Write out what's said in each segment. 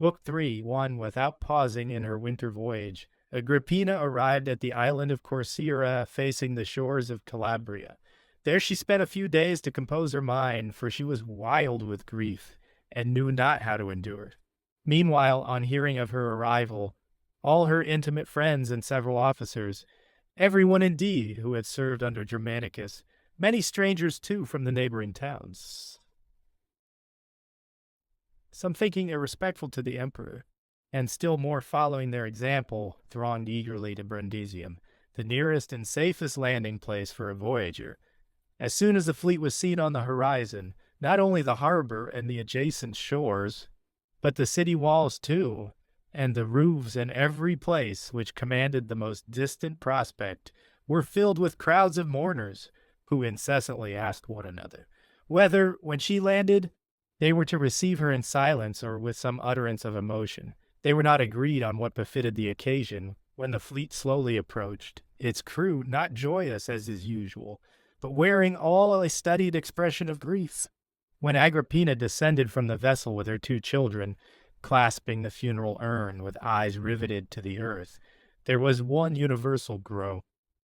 Book 3 1. Without pausing in her winter voyage, Agrippina arrived at the island of Corcyra facing the shores of Calabria. There she spent a few days to compose her mind, for she was wild with grief and knew not how to endure. Meanwhile, on hearing of her arrival, all her intimate friends and several officers, everyone indeed who had served under Germanicus, many strangers too from the neighboring towns, some thinking irrespectful to the emperor, and still more following their example, thronged eagerly to Brundisium, the nearest and safest landing place for a voyager. As soon as the fleet was seen on the horizon, not only the harbor and the adjacent shores, but the city walls too, and the roofs in every place which commanded the most distant prospect, were filled with crowds of mourners, who incessantly asked one another whether, when she landed, they were to receive her in silence or with some utterance of emotion. They were not agreed on what befitted the occasion. When the fleet slowly approached, its crew not joyous as is usual, but wearing all a studied expression of grief. When Agrippina descended from the vessel with her two children, clasping the funeral urn with eyes riveted to the earth, there was one universal groan.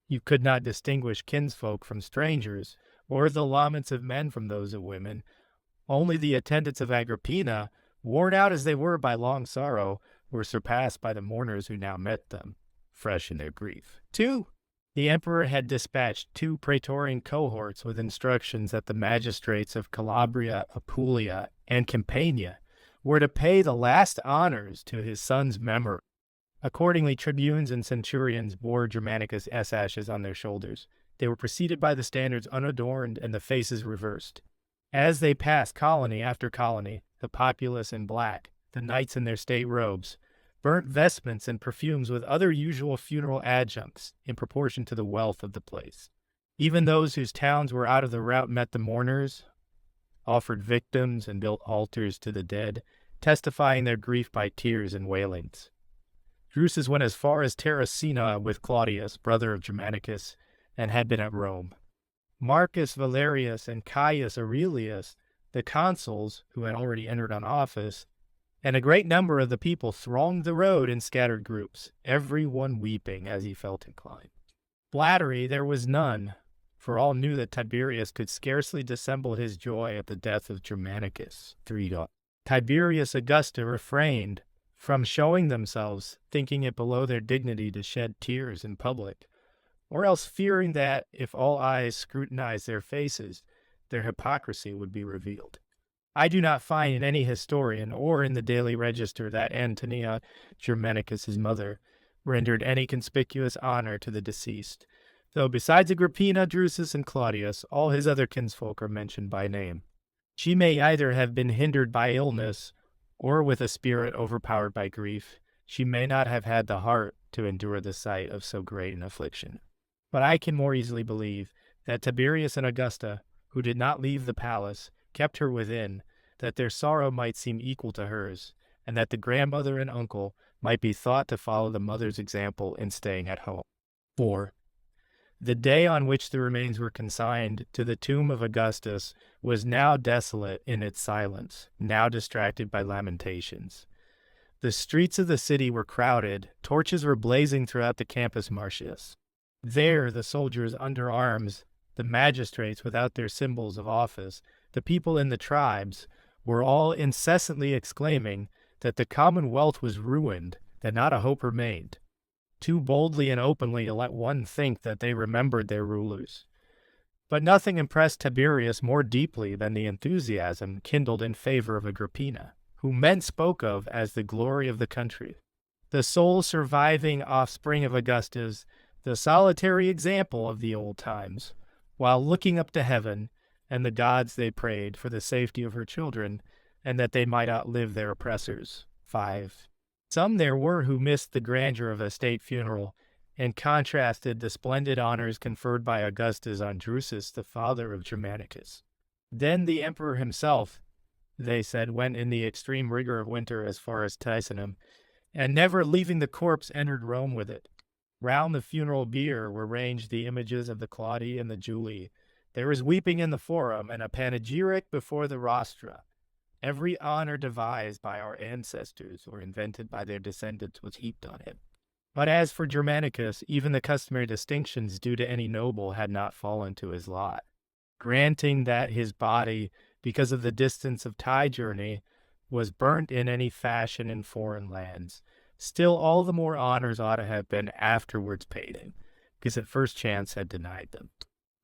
You could not distinguish kinsfolk from strangers, or the laments of men from those of women. Only the attendants of Agrippina, worn out as they were by long sorrow, were surpassed by the mourners who now met them, fresh in their grief. 2. The emperor had dispatched 2 praetorian cohorts with instructions that the magistrates of Calabria, Apulia, and Campania were to pay the last honors to his son's memory. Accordingly, tribunes and centurions bore Germanicus' ashes on their shoulders. They were preceded by the standards unadorned and the faces reversed. As they passed colony after colony, the populace in black, the knights in their state robes, burnt vestments and perfumes with other usual funeral adjuncts in proportion to the wealth of the place. Even those whose towns were out of the route met the mourners, offered victims, and built altars to the dead, testifying their grief by tears and wailings. Drusus went as far as Terracina with Claudius, brother of Germanicus, and had been at Rome. Marcus Valerius and Caius Aurelius, the consuls who had already entered on office, and a great number of the people thronged the road in scattered groups, every one weeping as he felt inclined. Flattery there was none, for all knew that Tiberius could scarcely dissemble his joy at the death of Germanicus. 3. Tiberius Augusta refrained from showing themselves, thinking it below their dignity to shed tears in public, or else fearing that, if all eyes scrutinized their faces, their hypocrisy would be revealed. I do not find in any historian or in the daily register that Antonia, Germanicus' mother, rendered any conspicuous honor to the deceased, though besides Agrippina, Drusus, and Claudius, all his other kinsfolk are mentioned by name. She may either have been hindered by illness, or with a spirit overpowered by grief. She may not have had the heart to endure the sight of so great an affliction. But I can more easily believe that Tiberius and Augusta, who did not leave the palace, kept her within, that their sorrow might seem equal to hers, and that the grandmother and uncle might be thought to follow the mother's example in staying at home. 4. The day on which the remains were consigned to the tomb of Augustus was now desolate in its silence, now distracted by lamentations. The streets of the city were crowded, torches were blazing throughout the Campus Martius. There the soldiers under arms, the magistrates without their symbols of office, the people in the tribes, were all incessantly exclaiming that the commonwealth was ruined, that not a hope remained, too boldly and openly to let one think that they remembered their rulers. But nothing impressed Tiberius more deeply than the enthusiasm kindled in favor of Agrippina, whom men spoke of as the glory of the country, the sole surviving offspring of Augustus, the solitary example of the old times. While looking up to heaven and the gods, they prayed for the safety of her children, and that they might outlive their oppressors. 5. Some there were who missed the grandeur of a state funeral, and contrasted the splendid honors conferred by Augustus on Drusus, the father of Germanicus. Then the emperor himself, they said, went in the extreme rigor of winter as far as Ticinum, and never leaving the corpse entered Rome with it. Round the funeral bier were ranged the images of the Claudii and the Julii. There was weeping in the forum, and a panegyric before the rostra. Every honor devised by our ancestors or invented by their descendants was heaped on him. But as for Germanicus, even the customary distinctions due to any noble had not fallen to his lot. Granting that his body, because of the distance of tide journey, was burnt in any fashion in foreign lands, still all the more honors ought to have been afterwards paid him, because at first chance had denied them.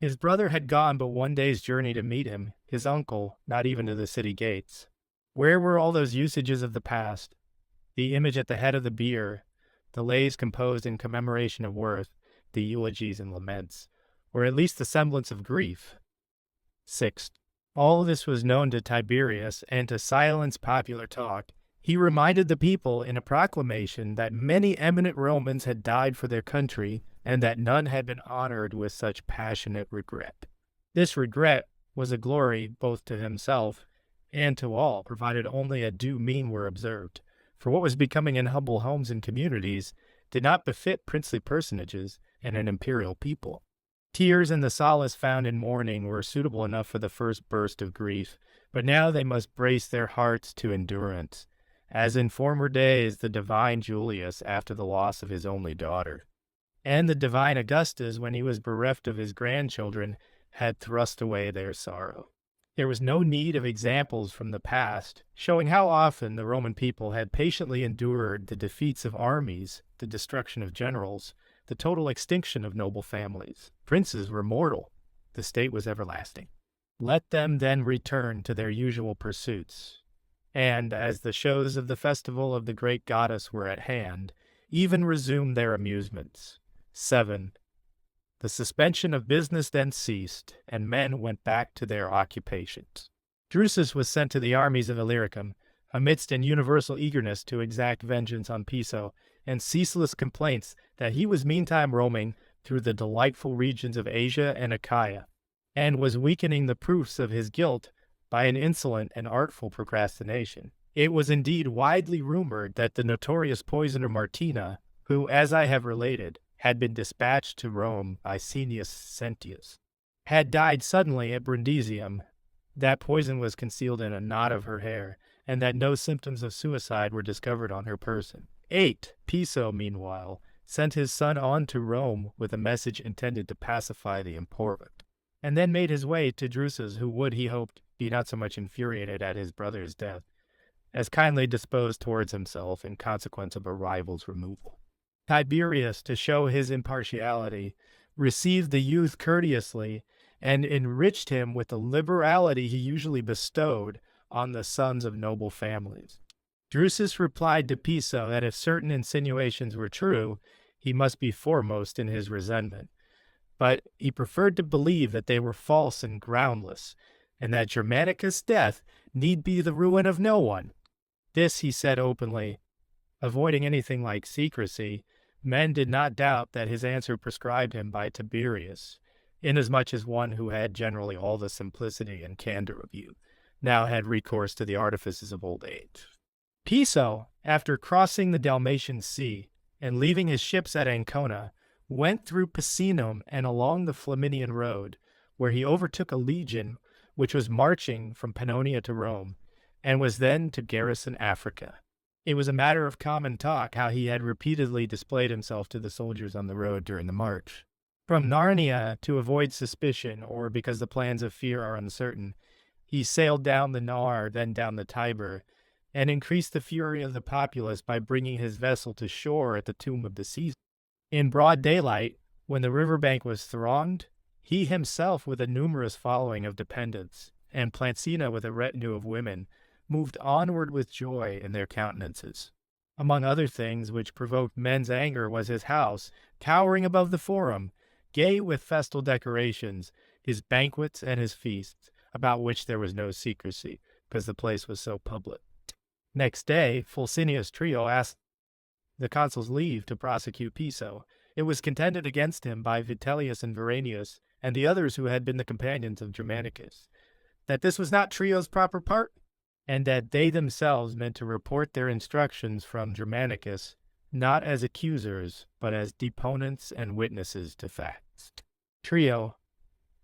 His brother had gone but one day's journey to meet him, his uncle not even to the city gates. Where were all those usages of the past? The image at the head of the bier, the lays composed in commemoration of worth, the eulogies and laments, or at least the semblance of grief. Sixth, all this was known to Tiberius, and to silence popular talk, he reminded the people in a proclamation that many eminent Romans had died for their country, and that none had been honored with such passionate regret. This regret was a glory both to himself and to all, provided only a due mean were observed, for what was becoming in humble homes and communities did not befit princely personages and an imperial people. Tears and the solace found in mourning were suitable enough for the first burst of grief, but now they must brace their hearts to endurance, as in former days the divine Julius after the loss of his only daughter, and the divine Augustus when he was bereft of his grandchildren had thrust away their sorrow. There was no need of examples from the past, showing how often the Roman people had patiently endured the defeats of armies, the destruction of generals, the total extinction of noble families. Princes were mortal. The state was everlasting. Let them then return to their usual pursuits. And, as the shows of the festival of the great goddess were at hand, even resume their amusements. 7. The suspension of business then ceased, and men went back to their occupations. Drusus was sent to the armies of Illyricum, amidst an universal eagerness to exact vengeance on Piso, and ceaseless complaints that he was meantime roaming through the delightful regions of Asia and Achaia, and was weakening the proofs of his guilt by an insolent and artful procrastination. It was indeed widely rumored that the notorious poisoner Martina, who, as I have related, had been dispatched to Rome by Cneius Sentius, had died suddenly at Brundisium. That poison was concealed in a knot of her hair, and that no symptoms of suicide were discovered on her person. 8. Piso, meanwhile, sent his son on to Rome with a message intended to pacify the important, and then made his way to Drusus, who would, he hoped, be not so much infuriated at his brother's death, as kindly disposed towards himself in consequence of a rival's removal. Tiberius, to show his impartiality, received the youth courteously, and enriched him with the liberality he usually bestowed on the sons of noble families. Drusus replied to Piso that if certain insinuations were true, he must be foremost in his resentment, but he preferred to believe that they were false and groundless, and that Germanicus' death need be the ruin of no one. This he said openly. Avoiding anything like secrecy, men did not doubt that his answer prescribed him by Tiberius, inasmuch as one who had generally all the simplicity and candor of youth now had recourse to the artifices of old age. Piso, after crossing the Dalmatian Sea and leaving his ships at Ancona, went through Picenum and along the Flaminian road, where he overtook a legion which was marching from Pannonia to Rome, and was then to garrison Africa. It was a matter of common talk how he had repeatedly displayed himself to the soldiers on the road during the march. From Narnia, to avoid suspicion, or because the plans of fear are uncertain, he sailed down the Nar, then down the Tiber, and increased the fury of the populace by bringing his vessel to shore at the tomb of the Caesar. In broad daylight, when the riverbank was thronged, he himself, with a numerous following of dependents, and Plancina with a retinue of women, moved onward with joy in their countenances. Among other things which provoked men's anger was his house, towering above the forum, gay with festal decorations, his banquets and his feasts, about which there was no secrecy, because the place was so public. Next day, Fulcinius' trio asked the consul's leave to prosecute Piso. It was contended against him by Vitellius and Veranius, and the others who had been the companions of Germanicus, that this was not Trio's proper part, and that they themselves meant to report their instructions from Germanicus, not as accusers, but as deponents and witnesses to facts. Trio,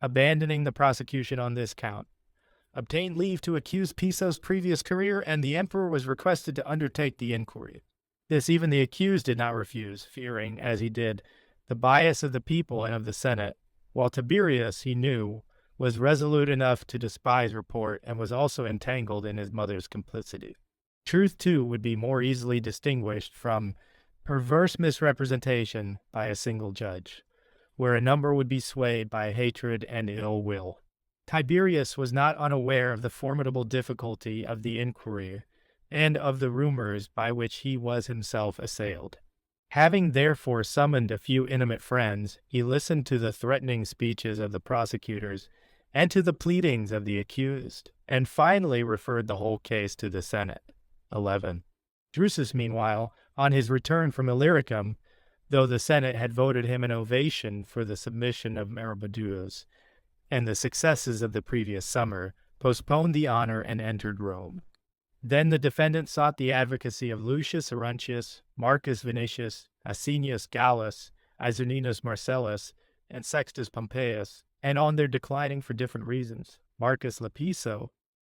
abandoning the prosecution on this count, obtained leave to accuse Piso's previous career, and the emperor was requested to undertake the inquiry. This even the accused did not refuse, fearing, as he did, the bias of the people and of the Senate, while Tiberius, he knew, was resolute enough to despise report and was also entangled in his mother's complicity. Truth, too, would be more easily distinguished from perverse misrepresentation by a single judge, where a number would be swayed by hatred and ill will. Tiberius was not unaware of the formidable difficulty of the inquiry and of the rumors by which he was himself assailed. Having therefore summoned a few intimate friends, he listened to the threatening speeches of the prosecutors and to the pleadings of the accused, and finally referred the whole case to the Senate. 11. Drusus, meanwhile, on his return from Illyricum, though the Senate had voted him an ovation for the submission of Maroboduus and the successes of the previous summer, postponed the honor and entered Rome. Then the defendant sought the advocacy of Lucius Arruntius, Marcus Vinicius, Asinius Gallus, Azuninus Marcellus, and Sextus Pompeius, and on their declining for different reasons, Marcus Lepiso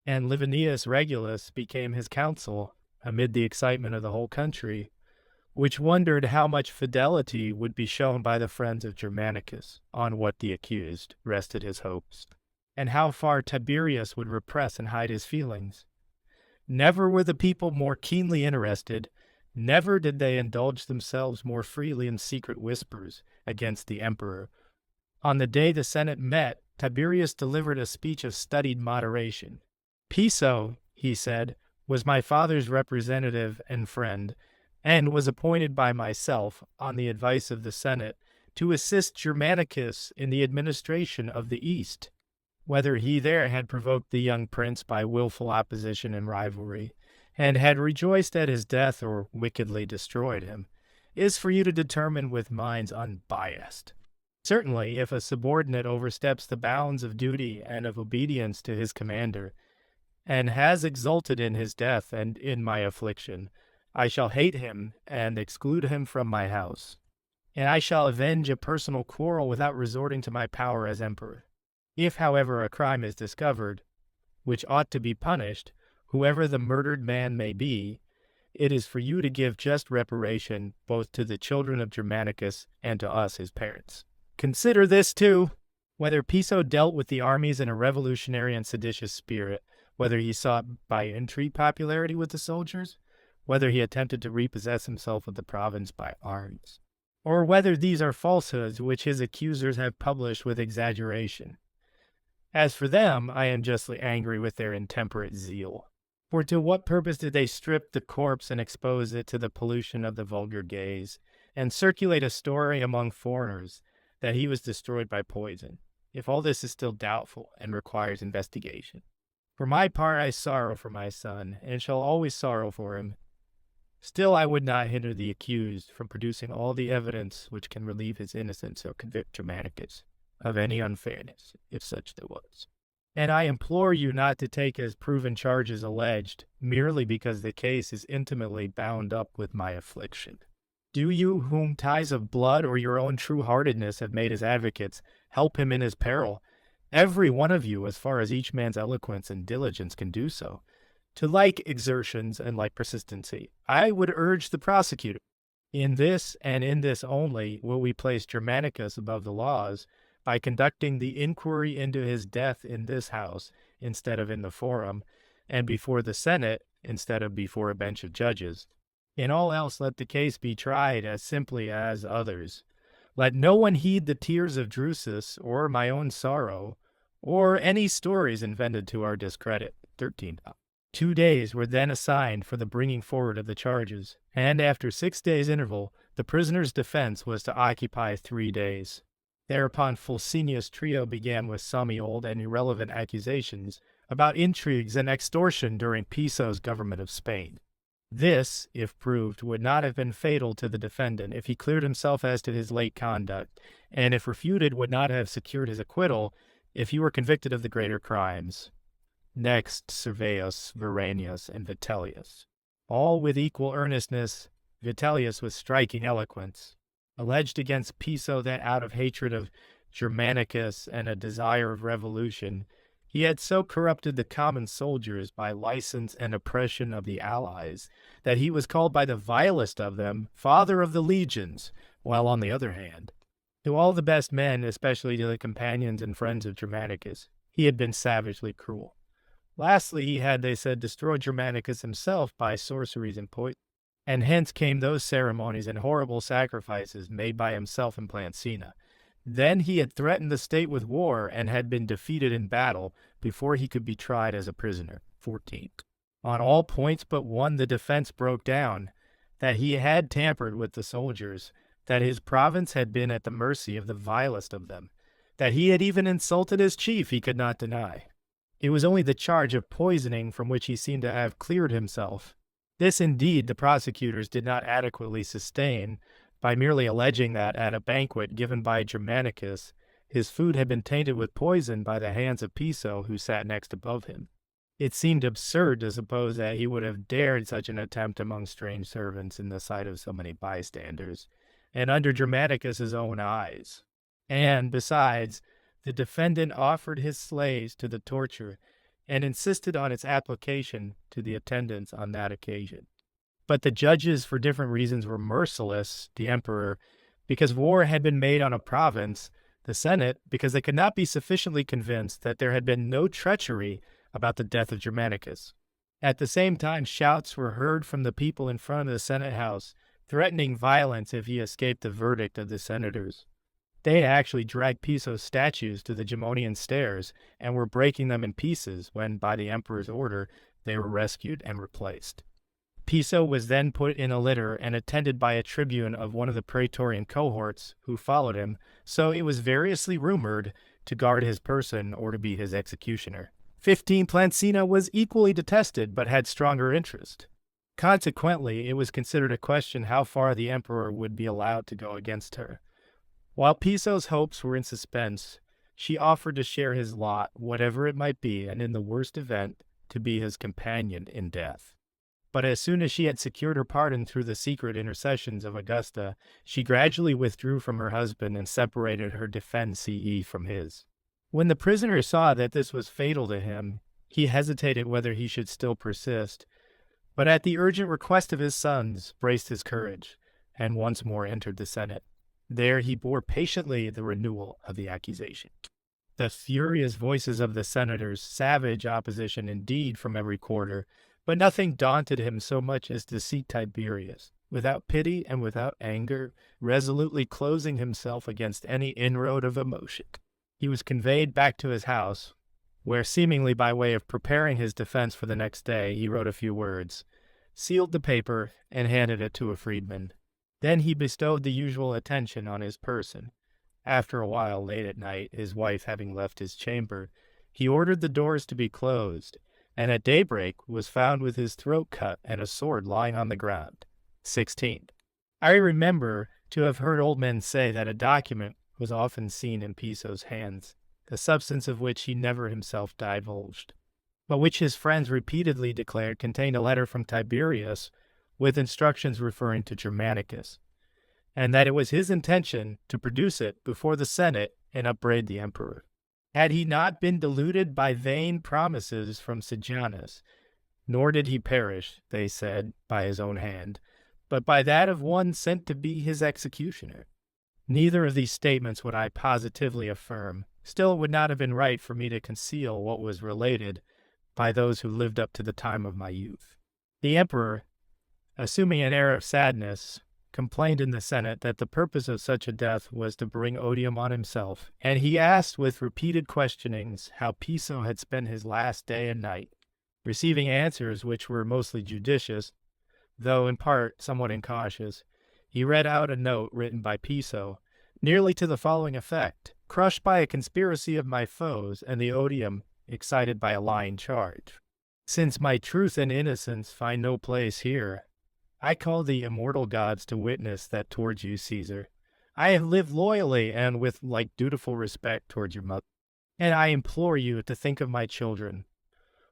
and Livinius Regulus became his counsel amid the excitement of the whole country, which wondered how much fidelity would be shown by the friends of Germanicus on what the accused rested his hopes, and how far Tiberius would repress and hide his feelings. Never were the people more keenly interested, never did they indulge themselves more freely in secret whispers against the emperor. On the day the Senate met, Tiberius delivered a speech of studied moderation. Piso, he said, was my father's representative and friend, and was appointed by myself, on the advice of the Senate, to assist Germanicus in the administration of the East. Whether he there had provoked the young prince by willful opposition and rivalry, and had rejoiced at his death or wickedly destroyed him, is for you to determine with minds unbiased. Certainly, if a subordinate oversteps the bounds of duty and of obedience to his commander, and has exulted in his death and in my affliction, I shall hate him and exclude him from my house, and I shall avenge a personal quarrel without resorting to my power as emperor. If, however, a crime is discovered, which ought to be punished, whoever the murdered man may be, it is for you to give just reparation both to the children of Germanicus and to us, his parents. Consider this, too, whether Piso dealt with the armies in a revolutionary and seditious spirit, whether he sought by intrigue popularity with the soldiers, whether he attempted to repossess himself of the province by arms, or whether these are falsehoods which his accusers have published with exaggeration. As for them, I am justly angry with their intemperate zeal. For to what purpose did they strip the corpse and expose it to the pollution of the vulgar gaze, and circulate a story among foreigners that he was destroyed by poison, if all this is still doubtful and requires investigation? For my part, I sorrow for my son, and shall always sorrow for him. Still, I would not hinder the accused from producing all the evidence which can relieve his innocence or convict Germanicus of any unfairness, if such there was. And I implore you not to take as proven charges alleged, merely because the case is intimately bound up with my affliction. Do you, whom ties of blood or your own true-heartedness have made his advocates, help him in his peril, every one of you, as far as each man's eloquence and diligence can do so, to like exertions and like persistency. I would urge the prosecutor. In this, and in this only, will we place Germanicus above the laws, by conducting the inquiry into his death in this house instead of in the forum, and before the Senate instead of before a bench of judges. In all else let the case be tried as simply as others. Let no one heed the tears of Drusus, or my own sorrow, or any stories invented to our discredit. 13. 2 days were then assigned for the bringing forward of the charges, and after 6 days' interval, the prisoner's defense was to occupy 3 days. Thereupon Fulcinius' trio began with some old and irrelevant accusations about intrigues and extortion during Piso's government of Spain. This, if proved, would not have been fatal to the defendant if he cleared himself as to his late conduct, and if refuted would not have secured his acquittal if he were convicted of the greater crimes. Next, Serveus, Veranius, and Vitellius. All with equal earnestness, Vitellius with striking eloquence, alleged against Piso that out of hatred of Germanicus and a desire of revolution, He had so corrupted the common soldiers by license and oppression of the allies that he was called by the vilest of them Father of the Legions, while on the other hand, to all the best men, especially to the companions and friends of Germanicus, he had been savagely cruel. Lastly, he had, they said, destroyed Germanicus himself by sorceries and poison, and hence came those ceremonies and horrible sacrifices made by himself and Plancina. Then he had threatened the state with war and had been defeated in battle before he could be tried as a prisoner. 14. On all points but one the defense broke down, that he had tampered with the soldiers, that his province had been at the mercy of the vilest of them, that he had even insulted his chief he could not deny. It was only the charge of poisoning from which he seemed to have cleared himself. This indeed the prosecutors did not adequately sustain, by merely alleging that at a banquet given by Germanicus, his food had been tainted with poison by the hands of Piso, who sat next above him. It seemed absurd to suppose that he would have dared such an attempt among strange servants in the sight of so many bystanders, and under Germanicus's own eyes. And, besides, the defendant offered his slaves to the torture, and insisted on its application to the attendants on that occasion. But the judges, for different reasons, were merciless, the emperor, because war had been made on a province, the Senate, because they could not be sufficiently convinced that there had been no treachery about the death of Germanicus. At the same time, shouts were heard from the people in front of the Senate house, threatening violence if he escaped the verdict of the senators. They had actually dragged Piso's statues to the Gemonian stairs and were breaking them in pieces when, by the emperor's order, they were rescued and replaced. Piso was then put in a litter and attended by a tribune of one of the praetorian cohorts who followed him, so it was variously rumored to guard his person or to be his executioner. 15. Plancina was equally detested but had stronger interest. Consequently, it was considered a question how far the emperor would be allowed to go against her. While Piso's hopes were in suspense, she offered to share his lot, whatever it might be, and in the worst event, to be his companion in death. But as soon as she had secured her pardon through the secret intercessions of Augusta, she gradually withdrew from her husband and separated her defensee from his. When the prisoner saw that this was fatal to him, he hesitated whether he should still persist, but at the urgent request of his sons, braced his courage, and once more entered the Senate. There he bore patiently the renewal of the accusation. The furious voices of the senators, savage opposition indeed from every quarter, but nothing daunted him so much as to see Tiberius, without pity and without anger, resolutely closing himself against any inroad of emotion. He was conveyed back to his house, where, seemingly by way of preparing his defense for the next day, he wrote a few words, sealed the paper, and handed it to a freedman. Then he bestowed the usual attention on his person. After a while, late at night, his wife having left his chamber, he ordered the doors to be closed, and at daybreak was found with his throat cut and a sword lying on the ground. 16. I remember to have heard old men say that a document was often seen in Piso's hands, the substance of which he never himself divulged, but which his friends repeatedly declared contained a letter from Tiberius with instructions referring to Germanicus, and that it was his intention to produce it before the Senate and upbraid the emperor. Had he not been deluded by vain promises from Sejanus, nor did he perish, they said, by his own hand, but by that of one sent to be his executioner. Neither of these statements would I positively affirm. Still, it would not have been right for me to conceal what was related by those who lived up to the time of my youth. The emperor, assuming an air of sadness, complained in the Senate that the purpose of such a death was to bring odium on himself, and he asked with repeated questionings how Piso had spent his last day and night. Receiving answers which were mostly judicious, though in part somewhat incautious, he read out a note written by Piso, nearly to the following effect: crushed by a conspiracy of my foes, and the odium excited by a lying charge. Since my truth and innocence find no place here, I call the immortal gods to witness that towards you, Caesar, I have lived loyally and with like dutiful respect towards your mother, and I implore you to think of my children,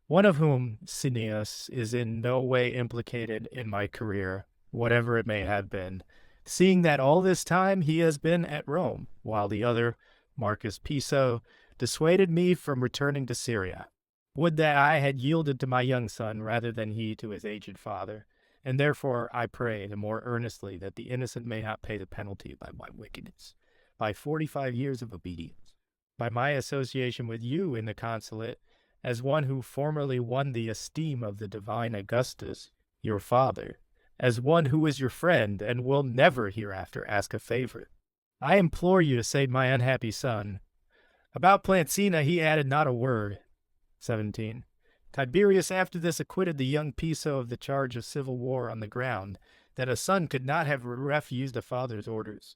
one of whom, Cineas, is in no way implicated in my career, whatever it may have been, seeing that all this time he has been at Rome, while the other, Marcus Piso, dissuaded me from returning to Syria. Would that I had yielded to my young son rather than he to his aged father, and therefore I pray the more earnestly that the innocent may not pay the penalty by my wickedness, by 45 years of obedience, by my association with you in the consulate, as one who formerly won the esteem of the divine Augustus, your father, as one who is your friend and will never hereafter ask a favor. I implore you to save my unhappy son. About Plancina he added not a word. 17. Tiberius after this acquitted the young Piso of the charge of civil war on the ground that a son could not have refused a father's orders,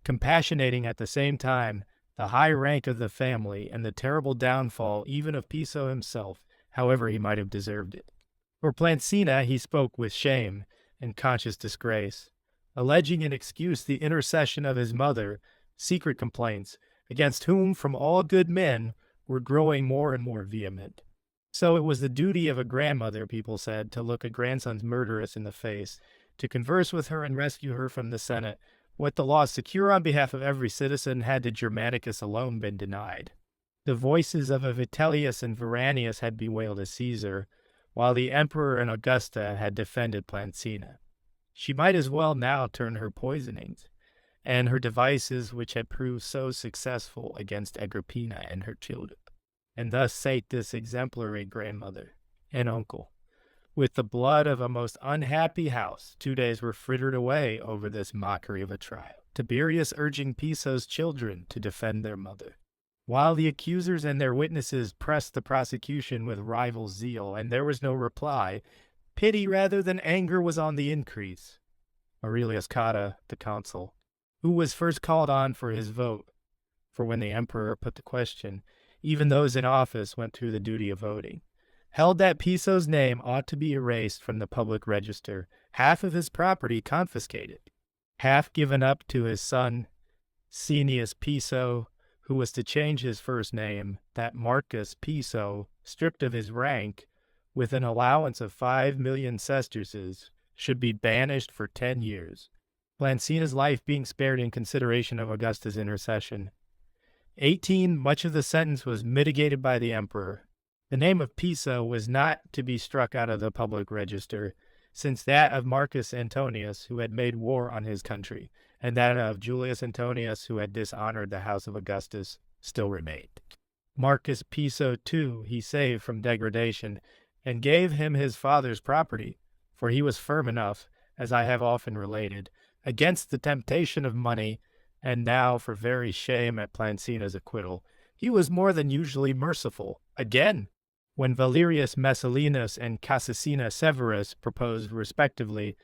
compassionating at the same time the high rank of the family and the terrible downfall even of Piso himself, however he might have deserved it. For Plancina he spoke with shame and conscious disgrace, alleging in excuse the intercession of his mother, secret complaints, against whom from all good men were growing more and more vehement. So it was the duty of a grandmother, people said, to look a grandson's murderess in the face, to converse with her and rescue her from the Senate. What the laws secure on behalf of every citizen had to Germanicus alone been denied. The voices of Vitellius and Veranius had bewailed a Caesar, while the emperor and Augusta had defended Plancina. She might as well now turn her poisonings, and her devices which had proved so successful against Agrippina and her children, and thus sate this exemplary grandmother and uncle. With the blood of a most unhappy house, 2 days were frittered away over this mockery of a trial, Tiberius urging Piso's children to defend their mother, while the accusers and their witnesses pressed the prosecution with rival zeal, and there was no reply. Pity rather than anger was on the increase. Aurelius Cotta, the consul, who was first called on for his vote, for when the emperor put the question, even those in office went through the duty of voting, held that Piso's name ought to be erased from the public register, half of his property confiscated, half given up to his son Cneius Piso, who was to change his first name, that Marcus Piso, stripped of his rank, with an allowance of 5 million sesterces, should be banished for 10 years. Plancina's life being spared in consideration of Augusta's intercession. 18. Much of the sentence was mitigated by the emperor. The name of Piso was not to be struck out of the public register, since that of Marcus Antonius, who had made war on his country, and that of Julius Antonius, who had dishonored the house of Augustus, still remained. Marcus Piso, too, he saved from degradation, and gave him his father's property, for he was firm enough, as I have often related, against the temptation of money, and now, for very shame at Plancina's acquittal, he was more than usually merciful. Again, when Valerius Messallinus and Cassicina Severus proposed, respectively,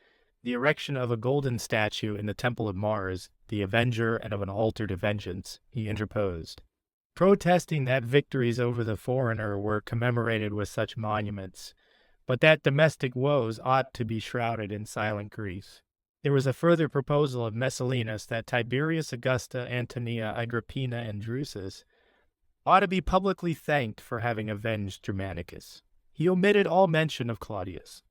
the erection of a golden statue in the temple of Mars, the avenger, and of an altar to vengeance, he interposed, protesting that victories over the foreigner were commemorated with such monuments, but that domestic woes ought to be shrouded in silent grief. There was a further proposal of Messallinus that Tiberius, Augusta, Antonia, Agrippina, and Drusus ought to be publicly thanked for having avenged Germanicus. He omitted all mention of Claudius.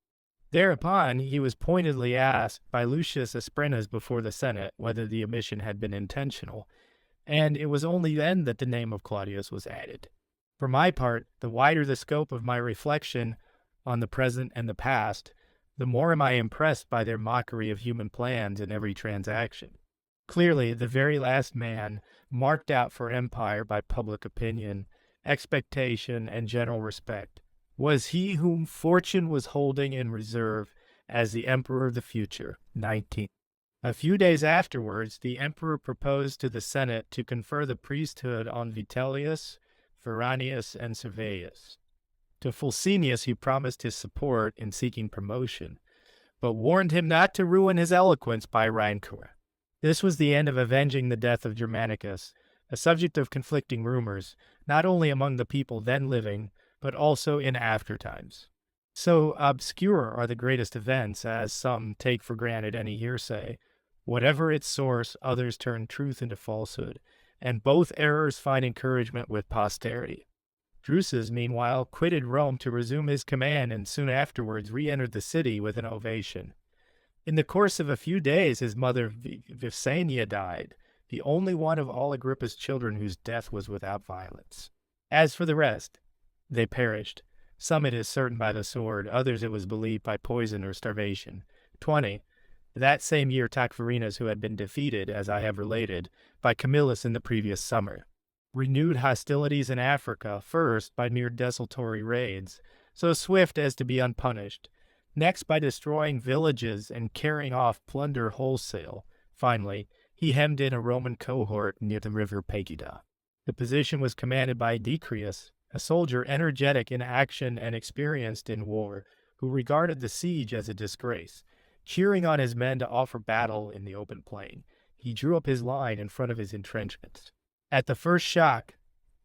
Thereupon he was pointedly asked by Lucius Asprenas before the Senate whether the omission had been intentional, and it was only then that the name of Claudius was added. For my part, the wider the scope of my reflection on the present and the past, the more am I impressed by their mockery of human plans in every transaction. Clearly, the very last man, marked out for empire by public opinion, expectation, and general respect, was he whom fortune was holding in reserve as the emperor of the future. 19. A few days afterwards, the emperor proposed to the Senate to confer the priesthood on Vitellius, Veranius, and Serveius. To Fulcinius he promised his support in seeking promotion, but warned him not to ruin his eloquence by rancor. This was the end of avenging the death of Germanicus, a subject of conflicting rumors, not only among the people then living, but also in aftertimes. So obscure are the greatest events, as some take for granted any hearsay. Whatever its source, others turn truth into falsehood, and both errors find encouragement with posterity. Drusus, meanwhile, quitted Rome to resume his command, and soon afterwards re-entered the city with an ovation. In the course of a few days his mother Vipsania died, the only one of all Agrippa's children whose death was without violence. As for the rest, they perished. Some it is certain by the sword, others it was believed by poison or starvation. 20. That same year Tacfarinas, who had been defeated, as I have related, by Camillus in the previous summer, renewed hostilities in Africa, first by mere desultory raids, so swift as to be unpunished, next by destroying villages and carrying off plunder wholesale. Finally, he hemmed in a Roman cohort near the river Pagida. The position was commanded by Decrius, a soldier energetic in action and experienced in war, who regarded the siege as a disgrace. Cheering on his men to offer battle in the open plain, he drew up his line in front of his entrenchments. At the first shock,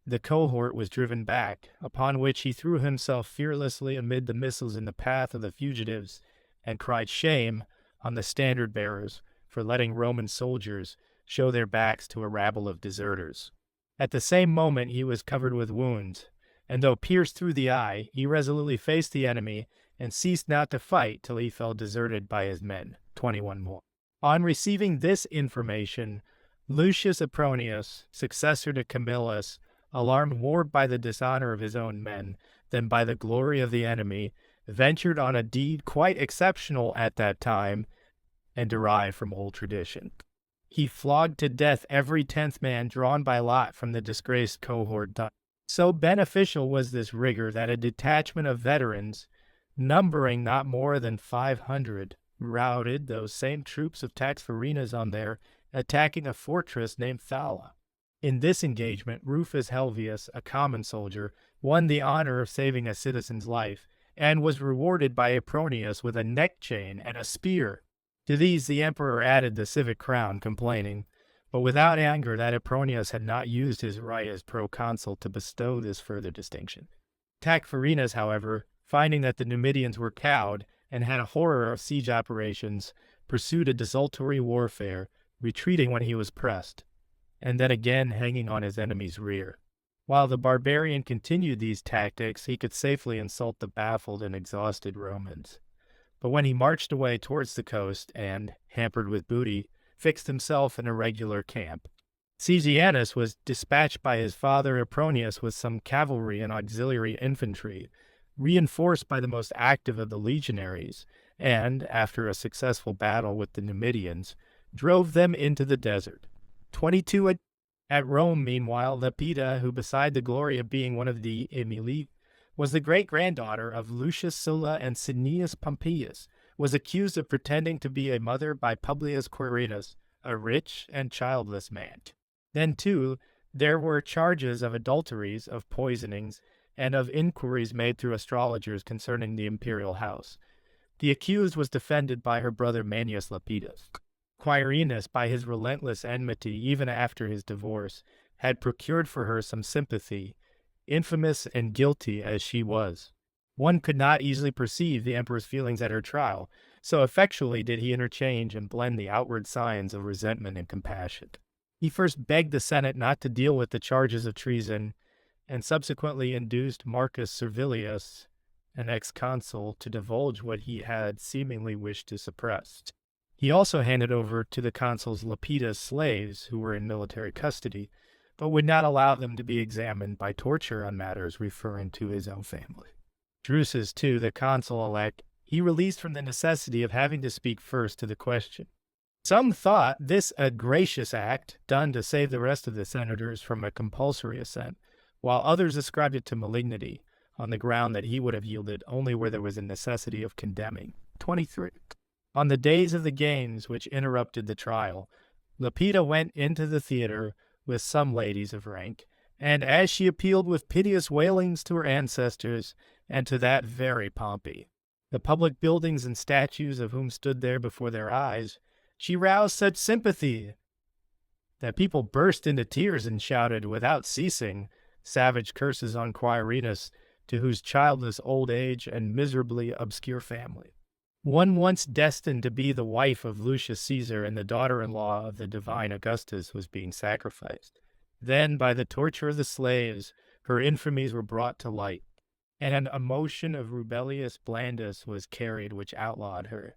the cohort was driven back, upon which he threw himself fearlessly amid the missiles in the path of the fugitives, and cried shame on the standard-bearers for letting Roman soldiers show their backs to a rabble of deserters. At the same moment he was covered with wounds, and though pierced through the eye, he resolutely faced the enemy and ceased not to fight till he fell deserted by his men. 21 more. On receiving this information, Lucius Apronius, successor to Camillus, alarmed more by the dishonor of his own men than by the glory of the enemy, ventured on a deed quite exceptional at that time and derived from old tradition. He flogged to death every 10th man drawn by lot from the disgraced cohort. So beneficial was this rigor that a detachment of veterans, numbering not more than 500, routed those same troops of Tacfarinas on their attacking a fortress named Thala. In this engagement, Rufus Helvius, a common soldier, won the honor of saving a citizen's life, and was rewarded by Apronius with a neck chain and a spear. To these the emperor added the civic crown, complaining, but without anger, that Apronius had not used his right as proconsul to bestow this further distinction. Tacfarinas, however, finding that the Numidians were cowed and had a horror of siege operations, pursued a desultory warfare, retreating when he was pressed, and then again hanging on his enemy's rear. While the barbarian continued these tactics, he could safely insult the baffled and exhausted Romans. But when he marched away towards the coast and, hampered with booty, fixed himself in a regular camp, Caesianus was dispatched by his father Apronius with some cavalry and auxiliary infantry, reinforced by the most active of the legionaries, and, after a successful battle with the Numidians, drove them into the desert. 22 at Rome, meanwhile, Lepida, who beside the glory of being one of the Aemili, was the great-granddaughter of Lucius Sulla and Cneius Pompeius, was accused of pretending to be a mother by Publius Quirinius, a rich and childless man. Then, too, there were charges of adulteries, of poisonings, and of inquiries made through astrologers concerning the imperial house. The accused was defended by her brother Manius Lepidus. Quirinius, by his relentless enmity, even after his divorce, had procured for her some sympathy, infamous and guilty as she was. One could not easily perceive the emperor's feelings at her trial, so effectually did he interchange and blend the outward signs of resentment and compassion. He first begged the Senate not to deal with the charges of treason, and subsequently induced Marcus Servilius, an ex-consul, to divulge what he had seemingly wished to suppress. He also handed over to the consul's Lepidus slaves who were in military custody, but would not allow them to be examined by torture on matters referring to his own family. Drusus, too, the consul-elect, he released from the necessity of having to speak first to the question. Some thought this a gracious act, done to save the rest of the senators from a compulsory assent, while others ascribed it to malignity, on the ground that he would have yielded only where there was a necessity of condemning. 23. On the days of the games which interrupted the trial, Lepida went into the theater with some ladies of rank, and as she appealed with piteous wailings to her ancestors and to that very Pompey, the public buildings and statues of whom stood there before their eyes, she roused such sympathy that people burst into tears and shouted, without ceasing, savage curses on Quirinius, to whose childless old age and miserably obscure family, one once destined to be the wife of Lucius Caesar and the daughter-in-law of the divine Augustus, was being sacrificed. Then, by the torture of the slaves, her infamies were brought to light, and an emotion of Rubellius Blandus was carried which outlawed her.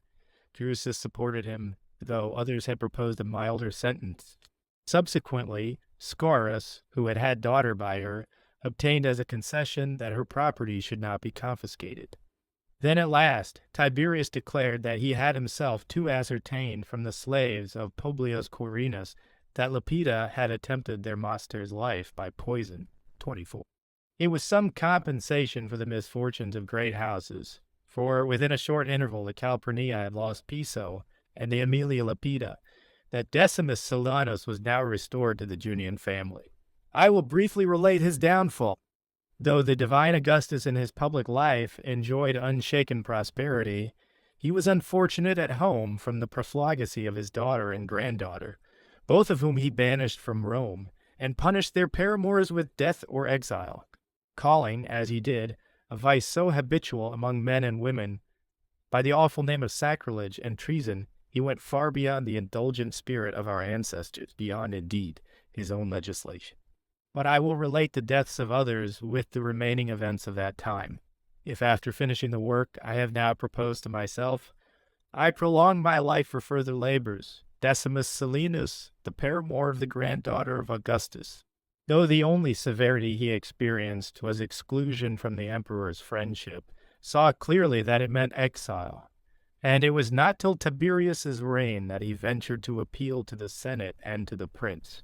Drusus supported him, though others had proposed a milder sentence. Subsequently, Scaurus, who had had daughter by her, obtained as a concession that her property should not be confiscated. Then at last Tiberius declared that he had himself too ascertained from the slaves of Publius Quirinus that Lepida had attempted their master's life by poison. 24. It was some compensation for the misfortunes of great houses, for within a short interval the Calpurnia had lost Piso and the Aemilia Lepida, that Decimus Silanus was now restored to the Junian family. I will briefly relate his downfall. Though the divine Augustus in his public life enjoyed unshaken prosperity, he was unfortunate at home from the profligacy of his daughter and granddaughter, both of whom he banished from Rome, and punished their paramours with death or exile, calling, as he did, a vice so habitual among men and women, by the awful name of sacrilege and treason. He went far beyond the indulgent spirit of our ancestors, beyond, indeed, his own legislation. But I will relate the deaths of others with the remaining events of that time. If after finishing the work I have now proposed to myself, I prolong my life for further labors, Decimus Silanus, the paramour of the granddaughter of Augustus, though the only severity he experienced was exclusion from the emperor's friendship, saw clearly that it meant exile, and it was not till Tiberius's reign that he ventured to appeal to the Senate and to the prince.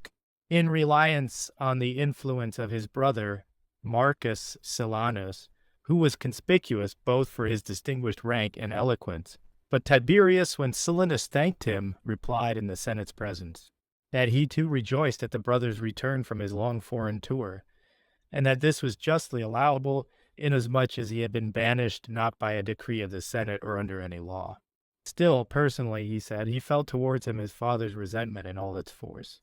In reliance on the influence of his brother, Marcus Silanus, who was conspicuous both for his distinguished rank and eloquence. But Tiberius, when Silanus thanked him, replied in the Senate's presence that he too rejoiced at the brother's return from his long foreign tour, and that this was justly allowable, inasmuch as he had been banished not by a decree of the Senate or under any law. Still, personally, he said, he felt towards him his father's resentment in all its force.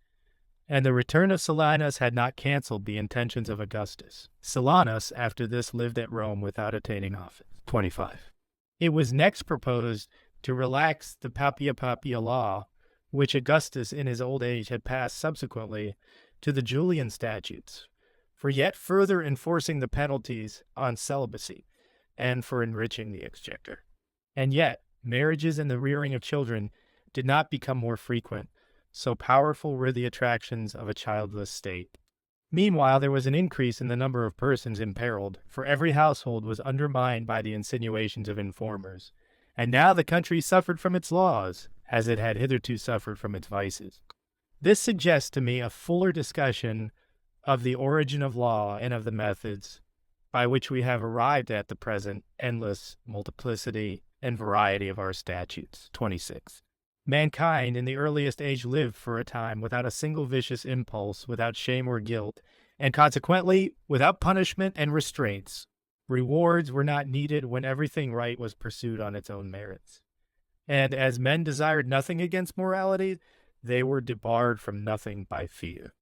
And the return of Silanus had not cancelled the intentions of Augustus. Silanus, after this, lived at Rome without attaining office. 25. It was next proposed to relax the Papia law, which Augustus in his old age had passed subsequently to the Julian statutes, for yet further enforcing the penalties on celibacy and for enriching the exchequer. And yet, marriages and the rearing of children did not become more frequent, so powerful were the attractions of a childless state. Meanwhile, there was an increase in the number of persons imperiled, for every household was undermined by the insinuations of informers, and now the country suffered from its laws, as it had hitherto suffered from its vices. This suggests to me a fuller discussion of the origin of law and of the methods by which we have arrived at the present endless multiplicity and variety of our statutes. 26. Mankind in the earliest age lived for a time without a single vicious impulse, without shame or guilt, and consequently without punishment and restraints. Rewards were not needed when everything right was pursued on its own merits. And as men desired nothing against morality, they were debarred from nothing by fear.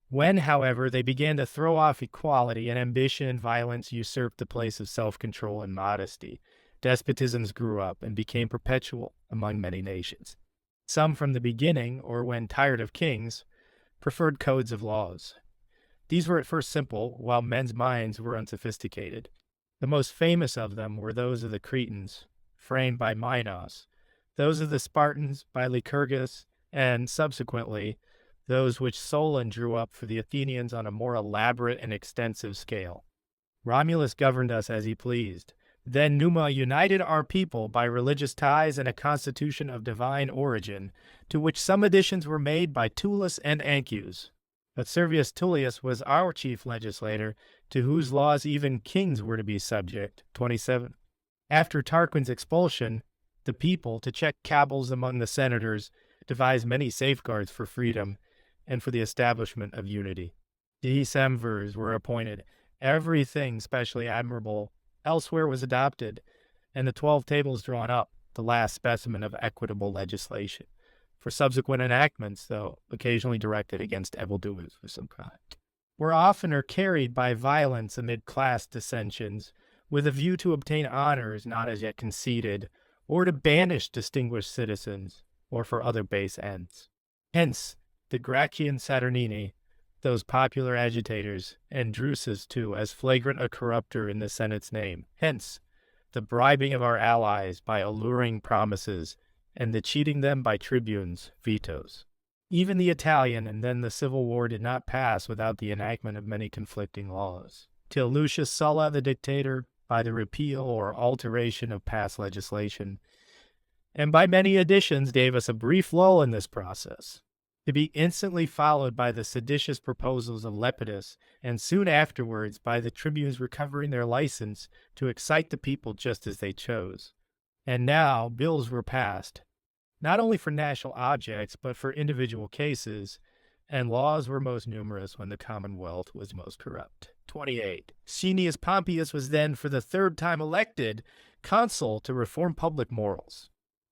When, however, they began to throw off equality and ambition and violence usurped the place of self-control and modesty, despotisms grew up and became perpetual among many nations. Some from the beginning, or when tired of kings, preferred codes of laws. These were at first simple, while men's minds were unsophisticated. The most famous of them were those of the Cretans, framed by Minos, those of the Spartans by Lycurgus, and, subsequently, those which Solon drew up for the Athenians on a more elaborate and extensive scale. Romulus governed us as he pleased. Then Numa united our people by religious ties and a constitution of divine origin, to which some additions were made by Tullus and Ancus. But Servius Tullius was our chief legislator, to whose laws even kings were to be subject. 27. After Tarquin's expulsion, the people, to check cabals among the senators, devised many safeguards for freedom and for the establishment of unity. Decemvirs were appointed. Everything specially admirable elsewhere was adopted, and the 12 tables drawn up, the last specimen of equitable legislation, for subsequent enactments, though occasionally directed against evildoers of some kind, were oftener carried by violence amid class dissensions, with a view to obtain honors not as yet conceded, or to banish distinguished citizens, or for other base ends. Hence, the Gracchian Saturnini, those popular agitators, and Drusus, too, as flagrant a corrupter in the Senate's name. Hence, the bribing of our allies by alluring promises, and the cheating them by tribunes, vetoes. Even the Italian and then the Civil War did not pass without the enactment of many conflicting laws, till Lucius Sulla, the dictator, by the repeal or alteration of past legislation, and by many additions gave us a brief lull in this process, to be instantly followed by the seditious proposals of Lepidus, and soon afterwards by the tribunes recovering their license to excite the people just as they chose. And now bills were passed, not only for national objects, but for individual cases, and laws were most numerous when the Commonwealth was most corrupt. 28. Cneius Pompeius was then for the third time elected consul to reform public morals.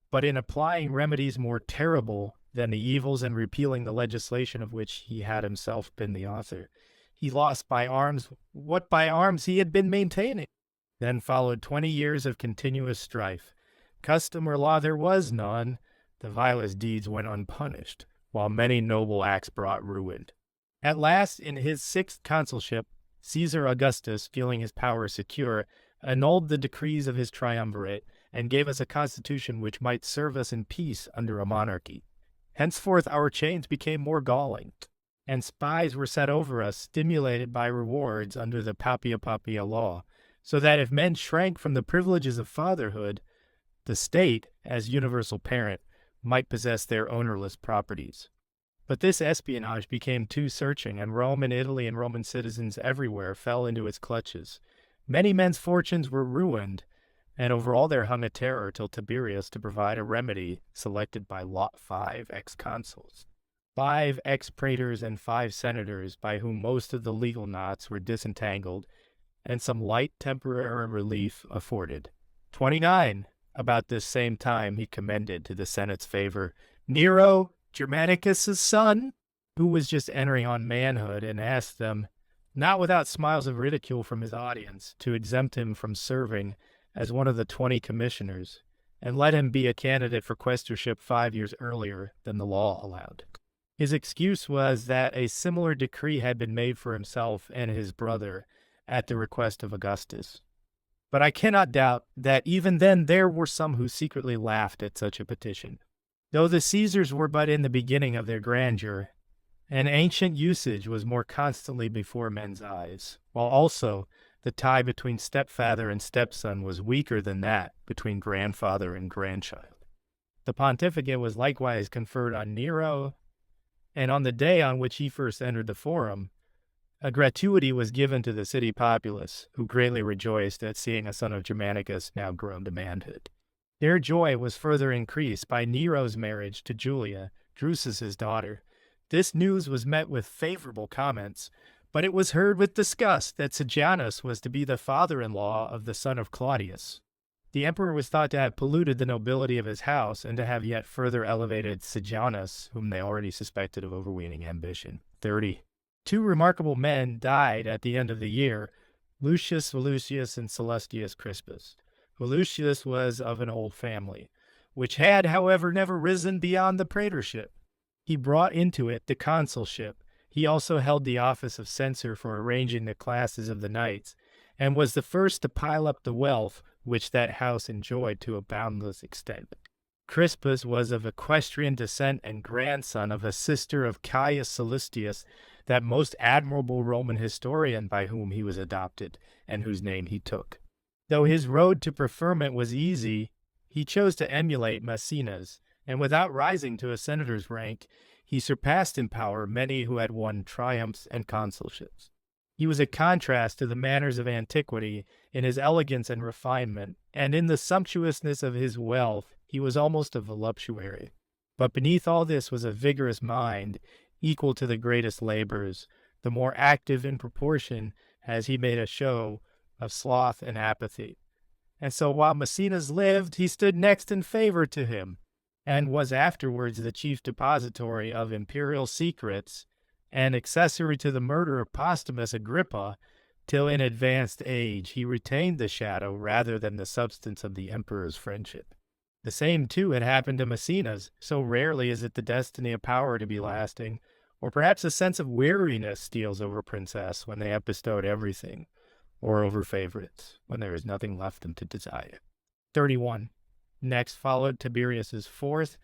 But in applying remedies more terrible than the evils and repealing the legislation of which he had himself been the author, he lost by arms what by arms he had been maintaining. Then followed 20 years of continuous strife. Custom or law there was none. The vilest deeds went unpunished, while many noble acts brought ruin. At last, in his 6th consulship, Caesar Augustus, feeling his power secure, annulled the decrees of his triumvirate, and gave us a constitution which might serve us in peace under a monarchy. Henceforth our chains became more galling, and spies were set over us, stimulated by rewards under the Papia law, so that if men shrank from the privileges of fatherhood, the state, as universal parent, might possess their ownerless properties. But this espionage became too searching, and Rome and Italy and Roman citizens everywhere fell into its clutches. Many men's fortunes were ruined, and over all there hung a terror till Tiberius to provide a remedy selected by lot 5 ex-consuls, 5 ex-praetors and 5 senators, by whom most of the legal knots were disentangled, and some light temporary relief afforded. 29. About this same time he commended to the Senate's favor Nero, Germanicus' son, who was just entering on manhood, and asked them, not without smiles of ridicule from his audience, to exempt him from serving as one of the 20 commissioners, and let him be a candidate for quaestorship 5 years earlier than the law allowed. His excuse was that a similar decree had been made for himself and his brother at the request of Augustus. But I cannot doubt that even then there were some who secretly laughed at such a petition. Though the Caesars were but in the beginning of their grandeur, an ancient usage was more constantly before men's eyes, while also the tie between stepfather and stepson was weaker than that between grandfather and grandchild. The pontificate was likewise conferred on Nero, and on the day on which he first entered the forum, a gratuity was given to the city populace, who greatly rejoiced at seeing a son of Germanicus now grown to manhood. Their joy was further increased by Nero's marriage to Julia, Drusus's daughter. This news was met with favorable comments, but it was heard with disgust that Sejanus was to be the father-in-law of the son of Claudius. The emperor was thought to have polluted the nobility of his house and to have yet further elevated Sejanus, whom they already suspected of overweening ambition. 30. 2 remarkable men died at the end of the year, Lucius Volusius and Celestius Crispus. Volusius was of an old family, which had, however, never risen beyond the praetorship. He brought into it the consulship. He also held the office of censor for arranging the classes of the knights, and was the first to pile up the wealth which that house enjoyed to a boundless extent. Crispus was of equestrian descent and grandson of a sister of Caius Celestius, that most admirable Roman historian by whom he was adopted, and whose name he took. Though his road to preferment was easy, he chose to emulate Maecenas, and without rising to a senator's rank, he surpassed in power many who had won triumphs and consulships. He was a contrast to the manners of antiquity in his elegance and refinement, and in the sumptuousness of his wealth he was almost a voluptuary. But beneath all this was a vigorous mind, equal to the greatest labors, the more active in proportion as he made a show of sloth and apathy. And so while Maecenas lived, he stood next in favor to him, and was afterwards the chief depository of imperial secrets, and accessory to the murder of Postumus Agrippa, till in advanced age he retained the shadow rather than the substance of the emperor's friendship. The same, too, had happened to Maecenas. So rarely is it the destiny of power to be lasting, or perhaps a sense of weariness steals over princes when they have bestowed everything, or over favorites when there is nothing left them to desire. 31. Next followed Tiberius's 4th,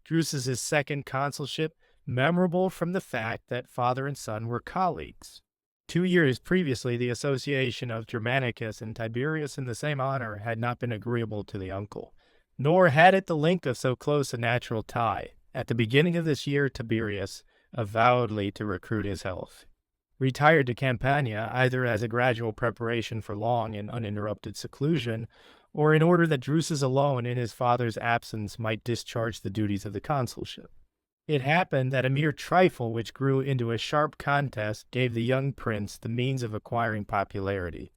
Drusus's 2nd consulship, memorable from the fact that father and son were colleagues. 2 years previously, the association of Germanicus and Tiberius in the same honor had not been agreeable to the uncle, nor had it the link of so close a natural tie. At the beginning of this year, Tiberius, avowedly to recruit his health, retired to Campania either as a gradual preparation for long and uninterrupted seclusion, or in order that Drusus alone in his father's absence might discharge the duties of the consulship. It happened that a mere trifle which grew into a sharp contest gave the young prince the means of acquiring popularity.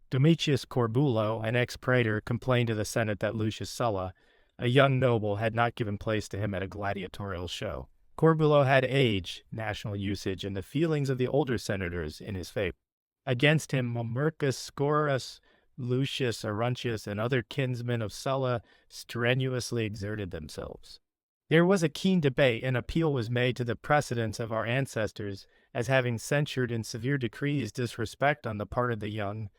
Domitius Corbulo, an ex-praetor, complained to the Senate that Lucius Sulla, a young noble, had not given place to him at a gladiatorial show. Corbulo had age, national usage, and the feelings of the older senators in his favor. Against him, Mamercus Scaurus, Lucius Arruntius, and other kinsmen of Sulla strenuously exerted themselves. There was a keen debate, and appeal was made to the precedents of our ancestors as having censured in severe decrees disrespect on the part of the young,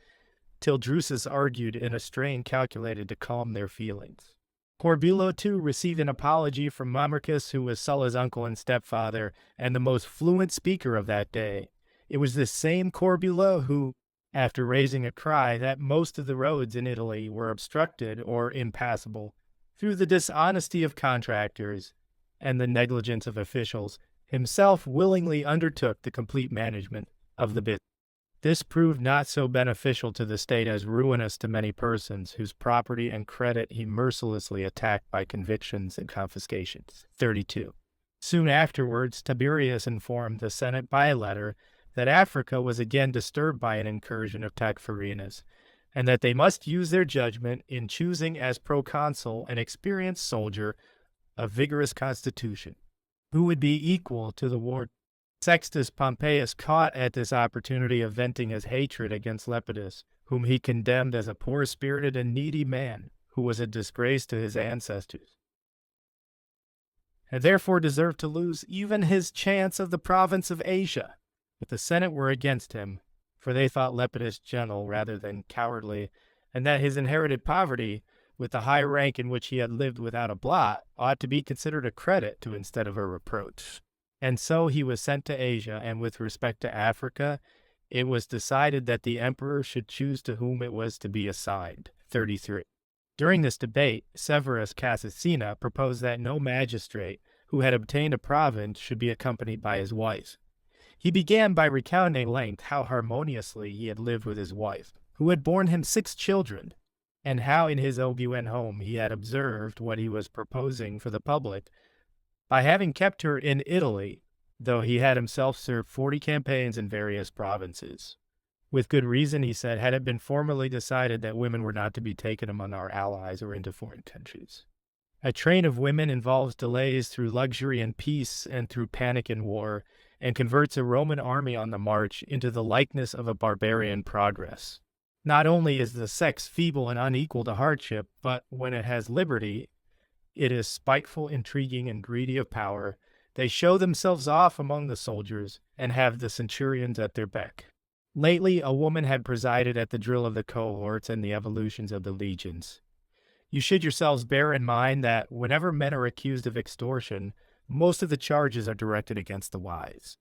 till Drusus argued in a strain calculated to calm their feelings. Corbulo, too, received an apology from Mamercus, who was Sulla's uncle and stepfather, and the most fluent speaker of that day. It was this same Corbulo who, after raising a cry that most of the roads in Italy were obstructed or impassable, through the dishonesty of contractors and the negligence of officials, himself willingly undertook the complete management of the business. This proved not so beneficial to the state as ruinous to many persons whose property and credit he mercilessly attacked by convictions and confiscations. 32. Soon afterwards, Tiberius informed the Senate by a letter that Africa was again disturbed by an incursion of Tacfarinas, and that they must use their judgment in choosing as proconsul an experienced soldier of vigorous constitution, who would be equal to the war. Sextus Pompeius caught at this opportunity of venting his hatred against Lepidus, whom he condemned as a poor-spirited and needy man, who was a disgrace to his ancestors, and therefore deserved to lose even his chance of the province of Asia. But the Senate were against him, for they thought Lepidus gentle rather than cowardly, and that his inherited poverty, with the high rank in which he had lived without a blot, ought to be considered a credit to instead of a reproach. And so he was sent to Asia, and with respect to Africa, it was decided that the emperor should choose to whom it was to be assigned. 33. During this debate, Severus Cassassina proposed that no magistrate who had obtained a province should be accompanied by his wife. He began by recounting at length how harmoniously he had lived with his wife, who had borne him 6 children, and how in his Oguin home he had observed what he was proposing for the public, by having kept her in Italy, though he had himself served 40 campaigns in various provinces. With good reason, he said, had it been formally decided that women were not to be taken among our allies or into foreign countries. A train of women involves delays through luxury and peace and through panic and war, and converts a Roman army on the march into the likeness of a barbarian progress. Not only is the sex feeble and unequal to hardship, but when it has liberty, it is spiteful, intriguing, and greedy of power. They show themselves off among the soldiers and have the centurions at their beck. Lately, a woman had presided at the drill of the cohorts and the evolutions of the legions. You should yourselves bear in mind that whenever men are accused of extortion, most of the charges are directed against the wise.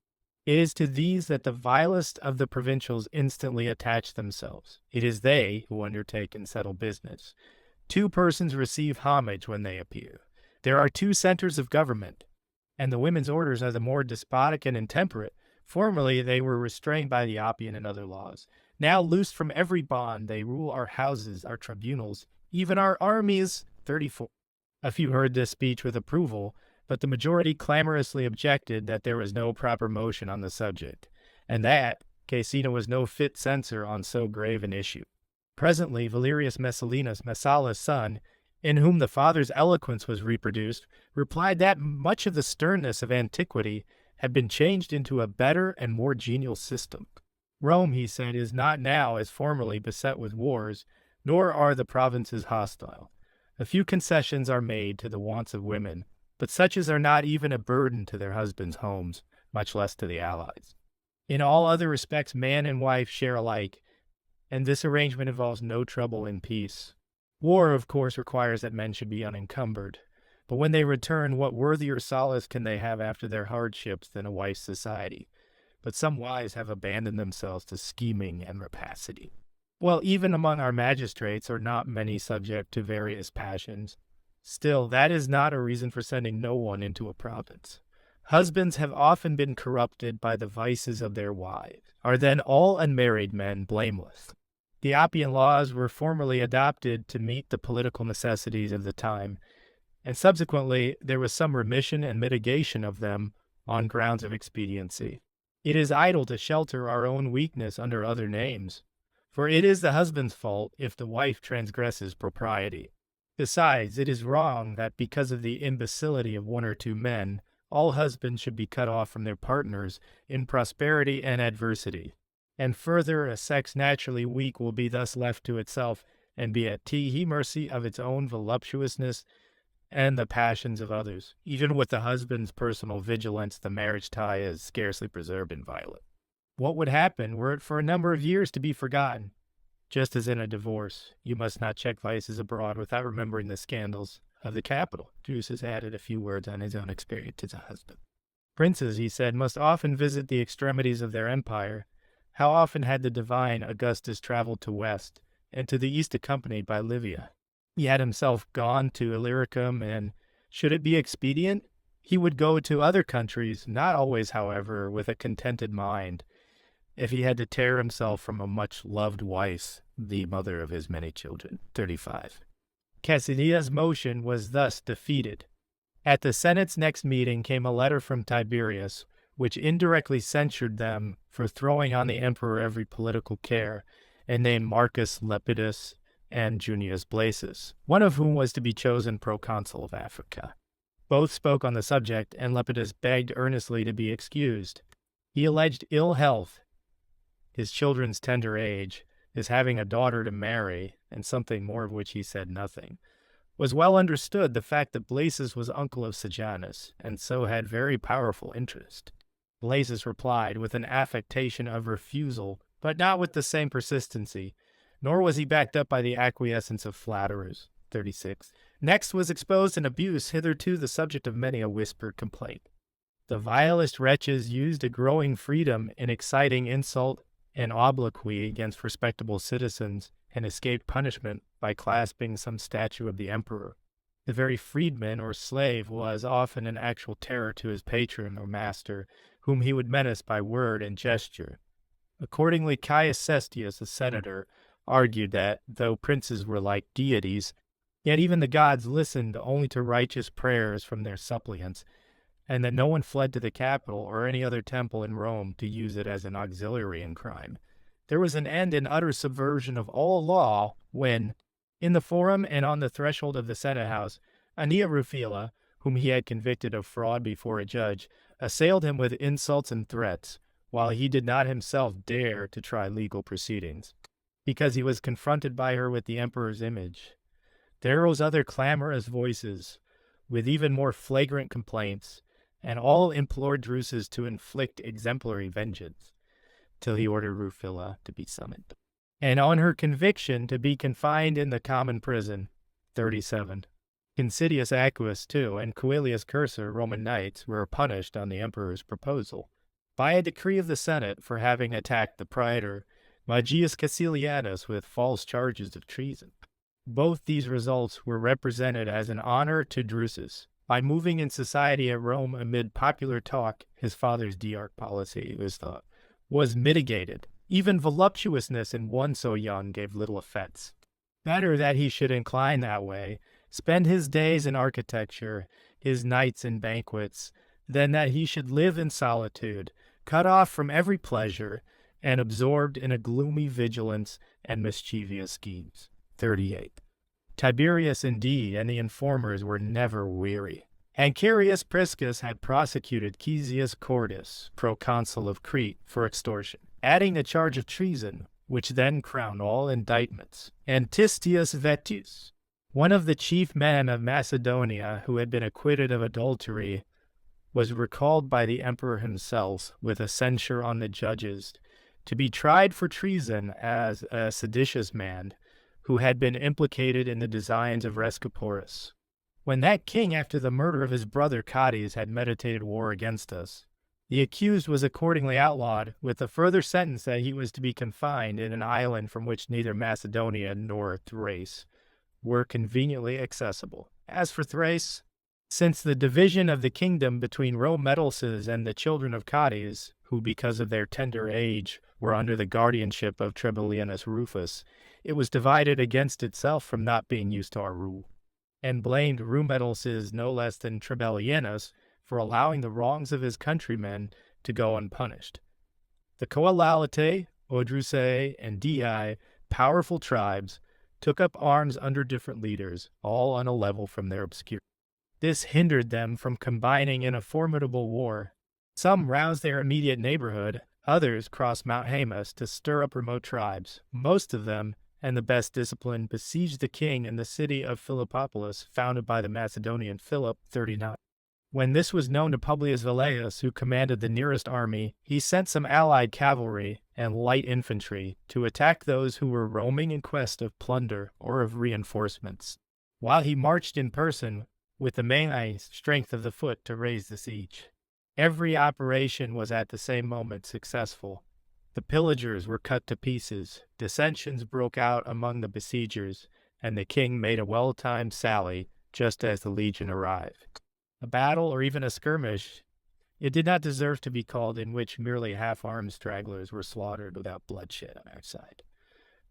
It is to these that the vilest of the provincials instantly attach themselves. It is they who undertake and settle business. 2 persons receive homage when they appear. There are 2 centers of government, and the women's orders are the more despotic and intemperate. Formerly they were restrained by the Oppian and other laws. Now, loosed from every bond, they rule our houses, our tribunals, even our armies. 34. A few heard this speech with approval, but the majority clamorously objected that there was no proper motion on the subject, and that Caecina was no fit censor on so grave an issue. Presently, Valerius Messallinus, Messalla's son, in whom the father's eloquence was reproduced, replied that much of the sternness of antiquity had been changed into a better and more genial system. Rome, he said, is not now, as formerly, beset with wars, nor are the provinces hostile. A few concessions are made to the wants of women, but such as are not even a burden to their husbands' homes, much less to the allies. In all other respects, man and wife share alike, and this arrangement involves no trouble in peace. War, of course, requires that men should be unencumbered, But when they return, what worthier solace can they have after their hardships than a wife's society? But some wives have abandoned themselves to scheming and rapacity. Well, even among our magistrates are not many subject to various passions. Still, that is not a reason for sending no one into a province. Husbands have often been corrupted by the vices of their wives. Are then all unmarried men blameless? The Oppian laws were formerly adopted to meet the political necessities of the time, and subsequently there was some remission and mitigation of them on grounds of expediency. It is idle to shelter our own weakness under other names, for it is the husband's fault if the wife transgresses propriety. Besides, it is wrong that because of the imbecility of one or two men, all husbands should be cut off from their partners in prosperity and adversity. And further, a sex naturally weak will be thus left to itself and be at mercy of its own voluptuousness and the passions of others. Even with the husband's personal vigilance, the marriage tie is scarcely preserved inviolate. What would happen were it for a number of years to be forgotten? Just as in a divorce, you must not check vices abroad without remembering the scandals of the capital. Drusus added a few words on his own experience as a husband. Princes, he said, must often visit the extremities of their empire. How often had the divine Augustus traveled to west, and to the east accompanied by Livia? He had himself gone to Illyricum, and should it be expedient, he would go to other countries, not always, however, with a contented mind, if he had to tear himself from a much-loved wife, the mother of his many children. 35. Cassidia's motion was thus defeated. At the Senate's next meeting came a letter from Tiberius, which indirectly censured them for throwing on the emperor every political care, and named Marcus Lepidus and Junius Blasus, one of whom was to be chosen proconsul of Africa. Both spoke on the subject, and Lepidus begged earnestly to be excused. He alleged ill health, his children's tender age, his having a daughter to marry, and something more of which he said nothing. Was well understood the fact that Blasus was uncle of Sejanus, and so had very powerful interest. Blasus replied with an affectation of refusal, but not with the same persistency, nor was he backed up by the acquiescence of flatterers. 36. Next was exposed an abuse hitherto the subject of many a whispered complaint. The vilest wretches used a growing freedom in exciting insult and obloquy against respectable citizens, and escaped punishment by clasping some statue of the emperor. The very freedman or slave was often an actual terror to his patron or master, whom he would menace by word and gesture. Accordingly, Caius Cestius, a senator, argued that, though princes were like deities, yet even the gods listened only to righteous prayers from their suppliants, and that no one fled to the Capitol or any other temple in Rome to use it as an auxiliary in crime. There was an end in utter subversion of all law when, in the forum and on the threshold of the Senate house, Annia Rufila, whom he had convicted of fraud before a judge, assailed him with insults and threats, while he did not himself dare to try legal proceedings, because he was confronted by her with the emperor's image. There rose other clamorous voices, with even more flagrant complaints, and all implored Drusus to inflict exemplary vengeance, till he ordered Rufila to be summoned, and on her conviction to be confined in the common prison. 37. Considius Acquus, too, and Coelius Cursor, Roman knights, were punished on the emperor's proposal, by a decree of the Senate for having attacked the praetor Magius Caecilianus with false charges of treason. Both these results were represented as an honor to Drusus. By moving in society at Rome amid popular talk, his father's diarch policy, it was thought, was mitigated. Even voluptuousness in one so young gave little offense. Better that he should incline that way, spend his days in architecture, his nights in banquets, than that he should live in solitude, cut off from every pleasure, and absorbed in a gloomy vigilance and mischievous schemes. 38. Tiberius, indeed, and the informers were never weary. Ancarius Priscus had prosecuted Caesius Cordus, proconsul of Crete, for extortion, adding the charge of treason, which then crowned all indictments. And Tistius Vettius, one of the chief men of Macedonia who had been acquitted of adultery, was recalled by the emperor himself with a censure on the judges to be tried for treason as a seditious man who had been implicated in the designs of Rescoporus. When that king, after the murder of his brother Cades, had meditated war against us, the accused was accordingly outlawed, with the further sentence that he was to be confined in an island from which neither Macedonia nor Thrace were conveniently accessible. As for Thrace, since the division of the kingdom between Rometellses and the children of Cades, who because of their tender age were under the guardianship of Trebellianus Rufus, it was divided against itself from not being used to our rule, and blamed Rometellses no less than Trebellianus for allowing the wrongs of his countrymen to go unpunished. The Coelalitae, Odrusae, and Dii, powerful tribes, took up arms under different leaders, all on a level from their obscurity. This hindered them from combining in a formidable war. Some roused their immediate neighborhood, others crossed Mount Haemus to stir up remote tribes. Most of them, and the best disciplined, besieged the king in the city of Philippopolis, founded by the Macedonian Philip, 39. When this was known to Publius Velleius, who commanded the nearest army, he sent some allied cavalry and light infantry to attack those who were roaming in quest of plunder or of reinforcements, while he marched in person with the main strength of the foot to raise the siege. Every operation was at the same moment successful. The pillagers were cut to pieces, dissensions broke out among the besiegers, and the king made a well-timed sally just as the legion arrived. A battle, or even a skirmish, it did not deserve to be called, in which merely half-armed stragglers were slaughtered without bloodshed on our side.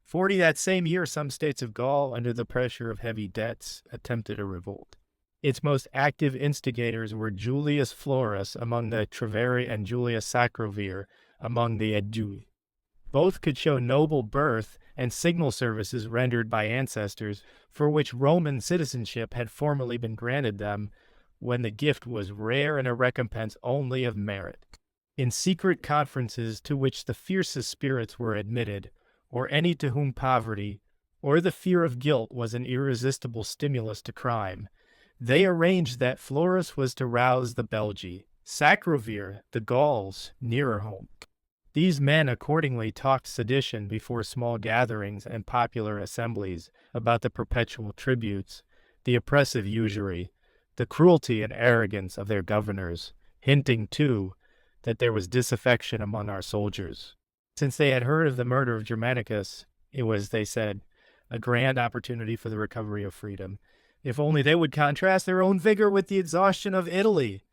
40 that same year, some states of Gaul, under the pressure of heavy debts, attempted a revolt. Its most active instigators were Julius Florus among the Treveri and Julius Sacrovir among the Aedui. Both could show noble birth and signal services rendered by ancestors for which Roman citizenship had formerly been granted them, when the gift was rare and a recompense only of merit. In secret conferences to which the fiercest spirits were admitted, or any to whom poverty or the fear of guilt was an irresistible stimulus to crime, they arranged that Florus was to rouse the Belgae, Sacrovir, the Gauls, nearer home. These men accordingly talked sedition before small gatherings and popular assemblies about the perpetual tributes, the oppressive usury, the cruelty and arrogance of their governors, hinting, too, that there was disaffection among our soldiers. Since they had heard of the murder of Germanicus, it was, they said, a grand opportunity for the recovery of freedom. If only they would contrast their own vigor with the exhaustion of Italy,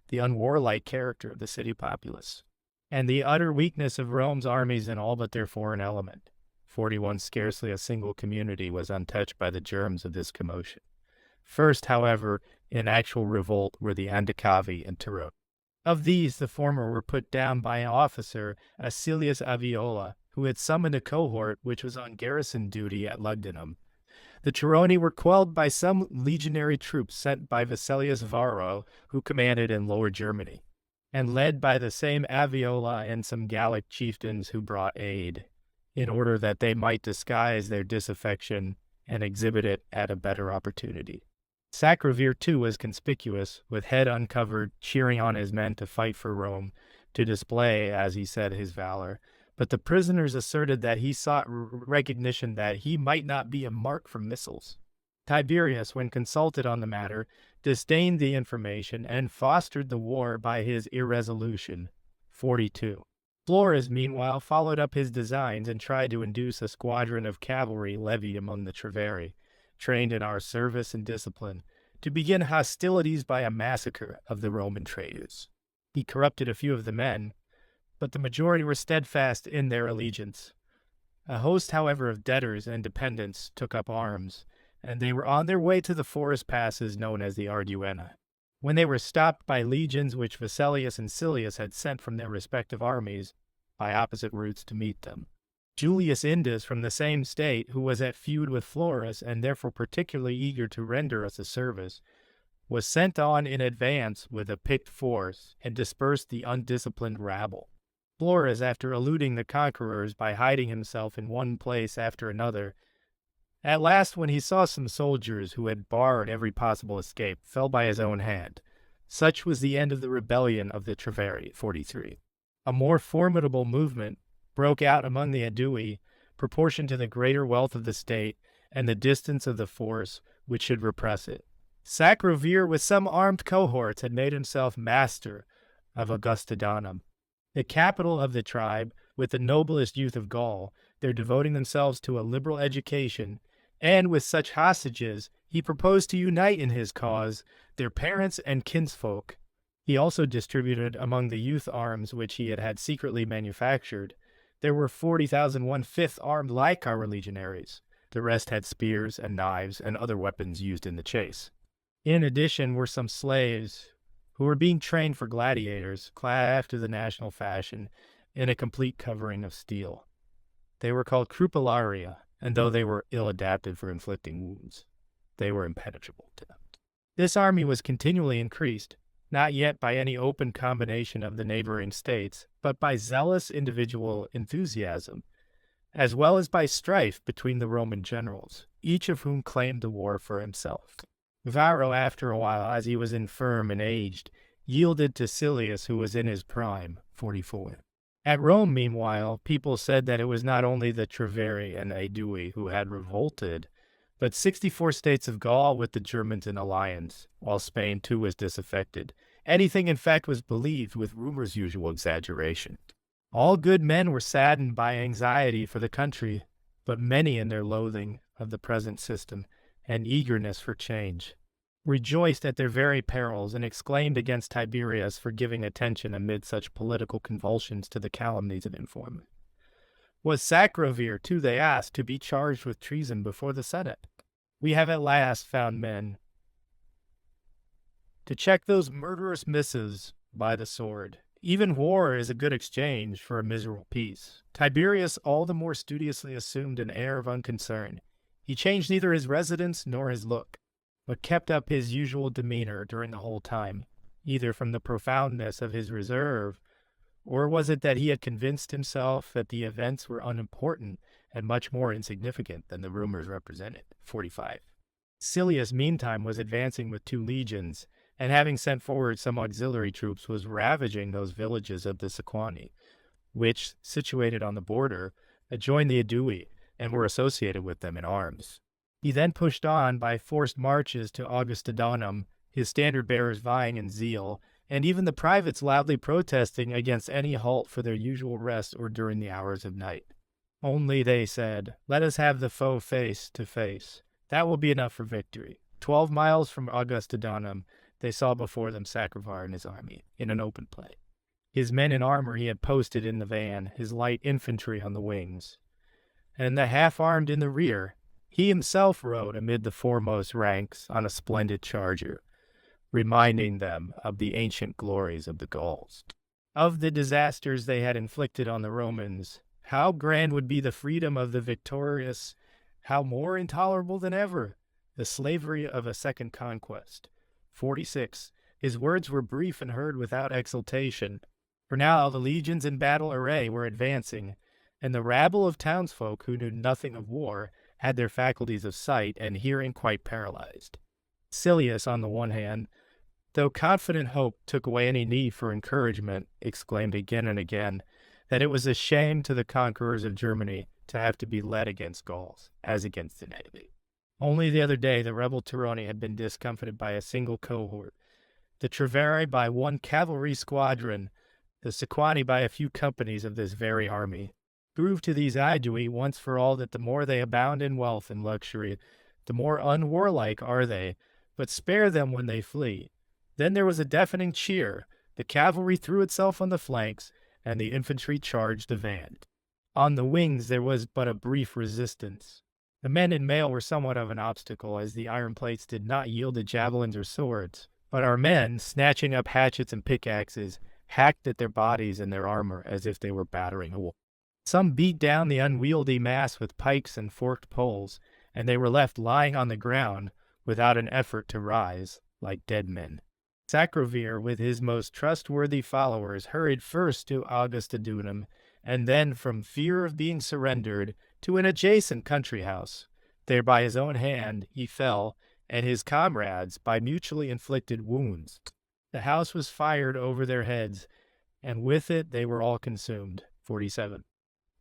the unwarlike character of the city populace, and the utter weakness of Rome's armies in all but their foreign element. 41, scarcely a single community was untouched by the germs of this commotion. First, however, in actual revolt were the Andecavi and Turo. Of these, the former were put down by an officer, Acilius Aviola, who had summoned a cohort which was on garrison duty at Lugdunum. The Tironi were quelled by some legionary troops sent by Vitellius Varro, who commanded in Lower Germany, and led by the same Aviola and some Gallic chieftains who brought aid, in order that they might disguise their disaffection and exhibit it at a better opportunity. Sacrovir, too, was conspicuous, with head uncovered, cheering on his men to fight for Rome, to display, as he said, his valor. But the prisoners asserted that he sought recognition that he might not be a mark from missiles. Tiberius, when consulted on the matter, disdained the information and fostered the war by his irresolution. 42. Florus, meanwhile, followed up his designs and tried to induce a squadron of cavalry levied among the Treveri, trained in our service and discipline, to begin hostilities by a massacre of the Roman traitors. He corrupted a few of the men, but the majority were steadfast in their allegiance. A host, however, of debtors and dependents took up arms, and they were on their way to the forest passes known as the Arduena, when they were stopped by legions which Vitellius and Silius had sent from their respective armies by opposite routes to meet them. Julius Indus, from the same state, who was at feud with Florus and therefore particularly eager to render us a service, was sent on in advance with a picked force and dispersed the undisciplined rabble. Florus, after eluding the conquerors by hiding himself in one place after another, at last, when he saw some soldiers who had barred every possible escape, fell by his own hand. Such was the end of the rebellion of the Treveri, 43. A more formidable movement broke out among the Aedui, proportioned to the greater wealth of the state and the distance of the force which should repress it. Sacrovir with some armed cohorts had made himself master of Augustodanum, the capital of the tribe, with the noblest youth of Gaul. They're devoting themselves to a liberal education, and with such hostages, he proposed to unite in his cause their parents and kinsfolk. He also distributed among the youth arms which he had secretly manufactured. There were 40,000 1/5 armed like our legionaries. The rest had spears and knives and other weapons used in the chase. In addition were some slaves who were being trained for gladiators, clad after the national fashion, in a complete covering of steel. They were called crupellaria, and though they were ill-adapted for inflicting wounds, they were impenetrable to them. This army was continually increased, not yet by any open combination of the neighboring states, but by zealous individual enthusiasm, as well as by strife between the Roman generals, each of whom claimed the war for himself. Varro, after a while, as he was infirm and aged, yielded to Silius, who was in his prime, 44. At Rome, meanwhile, people said that it was not only the Treveri and Aedui who had revolted, but 64 states of Gaul with the Germans in alliance, while Spain too was disaffected. Anything, in fact, was believed, with rumors' usual exaggeration. All good men were saddened by anxiety for the country, but many in their loathing of the present system and eagerness for change rejoiced at their very perils, and exclaimed against Tiberius for giving attention amid such political convulsions to the calumnies of informant. Was Sacrovir, too, they asked, to be charged with treason before the Senate? We have at last found men to check those murderous missives by the sword. Even war is a good exchange for a miserable peace. Tiberius all the more studiously assumed an air of unconcern. He changed neither his residence nor his look, but kept up his usual demeanor during the whole time, either from the profoundness of his reserve, or was it that he had convinced himself that the events were unimportant and much more insignificant than the rumors represented? 45. Silius, meantime, was advancing with 2 legions, and having sent forward some auxiliary troops, was ravaging those villages of the Sequani, which, situated on the border, adjoined the Aedui, and were associated with them in arms. He then pushed on by forced marches to Augustodanum, his standard-bearers vying in zeal, and even the privates loudly protesting against any halt for their usual rest or during the hours of night. Only, they said, let us have the foe face to face. That will be enough for victory. 12 miles from Augustodanum, they saw before them Sacrovir and his army, in an open plain. His men in armor he had posted in the van, his light infantry on the wings, and the half-armed in the rear. He himself rode amid the foremost ranks on a splendid charger, reminding them of the ancient glories of the Gauls. Of the disasters they had inflicted on the Romans, how grand would be the freedom of the victorious, how more intolerable than ever the slavery of a second conquest. 46. His words were brief and heard without exultation, for now the legions in battle array were advancing, and the rabble of townsfolk who knew nothing of war had their faculties of sight and hearing quite paralyzed. Silius, on the one hand, though confident hope took away any need for encouragement, exclaimed again and again that it was a shame to the conquerors of Germany to have to be led against Gauls, as against an enemy. Only the other day the rebel Tironi had been discomfited by a single cohort, the Treveri by 1 cavalry squadron, the Sequani by a few companies of this very army. Prove to these Aedui once for all that the more they abound in wealth and luxury, the more unwarlike are they, but spare them when they flee. Then there was a deafening cheer. The cavalry threw itself on the flanks, and the infantry charged the van. On the wings there was but a brief resistance. The men in mail were somewhat of an obstacle, as the iron plates did not yield to javelins or swords, but our men, snatching up hatchets and pickaxes, hacked at their bodies and their armor as if they were battering a wall. Some beat down the unwieldy mass with pikes and forked poles, and they were left lying on the ground without an effort to rise, like dead men. Sacrovir, with his most trustworthy followers, hurried first to Augustodanum, and then, from fear of being surrendered, to an adjacent country house. There by his own hand he fell, and his comrades by mutually inflicted wounds. The house was fired over their heads, and with it they were all consumed. 47.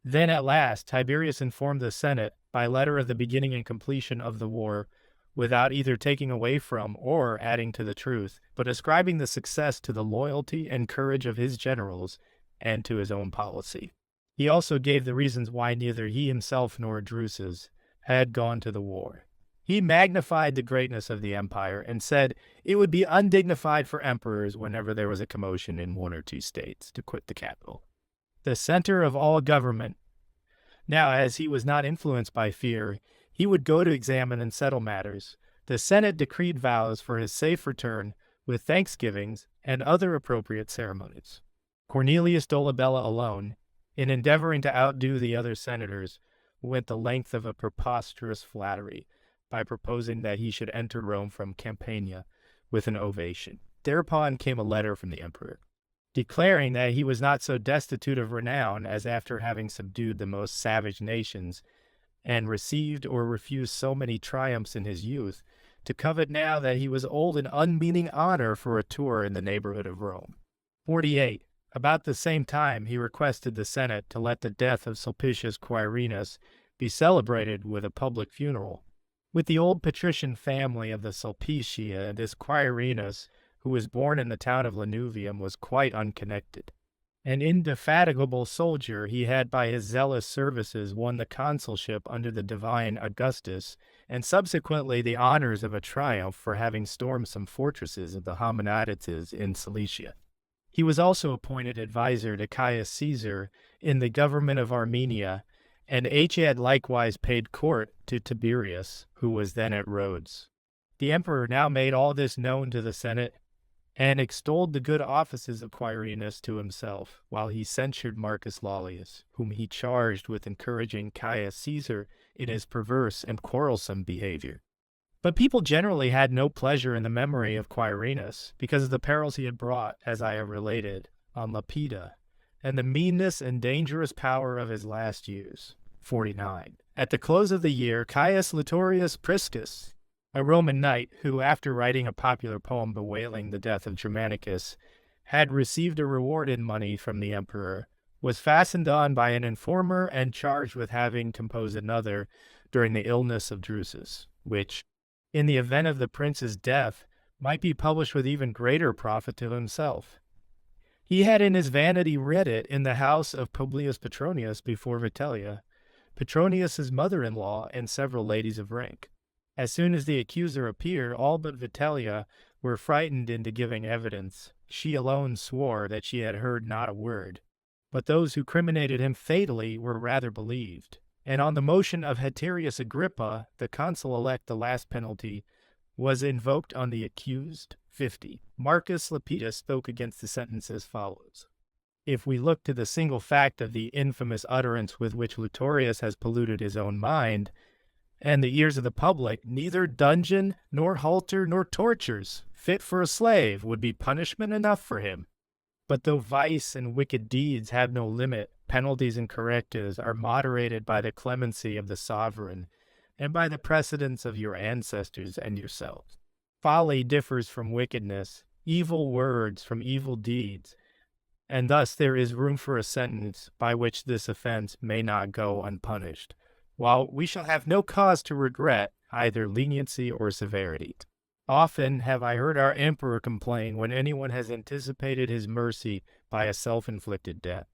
Then at last Tiberius informed the Senate, by letter of the beginning and completion of the war, without either taking away from or adding to the truth, but ascribing the success to the loyalty and courage of his generals and to his own policy. He also gave the reasons why neither he himself nor Drusus had gone to the war. He magnified the greatness of the empire and said it would be undignified for emperors whenever there was a commotion in one or two states to quit the capital, the center of all government. Now, as he was not influenced by fear, he would go to examine and settle matters. The Senate decreed vows for his safe return with thanksgivings and other appropriate ceremonies. Cornelius Dolabella alone, in endeavoring to outdo the other senators, went the length of a preposterous flattery by proposing that he should enter Rome from Campania with an ovation. Thereupon came a letter from the emperor, declaring that he was not so destitute of renown as after having subdued the most savage nations and received or refused so many triumphs in his youth, to covet now that he was old an unmeaning honor for a tour in the neighborhood of Rome. 48. About the same time, he requested the Senate to let the death of Sulpicius Quirinius be celebrated with a public funeral. With the old patrician family of the Sulpicia, this Quirinius, who was born in the town of Lanuvium, was quite unconnected. An indefatigable soldier, he had by his zealous services won the consulship under the divine Augustus, and subsequently the honors of a triumph for having stormed some fortresses of the Hominatids in Cilicia. He was also appointed advisor to Caius Caesar in the government of Armenia, and had likewise paid court to Tiberius, who was then at Rhodes. The emperor now made all this known to the Senate, and extolled the good offices of Quirinius to himself, while he censured Marcus Lollius, whom he charged with encouraging Caius Caesar in his perverse and quarrelsome behavior. But people generally had no pleasure in the memory of Quirinius, because of the perils he had brought, as I have related, on Lepida, and the meanness and dangerous power of his last years. 49. At the close of the year, Caius Litorius Priscus, a Roman knight who, after writing a popular poem bewailing the death of Germanicus, had received a reward in money from the emperor, was fastened on by an informer and charged with having composed another during the illness of Drusus, which, in the event of the prince's death, might be published with even greater profit to himself. He had in his vanity read it in the house of Publius Petronius before Vitellia, Petronius's mother-in-law, and several ladies of rank. As soon as the accuser appeared, all but Vitellia were frightened into giving evidence. She alone swore that she had heard not a word. But those who criminated him fatally were rather believed. And on the motion of Haterius Agrippa, the consul-elect, the last penalty was invoked on the accused. 50. Marcus Lepidus spoke against the sentence as follows. If we look to the single fact of the infamous utterance with which Lutorius has polluted his own mind, and the ears of the public, neither dungeon, nor halter, nor tortures, fit for a slave, would be punishment enough for him. But though vice and wicked deeds have no limit, penalties and correctives are moderated by the clemency of the sovereign, and by the precedents of your ancestors and yourselves. Folly differs from wickedness, evil words from evil deeds, and thus there is room for a sentence by which this offense may not go unpunished, while we shall have no cause to regret either leniency or severity. Often have I heard our emperor complain when anyone has anticipated his mercy by a self-inflicted death.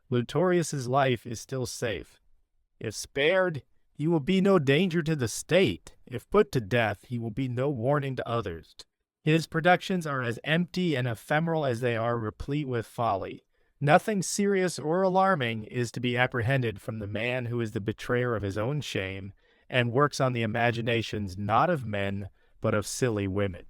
Lutorius's life is still safe. If spared, he will be no danger to the state. If put to death, he will be no warning to others. His productions are as empty and ephemeral as they are replete with folly. Nothing serious or alarming is to be apprehended from the man who is the betrayer of his own shame and works on the imaginations not of men, but of silly women.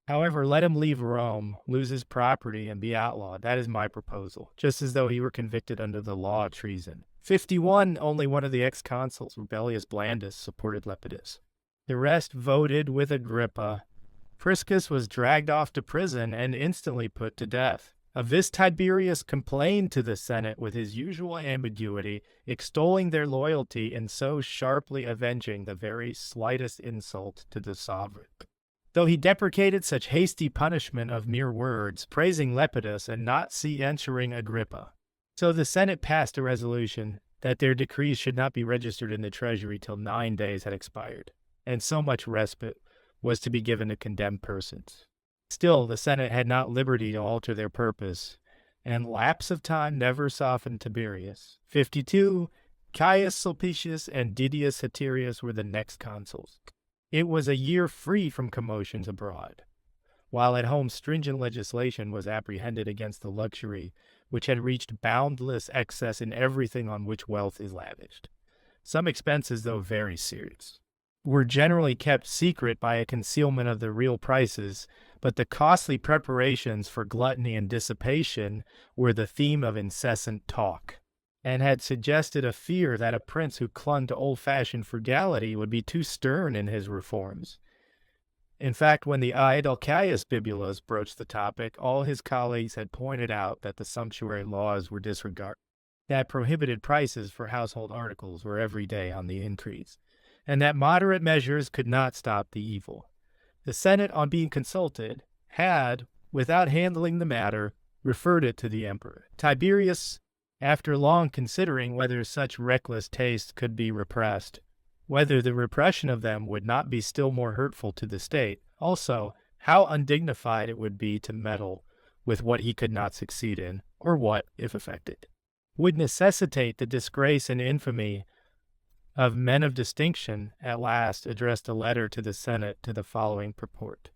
However, let him leave Rome, lose his property, and be outlawed. That is my proposal, just as though he were convicted under the law of treason. 51, only one of the ex-consuls, Rubellius Blandus, supported Lepidus. The rest voted with Agrippa. Priscus was dragged off to prison and instantly put to death. Of this Tiberius complained to the Senate with his usual ambiguity, extolling their loyalty and so sharply avenging the very slightest insult to the sovereign. Though he deprecated such hasty punishment of mere words, praising Lepidus and not censuring Agrippa. So the Senate passed a resolution that their decrees should not be registered in the treasury till 9 days had expired, and so much respite was to be given to condemned persons. Still, the Senate had not liberty to alter their purpose, and lapse of time never softened Tiberius. 52, Caius Sulpicius and Didius Haterius were the next consuls. It was a year free from commotions abroad, while at home stringent legislation was apprehended against the luxury which had reached boundless excess in everything on which wealth is lavished. Some expenses, though very serious, were generally kept secret by a concealment of the real prices, but the costly preparations for gluttony and dissipation were the theme of incessant talk, and had suggested a fear that a prince who clung to old-fashioned frugality would be too stern in his reforms. In fact, when the idle Caius Bibulus broached the topic, all his colleagues had pointed out that the sumptuary laws were disregarded, that prohibited prices for household articles were every day on the increase, and that moderate measures could not stop the evil. The Senate, on being consulted, had, without handling the matter, referred it to the emperor. Tiberius, after long considering whether such reckless tastes could be repressed, whether the repression of them would not be still more hurtful to the state, also how undignified it would be to meddle with what he could not succeed in, or what, if effected, would necessitate the disgrace and infamy of men of distinction, at last addressed a letter to the Senate to the following purport.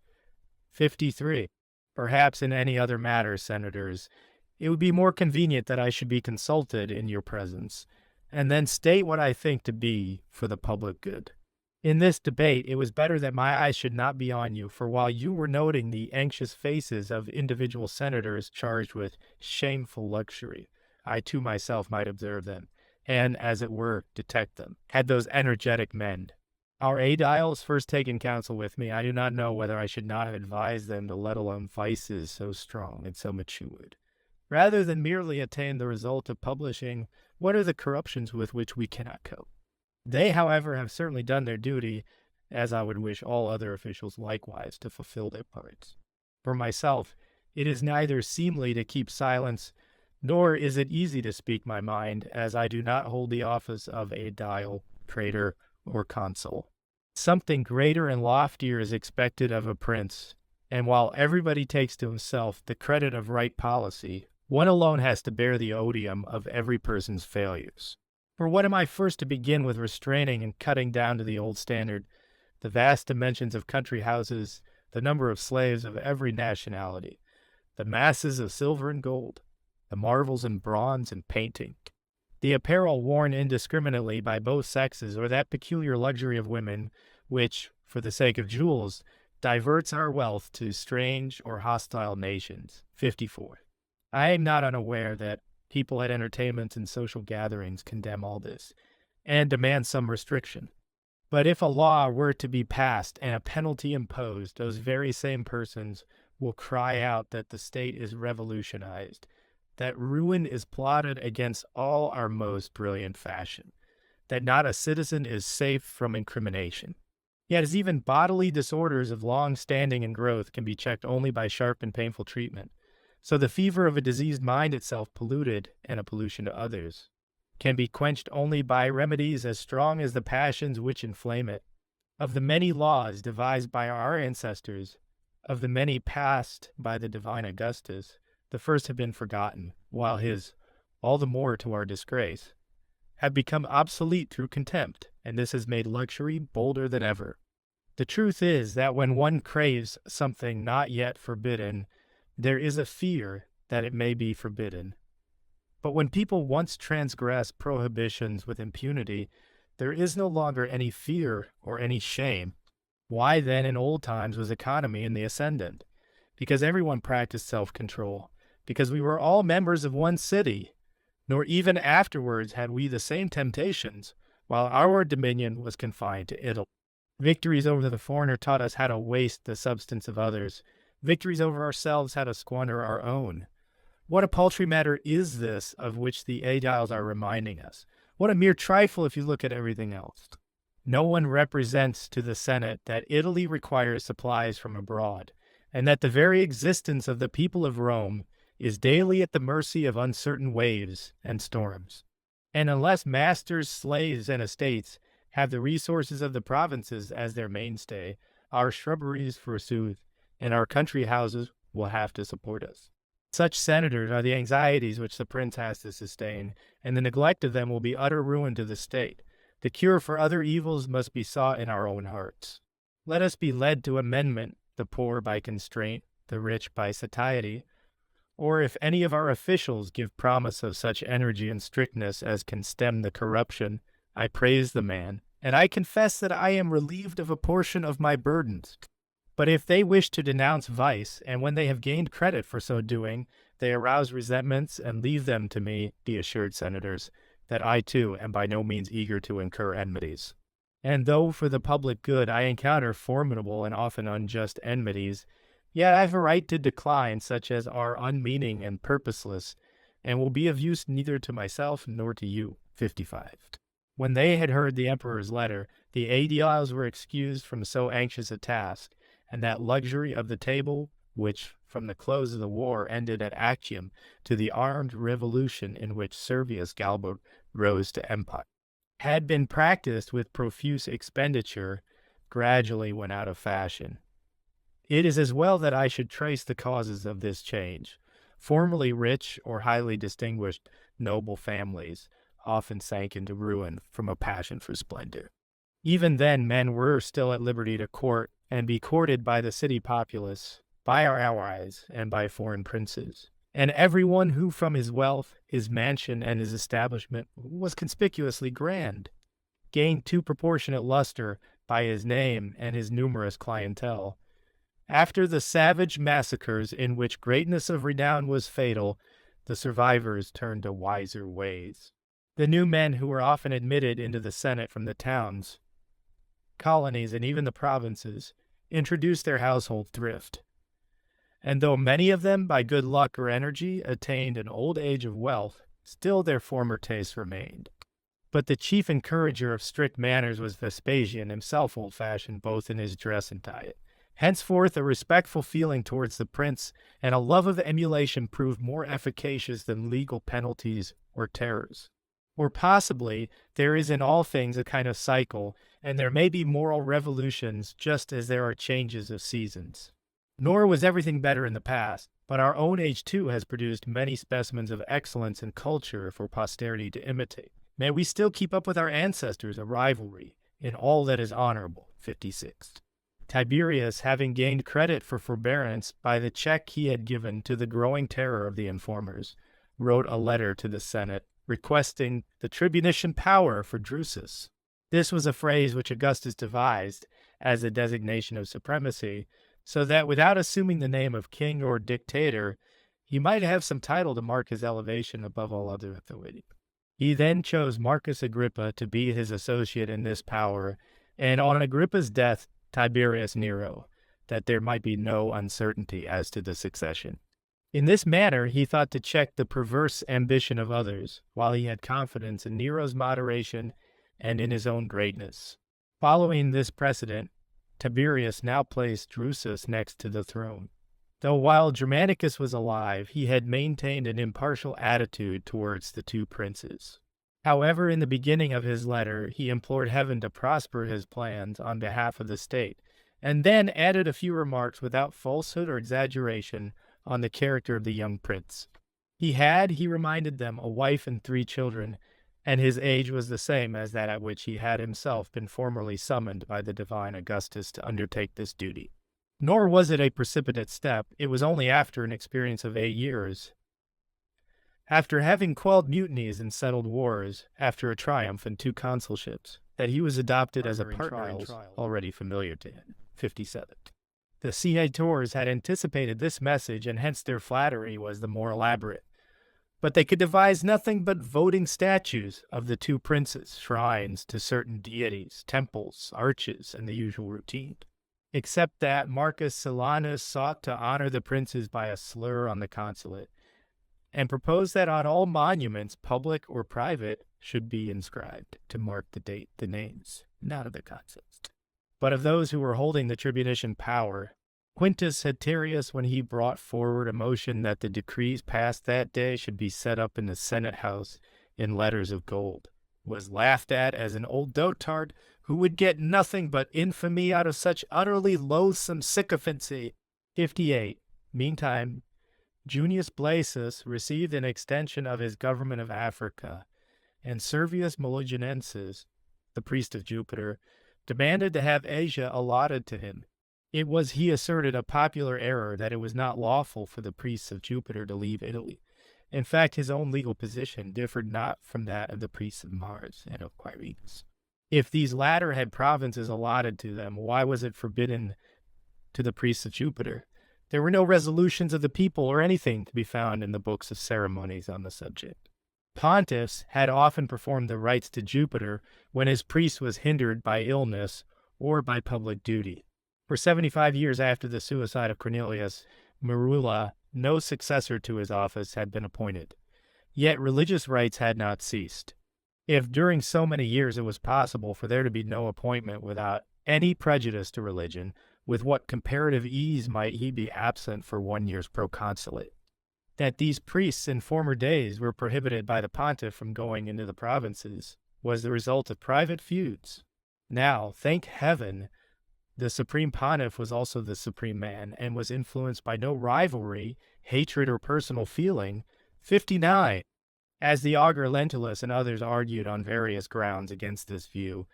53. Perhaps in any other matter, senators, it would be more convenient that I should be consulted in your presence, and then state what I think to be for the public good. In this debate, it was better that my eyes should not be on you, for while you were noting the anxious faces of individual senators charged with shameful luxury, I too myself might observe them, and, as it were, detect them, had those energetic men. Our aediles first taken counsel with me, I do not know whether I should not have advised them to let alone vices so strong and so matured, rather than merely attain the result of publishing what are the corruptions with which we cannot cope. They, however, have certainly done their duty, as I would wish all other officials likewise to fulfill their parts. For myself, it is neither seemly to keep silence, nor is it easy to speak my mind, as I do not hold the office of aedile, praetor, or consul. Something greater and loftier is expected of a prince, and while everybody takes to himself the credit of right policy, one alone has to bear the odium of every person's failures. For what am I first to begin with restraining and cutting down to the old standard, the vast dimensions of country houses, the number of slaves of every nationality, the masses of silver and gold, the marvels in bronze and painting, the apparel worn indiscriminately by both sexes, or that peculiar luxury of women which, for the sake of jewels, diverts our wealth to strange or hostile nations. 54. I am not unaware that people at entertainments and social gatherings condemn all this, and demand some restriction. But if a law were to be passed and a penalty imposed, those very same persons will cry out that the state is revolutionized, that ruin is plotted against all our most brilliant fashion, that not a citizen is safe from incrimination. Yet as even bodily disorders of long standing and growth can be checked only by sharp and painful treatment, so the fever of a diseased mind itself polluted, and a pollution to others, can be quenched only by remedies as strong as the passions which inflame it. Of the many laws devised by our ancestors, of the many passed by the divine Augustus, the first have been forgotten, while his, all the more to our disgrace, have become obsolete through contempt, and this has made luxury bolder than ever. The truth is that when one craves something not yet forbidden, there is a fear that it may be forbidden. But when people once transgress prohibitions with impunity, there is no longer any fear or any shame. Why then in old times was economy in the ascendant? Because everyone practiced self-control, because we were all members of one city, nor even afterwards had we the same temptations, while our dominion was confined to Italy. Victories over the foreigner taught us how to waste the substance of others. Victories over ourselves how to squander our own. What a paltry matter is this of which the aediles are reminding us? What a mere trifle if you look at everything else. No one represents to the Senate that Italy requires supplies from abroad, and that the very existence of the people of Rome is daily at the mercy of uncertain waves and storms. And unless masters, slaves, and estates have the resources of the provinces as their mainstay, our shrubberies, forsooth, and our country houses will have to support us. Such senators are the anxieties which the prince has to sustain, and the neglect of them will be utter ruin to the state. The cure for other evils must be sought in our own hearts. Let us be led to amendment, the poor by constraint, the rich by satiety. Or if any of our officials give promise of such energy and strictness as can stem the corruption, I praise the man, and I confess that I am relieved of a portion of my burdens. But if they wish to denounce vice, and when they have gained credit for so doing, they arouse resentments and leave them to me, be assured, senators, that I too am by no means eager to incur enmities. And though for the public good I encounter formidable and often unjust enmities, yet I have a right to decline such as are unmeaning and purposeless, and will be of use neither to myself nor to you. 55. When they had heard the emperor's letter, the aediles were excused from so anxious a task, and that luxury of the table, which from the close of the war ended at Actium, to the armed revolution in which Servius Galba rose to empire, had been practiced with profuse expenditure, gradually went out of fashion. It is as well that I should trace the causes of this change. Formerly rich or highly distinguished noble families often sank into ruin from a passion for splendor. Even then men were still at liberty to court and be courted by the city populace, by our allies, and by foreign princes. And everyone who from his wealth, his mansion, and his establishment was conspicuously grand, gained too proportionate luster by his name and his numerous clientele. After the savage massacres in which greatness of renown was fatal, the survivors turned to wiser ways. The new men who were often admitted into the Senate from the towns, colonies, and even the provinces, introduced their household thrift. And though many of them, by good luck or energy, attained an old age of wealth, still their former tastes remained. But the chief encourager of strict manners was Vespasian, himself old-fashioned both in his dress and diet. Henceforth a respectful feeling towards the prince and a love of emulation proved more efficacious than legal penalties or terrors. Or possibly there is in all things a kind of cycle, and there may be moral revolutions just as there are changes of seasons. Nor was everything better in the past, but our own age too has produced many specimens of excellence and culture for posterity to imitate. May we still keep up with our ancestors a rivalry in all that is honorable. 56. Tiberius, having gained credit for forbearance by the check he had given to the growing terror of the informers, wrote a letter to the Senate requesting the tribunician power for Drusus. This was a phrase which Augustus devised as a designation of supremacy, so that without assuming the name of king or dictator, he might have some title to mark his elevation above all other authority. He then chose Marcus Agrippa to be his associate in this power, and on Agrippa's death, Tiberius Nero, that there might be no uncertainty as to the succession. In this manner he thought to check the perverse ambition of others, while he had confidence in Nero's moderation and in his own greatness. Following this precedent, Tiberius now placed Drusus next to the throne. Though while Germanicus was alive, he had maintained an impartial attitude towards the two princes. However, in the beginning of his letter, he implored heaven to prosper his plans on behalf of the state, and then added a few remarks without falsehood or exaggeration on the character of the young prince. He had, he reminded them, a wife and 3 children, and his age was the same as that at which he had himself been formerly summoned by the divine Augustus to undertake this duty. Nor was it a precipitate step. It was only after an experience of 8 years, after having quelled mutinies and settled wars, after a triumph and 2 consulships, that he was adopted as a partner in trials already familiar to him. 57. The senators had anticipated this message, and hence their flattery was the more elaborate. But they could devise nothing but voting statues of the 2 princes, shrines to certain deities, temples, arches, and the usual routine. Except that Marcus Silanus sought to honor the princes by a slur on the consulate, and proposed that on all monuments, public or private, should be inscribed, to mark the date, the names, not of the consuls, but of those who were holding the tribunician power. Quintus Haterius, when he brought forward a motion that the decrees passed that day should be set up in the Senate house in letters of gold, was laughed at as an old dotard who would get nothing but infamy out of such utterly loathsome sycophancy. 58. Meantime, Junius Blasius received an extension of his government of Africa, and Servius Meliogenensis, the priest of Jupiter, demanded to have Asia allotted to him. It was, he asserted, a popular error that it was not lawful for the priests of Jupiter to leave Italy. In fact, his own legal position differed not from that of the priests of Mars and of Quirinus. If these latter had provinces allotted to them, why was it forbidden to the priests of Jupiter? There were no resolutions of the people or anything to be found in the books of ceremonies on the subject. Pontiffs had often performed the rites to Jupiter when his priest was hindered by illness or by public duty. For 75 years after the suicide of Cornelius Merula, no successor to his office had been appointed. Yet religious rites had not ceased. If during so many years it was possible for there to be no appointment without any prejudice to religion, with what comparative ease might he be absent for 1 year's proconsulate? That these priests in former days were prohibited by the pontiff from going into the provinces was the result of private feuds. Now, thank heaven, the supreme pontiff was also the supreme man and was influenced by no rivalry, hatred, or personal feeling. 59. As the augur Lentulus and others argued on various grounds against this view,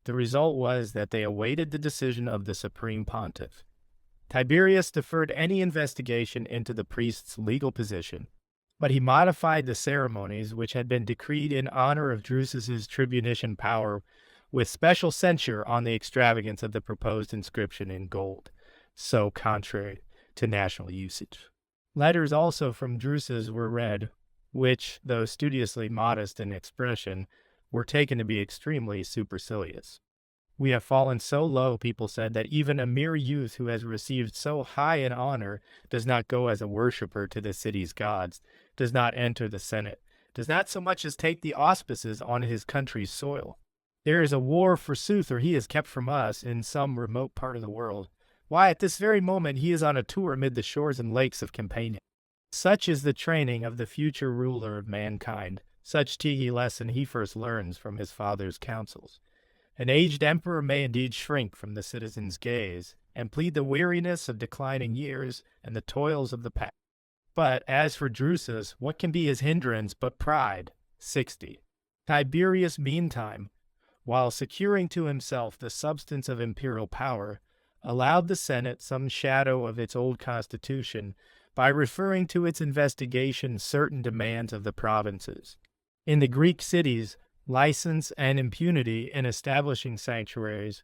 the result was that they awaited the decision of the supreme pontiff. Tiberius deferred any investigation into the priest's legal position, but he modified the ceremonies which had been decreed in honor of Drusus's tribunician power, with special censure on the extravagance of the proposed inscription in gold, so contrary to national usage. Letters also from Drusus were read, which, though studiously modest in expression, were taken to be extremely supercilious. We have fallen so low, people said, that even a mere youth who has received so high an honor does not go as a worshipper to the city's gods, does not enter the Senate, does not so much as take the auspices on his country's soil. There is a war, forsooth, or he is kept from us in some remote part of the world. Why, at this very moment he is on a tour amid the shores and lakes of Campania. Such is the training of the future ruler of mankind. Such tea lesson he first learns from his father's counsels. An aged emperor may indeed shrink from the citizen's gaze, and plead the weariness of declining years and the toils of the past. But as for Drusus, what can be his hindrance but pride? 60. Tiberius, meantime, while securing to himself the substance of imperial power, allowed the Senate some shadow of its old constitution by referring to its investigation certain demands of the provinces. In the Greek cities, license and impunity in establishing sanctuaries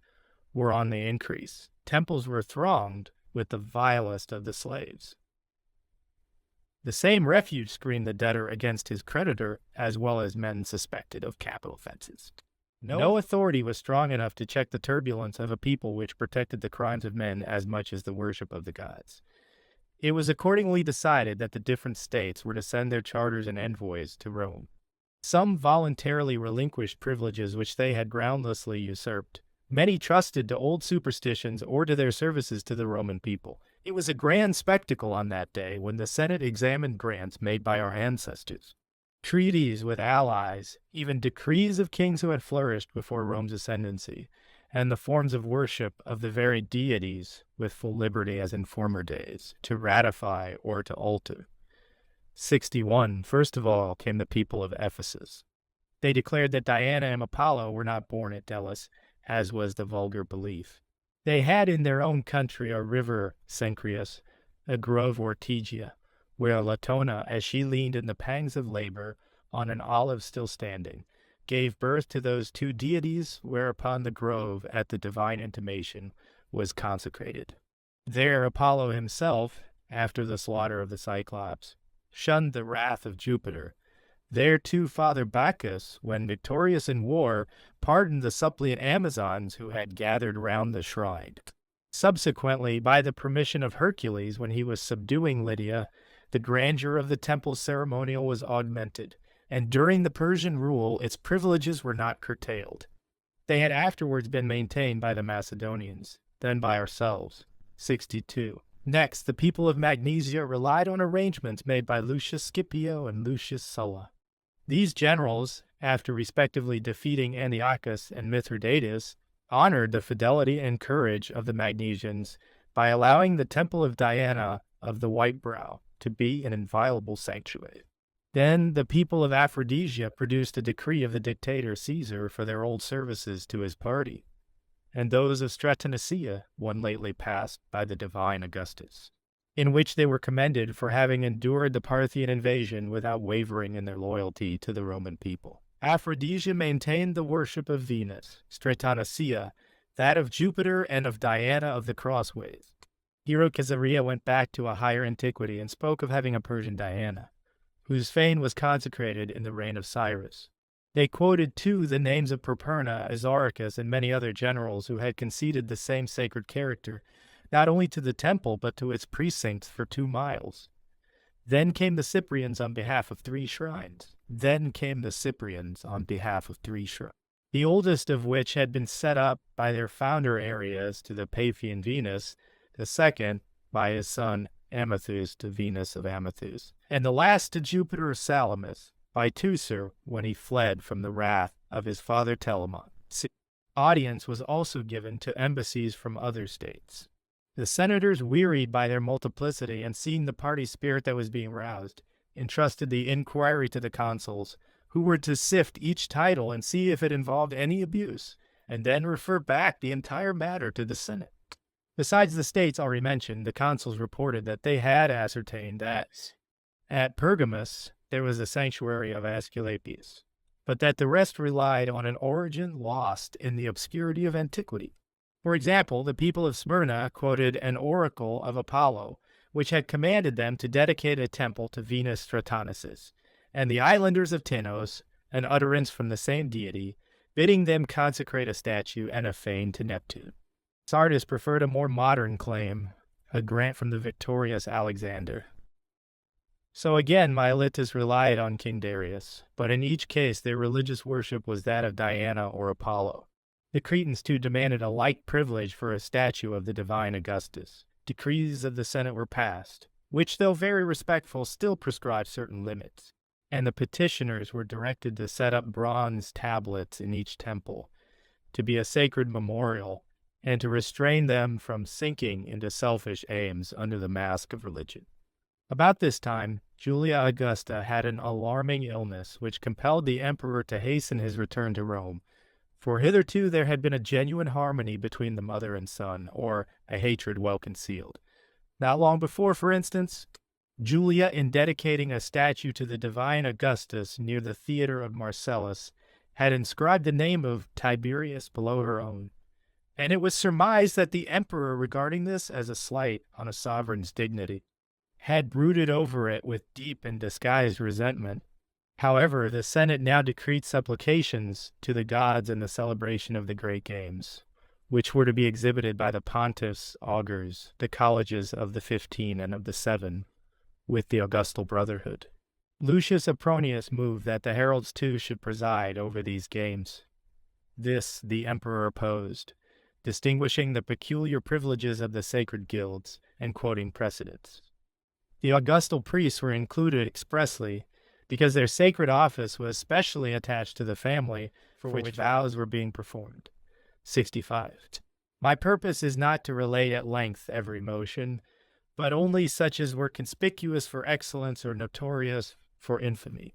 were on the increase. Temples were thronged with the vilest of the slaves. The same refuge screened the debtor against his creditor, as well as men suspected of capital offenses. No authority was strong enough to check the turbulence of a people which protected the crimes of men as much as the worship of the gods. It was accordingly decided that the different states were to send their charters and envoys to Rome. Some voluntarily relinquished privileges which they had groundlessly usurped. Many trusted to old superstitions or to their services to the Roman people. It was a grand spectacle on that day when the Senate examined grants made by our ancestors, treaties with allies, even decrees of kings who had flourished before Rome's ascendancy, and the forms of worship of the very deities with full liberty as in former days, to ratify or to alter. 61. First of all came the people of Ephesus. They declared that Diana and Apollo were not born at Delos, as was the vulgar belief. They had in their own country a river, Cenchrus, a grove, Ortygia, where Latona, as she leaned in the pangs of labor on an olive still standing, gave birth to those two deities, whereupon the grove, at the divine intimation, was consecrated. There Apollo himself, after the slaughter of the Cyclops, shunned the wrath of Jupiter. There too Father Bacchus, when victorious in war, pardoned the suppliant Amazons who had gathered round the shrine. Subsequently, by the permission of Hercules, when he was subduing Lydia, the grandeur of the temple ceremonial was augmented, and during the Persian rule its privileges were not curtailed. They had afterwards been maintained by the Macedonians, then by ourselves. 62. Next, the people of Magnesia relied on arrangements made by Lucius Scipio and Lucius Sulla. These generals, after respectively defeating Antiochus and Mithridates, honored the fidelity and courage of the Magnesians by allowing the temple of Diana of the White Brow to be an inviolable sanctuary. Then the people of Aphrodisia produced a decree of the dictator Caesar for their old services to his party, and those of Stratonicia, one lately passed by the divine Augustus, in which they were commended for having endured the Parthian invasion without wavering in their loyalty to the Roman people. Aphrodisia maintained the worship of Venus, Stratonicia that of Jupiter and of Diana of the Crossways. Hero Caesarea went back to a higher antiquity and spoke of having a Persian Diana, whose fane was consecrated in the reign of Cyrus. They quoted, too, the names of Properna, Azarchus, and many other generals who had conceded the same sacred character, not only to the temple, but to its precincts for 2 miles. Then came the Cyprians on behalf of 3 shrines. The oldest of which had been set up by their founder Arius to the Paphian Venus, the second by his son Amathus to Venus of Amathus, and the last to Jupiter of Salamis, by Teucer when he fled from the wrath of his father Telamon. Audience was also given to embassies from other states. The senators, wearied by their multiplicity and seeing the party spirit that was being roused, entrusted the inquiry to the consuls, who were to sift each title and see if it involved any abuse, and then refer back the entire matter to the Senate. Besides the states already mentioned, the consuls reported that they had ascertained that at Pergamus there was a sanctuary of Aesculapius, but that the rest relied on an origin lost in the obscurity of antiquity. For example, the people of Smyrna quoted an oracle of Apollo, which had commanded them to dedicate a temple to Venus Stratonicis, and the islanders of Tinos, an utterance from the same deity, bidding them consecrate a statue and a fane to Neptune. Sardis preferred a more modern claim, a grant from the victorious Alexander. So again, Miletus relied on King Darius, but in each case their religious worship was that of Diana or Apollo. The Cretans too demanded a like privilege for a statue of the divine Augustus. Decrees of the Senate were passed, which, though very respectful, still prescribed certain limits, and the petitioners were directed to set up bronze tablets in each temple, to be a sacred memorial, and to restrain them from sinking into selfish aims under the mask of religion. About this time, Julia Augusta had an alarming illness which compelled the emperor to hasten his return to Rome, for hitherto there had been a genuine harmony between the mother and son, or a hatred well concealed. Not long before, for instance, Julia, in dedicating a statue to the divine Augustus near the theater of Marcellus, had inscribed the name of Tiberius below her own, and it was surmised that the emperor, regarding this as a slight on a sovereign's dignity, had brooded over it with deep and disguised resentment. However, the Senate now decreed supplications to the gods in the celebration of the great games, which were to be exhibited by the pontiffs, augurs, the colleges of the 15 and of the 7, with the Augustal Brotherhood. Lucius Apronius moved that the heralds too should preside over these games. This the emperor opposed, distinguishing the peculiar privileges of the sacred guilds and quoting precedents. The Augustal priests were included expressly because their sacred office was specially attached to the family for which vows were being performed. 65. My purpose is not to relate at length every motion, but only such as were conspicuous for excellence or notorious for infamy.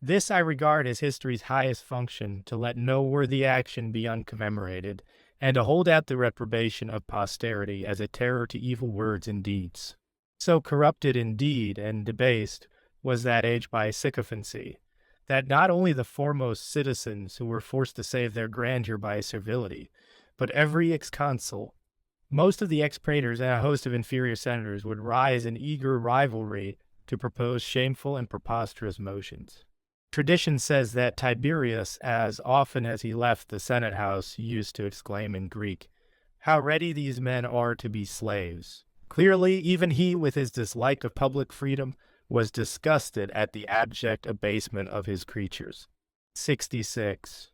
This I regard as history's highest function, to let no worthy action be uncommemorated, and to hold out the reprobation of posterity as a terror to evil words and deeds. So corrupted indeed and debased was that age by sycophancy, that not only the foremost citizens who were forced to save their grandeur by servility, but every ex-consul, most of the ex-praetors, and a host of inferior senators would rise in eager rivalry to propose shameful and preposterous motions. Tradition says that Tiberius, as often as he left the Senate house, used to exclaim in Greek, "How ready these men are to be slaves!" Clearly, even he, with his dislike of public freedom, was disgusted at the abject abasement of his creatures. 66.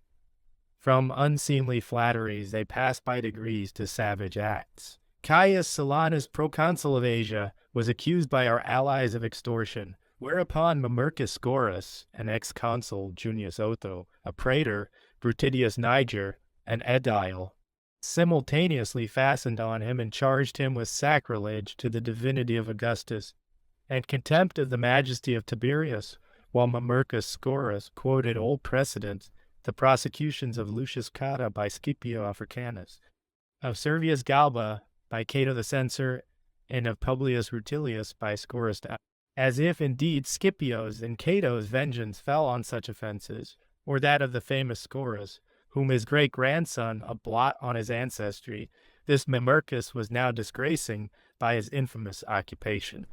From unseemly flatteries they passed by degrees to savage acts. Caius Silanus, proconsul of Asia, was accused by our allies of extortion, Whereupon Mamercus Scaurus, an ex-consul, Junius Otho, a praetor, Brutidius Niger, an aedile, simultaneously fastened on him and charged him with sacrilege to the divinity of Augustus and contempt of the majesty of Tiberius, while Mamercus Scaurus quoted old precedents, the prosecutions of Lucius Cotta by Scipio Africanus, of Servius Galba by Cato the Censor, and of Publius Rutilius by Scaurus, as if indeed Scipio's and Cato's vengeance fell on such offenses, or that of the famous Scaurus, whom his great-grandson, a blot on his ancestry, this Mamercus was now disgracing by his infamous occupation.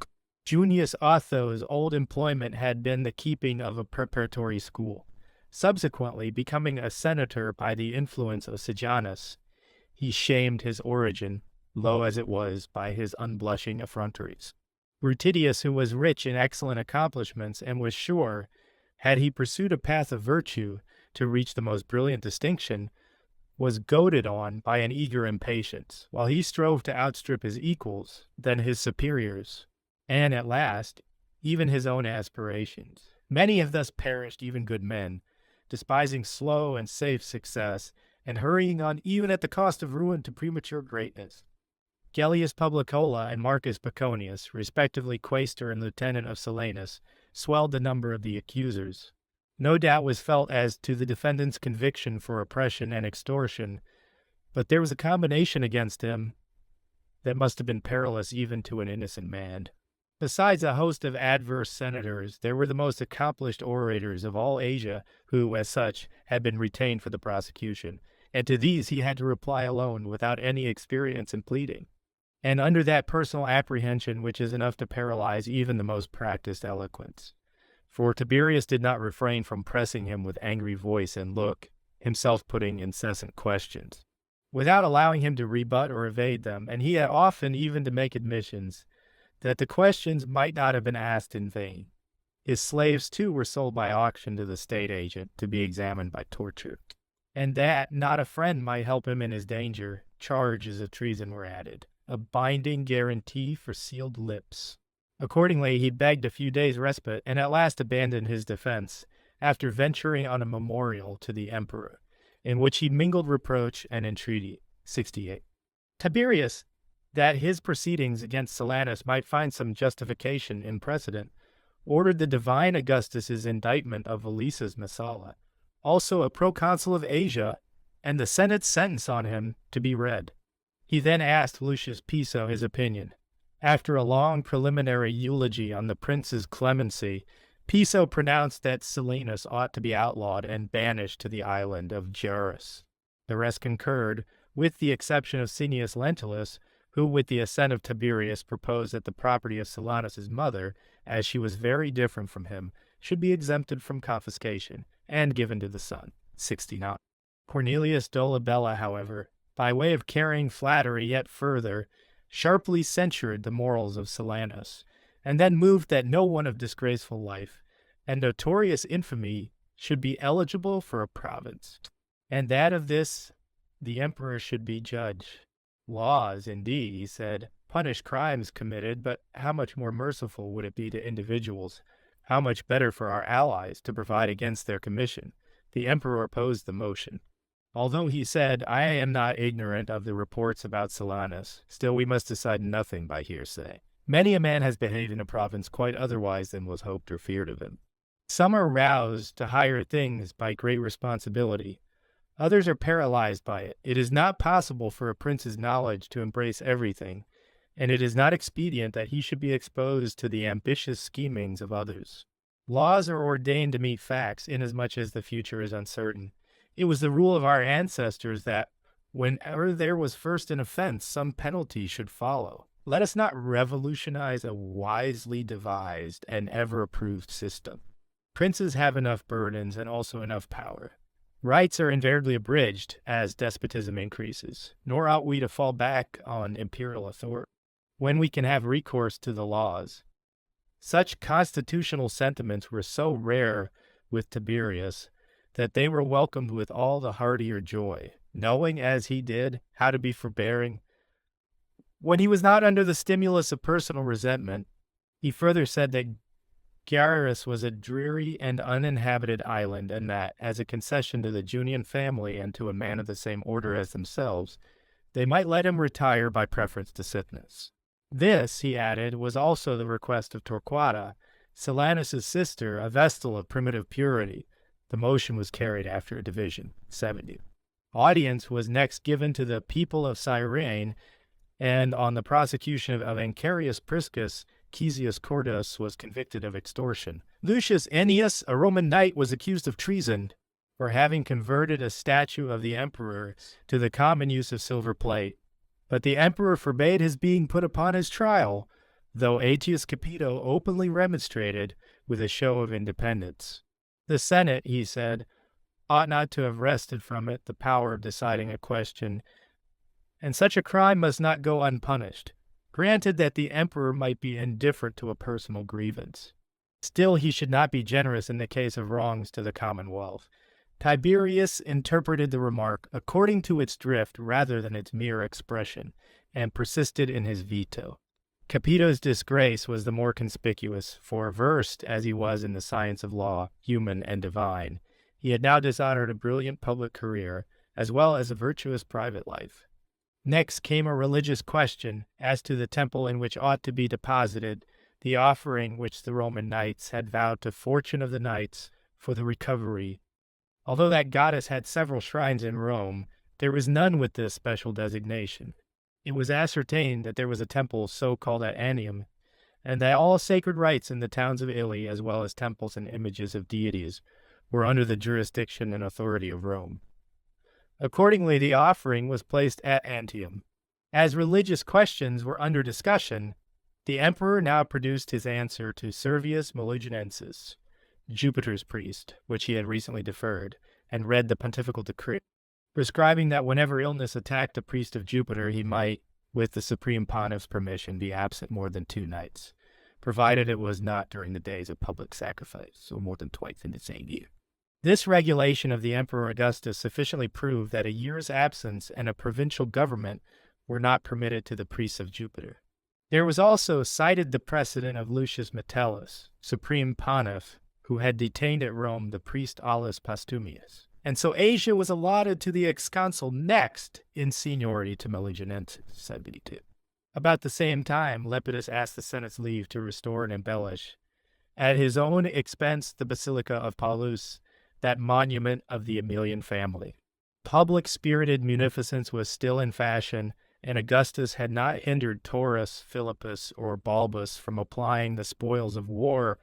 Junius Otho's old employment had been the keeping of a preparatory school. Subsequently, becoming a senator by the influence of Sejanus, he shamed his origin, low as it was, by his unblushing effronteries. Rutidius, who was rich in excellent accomplishments and was sure, had he pursued a path of virtue, to reach the most brilliant distinction, was goaded on by an eager impatience, while he strove to outstrip his equals, then his superiors, and at last, even his own aspirations. Many have thus perished, even good men, despising slow and safe success, and hurrying on even at the cost of ruin to premature greatness. Gellius Publicola and Marcus Baconius, respectively quaestor and lieutenant of Silanus, swelled the number of the accusers. No doubt was felt as to the defendant's conviction for oppression and extortion, but there was a combination against him that must have been perilous even to an innocent man. Besides a host of adverse senators, there were the most accomplished orators of all Asia who, as such, had been retained for the prosecution, and to these he had to reply alone without any experience in pleading, and under that personal apprehension which is enough to paralyze even the most practiced eloquence. For Tiberius did not refrain from pressing him with angry voice and look, himself putting incessant questions, without allowing him to rebut or evade them, and he had often even to make admissions that the questions might not have been asked in vain. His slaves, too, were sold by auction to the state agent to be examined by torture, and that not a friend might help him in his danger, charges of treason were added, a binding guarantee for sealed lips. Accordingly, he begged a few days' respite, and at last abandoned his defense, after venturing on a memorial to the emperor, in which he mingled reproach and entreaty. 68. Tiberius, that his proceedings against Silanus might find some justification in precedent, ordered the divine Augustus's indictment of Valisus Messala, also a proconsul of Asia, and the Senate's sentence on him to be read. He then asked Lucius Piso his opinion. After a long preliminary eulogy on the prince's clemency, Piso pronounced that Silanus ought to be outlawed and banished to the island of Gerus. The rest concurred, with the exception of Cneius Lentulus, who, with the assent of Tiberius, proposed that the property of Silanus's mother, as she was very different from him, should be exempted from confiscation and given to the son. 69. Cornelius Dolabella, however, by way of carrying flattery yet further, sharply censured the morals of Silanus, and then moved that no one of disgraceful life and notorious infamy should be eligible for a province, and that of this the emperor should be judge. Laws, indeed, he said, punish crimes committed, but how much more merciful would it be to individuals? How much better for our allies to provide against their commission? The emperor opposed the motion. Although he said, I am not ignorant of the reports about Silanus, still we must decide nothing by hearsay. Many a man has behaved in a province quite otherwise than was hoped or feared of him. Some are roused to higher things by great responsibility. Others are paralyzed by it. It is not possible for a prince's knowledge to embrace everything, and it is not expedient that he should be exposed to the ambitious schemings of others. Laws are ordained to meet facts, inasmuch as the future is uncertain. It was the rule of our ancestors that, whenever there was first an offense, some penalty should follow. Let us not revolutionize a wisely devised and ever-approved system. Princes have enough burdens and also enough power. Rights are invariably abridged as despotism increases, nor ought we to fall back on imperial authority when we can have recourse to the laws. Such constitutional sentiments were so rare with Tiberius that they were welcomed with all the heartier joy, knowing, as he did, how to be forbearing. When he was not under the stimulus of personal resentment, he further said that Gyarus was a dreary and uninhabited island, and that, as a concession to the Junian family and to a man of the same order as themselves, they might let him retire by preference to Cythnus. This, he added, was also the request of Torquata, Silanus's sister, a Vestal of primitive purity. The motion was carried after a division, 70. Audience was next given to the people of Cyrene, and on the prosecution of Ancarius Priscus, Caesius Cordus was convicted of extortion. Lucius Ennius, a Roman knight, was accused of treason for having converted a statue of the emperor to the common use of silver plate. But the emperor forbade his being put upon his trial, though Aetius Capito openly remonstrated with a show of independence. The Senate, he said, ought not to have wrested from it the power of deciding a question, and such a crime must not go unpunished. Granted that the emperor might be indifferent to a personal grievance. Still, he should not be generous in the case of wrongs to the commonwealth. Tiberius interpreted the remark according to its drift rather than its mere expression, and persisted in his veto. Capito's disgrace was the more conspicuous, for versed as he was in the science of law, human and divine, he had now dishonored a brilliant public career, as well as a virtuous private life. Next came a religious question as to the temple in which ought to be deposited the offering which the Roman knights had vowed to Fortune of the Knights for the recovery. Although that goddess had several shrines in Rome, there was none with this special designation. It was ascertained that there was a temple so called at Annium, and that all sacred rites in the towns of Italy, as well as temples and images of deities, were under the jurisdiction and authority of Rome. Accordingly, the offering was placed at Antium. As religious questions were under discussion, the emperor now produced his answer to Servius Meliginensis, Jupiter's priest, which he had recently deferred, and read the pontifical decree, prescribing that whenever illness attacked a priest of Jupiter, he might, with the supreme pontiff's permission, be absent more than 2 nights, provided it was not during the days of public sacrifice, or more than twice in the same year. This regulation of the Emperor Augustus sufficiently proved that a year's absence and a provincial government were not permitted to the priests of Jupiter. There was also cited the precedent of Lucius Metellus, supreme pontiff, who had detained at Rome the priest Aulus Postumius. And so Asia was allotted to the ex-consul next in seniority to Meliginensis, 72. About the same time, Lepidus asked the Senate's leave to restore and embellish, at his own expense, the Basilica of Paulus, that monument of the Aemilian family. Public-spirited munificence was still in fashion, and Augustus had not hindered Taurus, Philippus, or Balbus from applying the spoils of war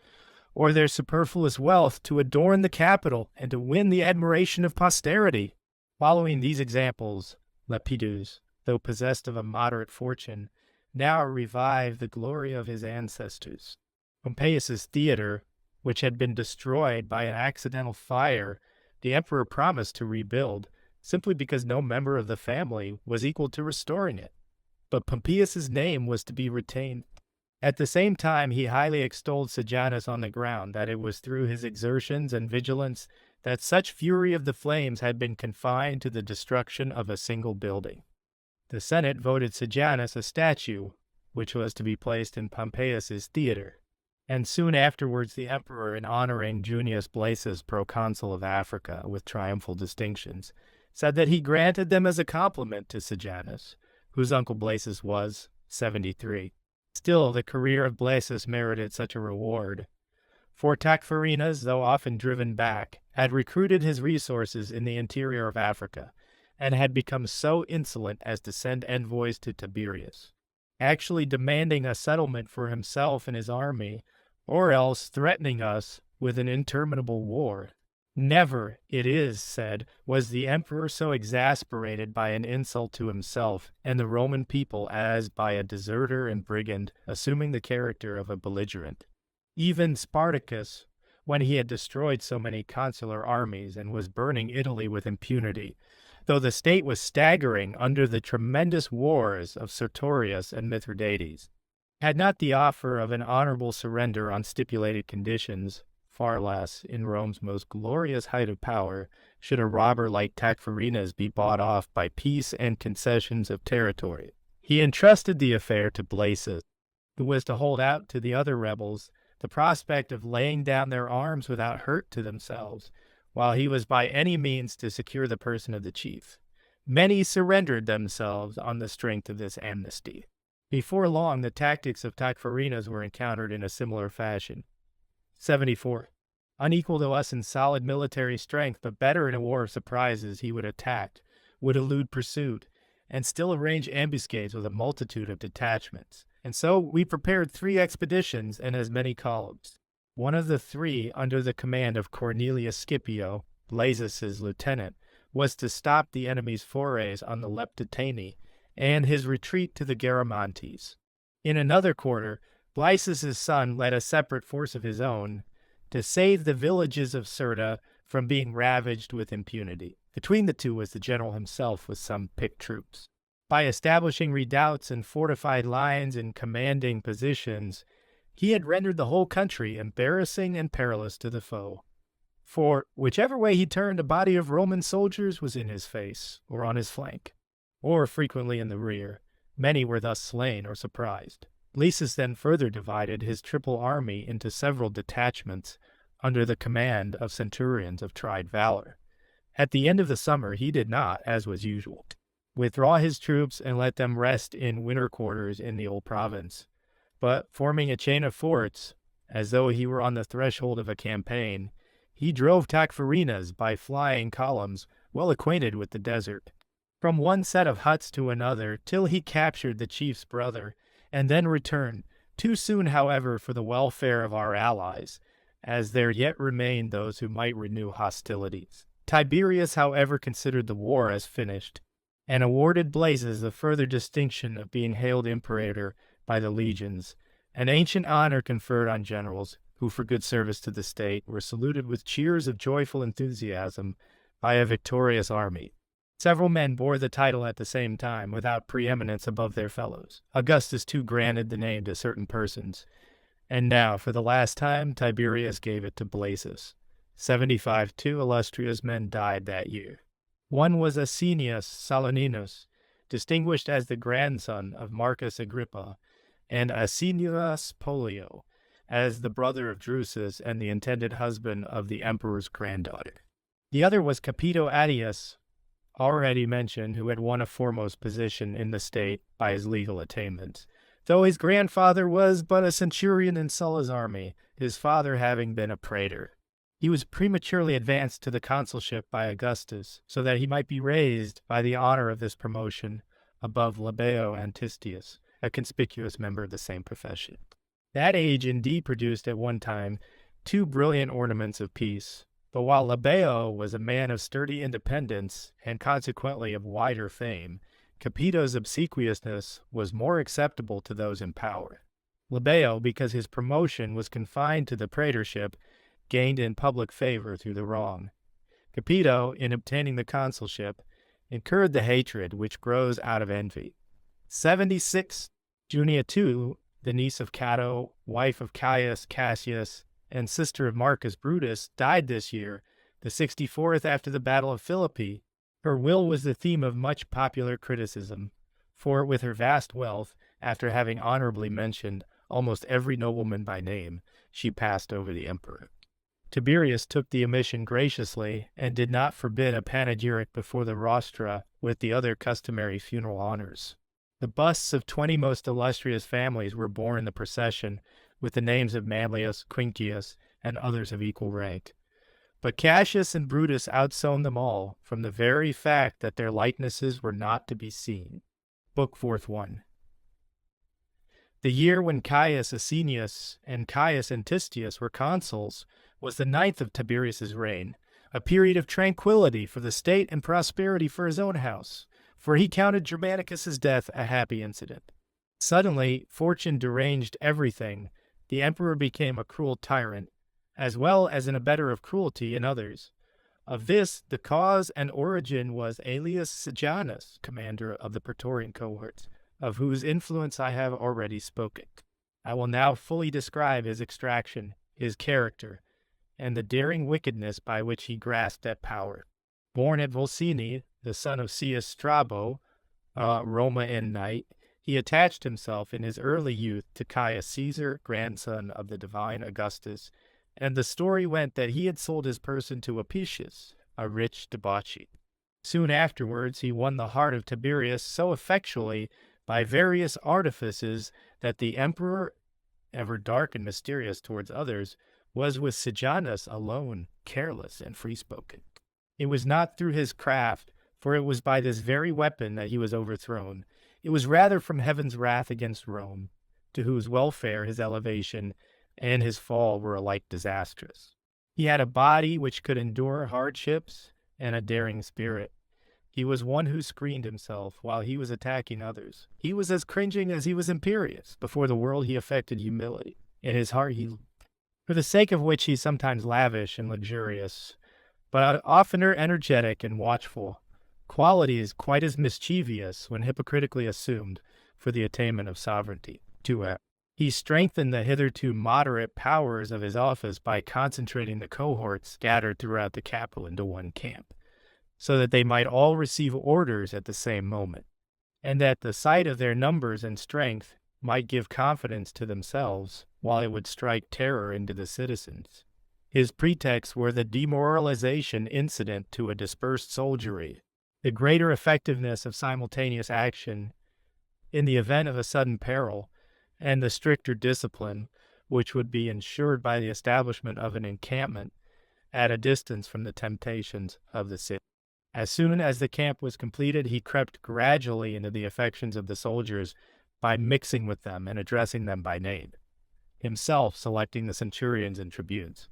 or their superfluous wealth to adorn the capital and to win the admiration of posterity. Following these examples, Lepidus, though possessed of a moderate fortune, now revived the glory of his ancestors. Pompeius's theater, which had been destroyed by an accidental fire, the emperor promised to rebuild, simply because no member of the family was equal to restoring it. But Pompeius's name was to be retained. At the same time, he highly extolled Sejanus on the ground that it was through his exertions and vigilance that such fury of the flames had been confined to the destruction of a single building. The Senate voted Sejanus a statue, which was to be placed in Pompeius's theater, and soon afterwards the emperor, in honoring Junius Blasus, proconsul of Africa, with triumphal distinctions, said that he granted them as a compliment to Sejanus, whose uncle Blasus was 73. Still, the career of Blasus merited such a reward, for Tacfarinas, though often driven back, had recruited his resources in the interior of Africa, and had become so insolent as to send envoys to Tiberius, actually demanding a settlement for himself and his army, or else threatening us with an interminable war. Never, it is said, was the emperor so exasperated by an insult to himself and the Roman people as by a deserter and brigand assuming the character of a belligerent. Even Spartacus, when he had destroyed so many consular armies and was burning Italy with impunity, though the state was staggering under the tremendous wars of Sertorius and Mithridates, had not the offer of an honorable surrender on stipulated conditions, far less, in Rome's most glorious height of power, should a robber like Tacfarinas be bought off by peace and concessions of territory. He entrusted the affair to Blasus, who was to hold out to the other rebels the prospect of laying down their arms without hurt to themselves, while he was by any means to secure the person of the chief. Many surrendered themselves on the strength of this amnesty. Before long, the tactics of Tacfarinas were encountered in a similar fashion. 74. Unequal to us in solid military strength, but better in a war of surprises, he would attack, would elude pursuit, and still arrange ambuscades with a multitude of detachments. And so we prepared 3 expeditions and as many columns. One of the 3, under the command of Cornelius Scipio, Blasius's lieutenant, was to stop the enemy's forays on the Leptitani and his retreat to the Garamantes. In another quarter, Blasius's son led a separate force of his own to save the villages of Cirta from being ravaged with impunity. Between the two was the general himself with some picked troops. By establishing redoubts and fortified lines in commanding positions, he had rendered the whole country embarrassing and perilous to the foe. For whichever way he turned, a body of Roman soldiers was in his face, or on his flank, or frequently in the rear. Many were thus slain or surprised. Lysis then further divided his triple army into several detachments under the command of centurions of tried valor. At the end of the summer he did not, as was usual, withdraw his troops and let them rest in winter quarters in the old province, but forming a chain of forts, as though he were on the threshold of a campaign, he drove Tacfarinas by flying columns well acquainted with the desert, from one set of huts to another, till he captured the chief's brother, and then returned, too soon, however, for the welfare of our allies, as there yet remained those who might renew hostilities. Tiberius, however, considered the war as finished, and awarded Blasius the further distinction of being hailed imperator by the legions, an ancient honor conferred on generals who, for good service to the state, were saluted with cheers of joyful enthusiasm by a victorious army. Several men bore the title at the same time, without preeminence above their fellows. Augustus, too, granted the name to certain persons, and now, for the last time, Tiberius gave it to Blasius. 75 illustrious men died that year. One was Asinius Saloninus, distinguished as the grandson of Marcus Agrippa, and Asinius Pollio, as the brother of Drusus and the intended husband of the emperor's granddaughter. The other was Capito Attius, already mentioned, who had won a foremost position in the state by his legal attainments, though his grandfather was but a centurion in Sulla's army, his father having been a praetor. He was prematurely advanced to the consulship by Augustus, so that he might be raised by the honor of this promotion above Labeo Antistius, a conspicuous member of the same profession. That age indeed produced at one time 2 brilliant ornaments of peace, but while Labeo was a man of sturdy independence and consequently of wider fame, Capito's obsequiousness was more acceptable to those in power. Labeo, because his promotion was confined to the praetorship, gained in public favor through the wrong. Capito, in obtaining the consulship, incurred the hatred which grows out of envy. 76. Junia too, the niece of Cato, wife of Caius Cassius, and sister of Marcus Brutus, died this year, the 64th after the Battle of Philippi. Her will was the theme of much popular criticism, for with her vast wealth, after having honorably mentioned almost every nobleman by name, she passed over the emperor. Tiberius took the omission graciously, and did not forbid a panegyric before the rostra with the other customary funeral honors. The busts of 20 most illustrious families were borne in the procession, with the names of Manlius, Quinctius, and others of equal rank. But Cassius and Brutus outshone them all, from the very fact that their likenesses were not to be seen. Book 4th 1. The year when Caius Asinius and Caius Antistius were consuls was the 9th of Tiberius's reign, a period of tranquility for the state and prosperity for his own house, for he counted Germanicus's death a happy incident. Suddenly, fortune deranged everything. The emperor became a cruel tyrant, as well as an abettor of cruelty in others. Of this, the cause and origin was Aelius Sejanus, commander of the Praetorian cohorts, of whose influence I have already spoken. I will now fully describe his extraction, his character, and the daring wickedness by which he grasped at power. Born at Volsini, the son of Caius Strabo, a Roman knight, He attached himself in his early youth to Caius Caesar, grandson of the divine Augustus, and the story went that he had sold his person to Apicius, a rich debauchee. Soon afterwards he won the heart of Tiberius so effectually by various artifices that the emperor, ever dark and mysterious towards others, was with Sejanus alone careless and free-spoken. It was not through his craft, for it was by this very weapon that he was overthrown. It was rather from heaven's wrath against Rome, to whose welfare his elevation and his fall were alike disastrous. He had a body which could endure hardships and a daring spirit. He was one who screened himself while he was attacking others. He was as cringing as he was imperious. Before the world he affected humility. In his heart for the sake of which he sometimes lavish and luxurious, but oftener energetic and watchful, qualities quite as mischievous when hypocritically assumed for the attainment of sovereignty. 2. He strengthened the hitherto moderate powers of his office by concentrating the cohorts scattered throughout the capital into one camp, so that they might all receive orders at the same moment, and that the sight of their numbers and strength might give confidence to themselves, while it would strike terror into the citizens. His pretexts were the demoralization incident to a dispersed soldiery, the greater effectiveness of simultaneous action in the event of a sudden peril, and the stricter discipline which would be ensured by the establishment of an encampment at a distance from the temptations of the city. As soon as the camp was completed, he crept gradually into the affections of the soldiers by mixing with them and addressing them by name, himself selecting the centurions and tribunes.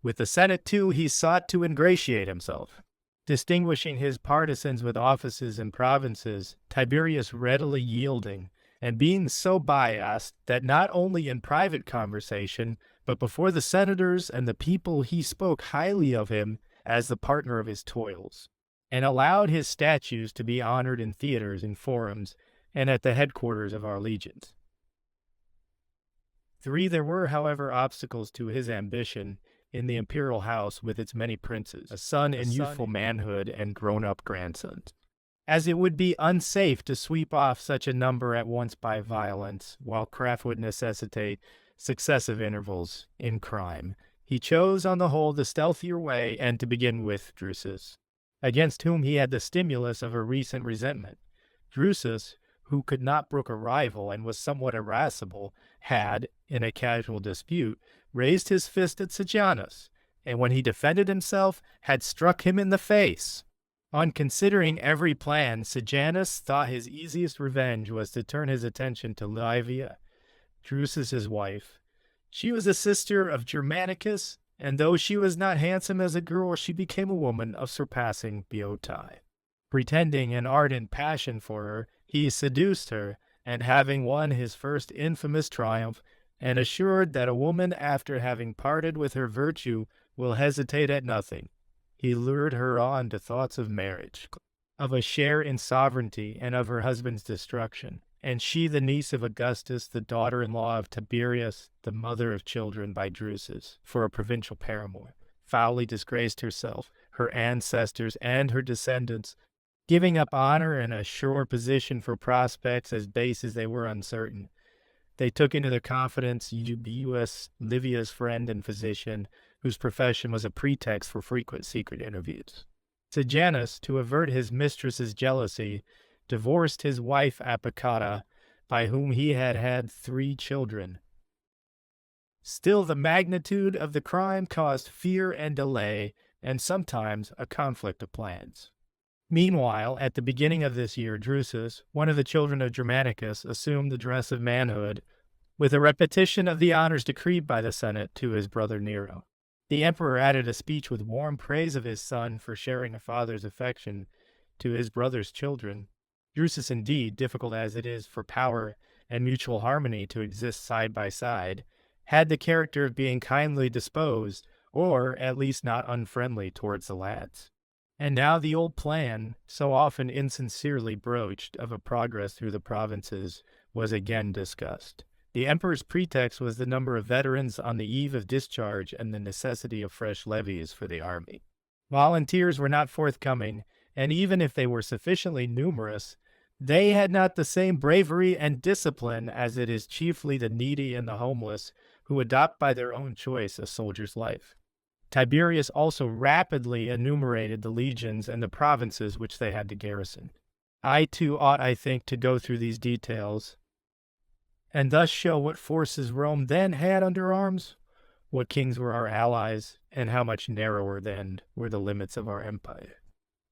With the Senate, too, he sought to ingratiate himself. Distinguishing his partisans with offices and provinces, Tiberius readily yielding, and being so biased that not only in private conversation, but before the senators and the people he spoke highly of him as the partner of his toils, and allowed his statues to be honored in theaters and forums, and at the headquarters of our legions. 3. There were, however, obstacles to his ambition in the imperial house with its many princes, a son in youthful manhood and grown-up grandsons. As it would be unsafe to sweep off such a number at once by violence, while craft would necessitate successive intervals in crime, he chose on the whole the stealthier way, and to begin with Drusus, against whom he had the stimulus of a recent resentment. Drusus, who could not brook a rival and was somewhat irascible, had, in a casual dispute, raised his fist at Sejanus, and when he defended himself, had struck him in the face. On considering every plan, Sejanus thought his easiest revenge was to turn his attention to Livia, Drusus's wife. She was a sister of Germanicus, and though she was not handsome as a girl, she became a woman of surpassing beauty. Pretending an ardent passion for her, he seduced her, and having won his first infamous triumph, and assured that a woman after having parted with her virtue will hesitate at nothing, he lured her on to thoughts of marriage, of a share in sovereignty, and of her husband's destruction. And she, the niece of Augustus, the daughter-in-law of Tiberius, the mother of children by Drusus, for a provincial paramour, foully disgraced herself, her ancestors, and her descendants, giving up honor and a sure position for prospects as base as they were uncertain. They took into their confidence Eubuus, Livia's friend and physician, whose profession was a pretext for frequent secret interviews. Sejanus, to avert his mistress's jealousy, divorced his wife Apicata, by whom he had had 3 children. Still, the magnitude of the crime caused fear and delay, and sometimes a conflict of plans. Meanwhile, at the beginning of this year, Drusus, one of the children of Germanicus, assumed the dress of manhood, with a repetition of the honors decreed by the Senate to his brother Nero. The emperor added a speech with warm praise of his son for sharing a father's affection to his brother's children. Drusus, indeed, difficult as it is for power and mutual harmony to exist side by side, had the character of being kindly disposed, or at least not unfriendly towards the lads. And now the old plan, so often insincerely broached, of a progress through the provinces was again discussed. The emperor's pretext was the number of veterans on the eve of discharge and the necessity of fresh levies for the army. Volunteers were not forthcoming, and even if they were sufficiently numerous, They had not the same bravery and discipline, as it is chiefly the needy and the homeless who adopt by their own choice a soldier's life. Tiberius also rapidly enumerated the legions and the provinces which they had to garrison. I too ought, I think, to go through these details, and thus show what forces Rome then had under arms, what kings were our allies, and how much narrower then were the limits of our empire.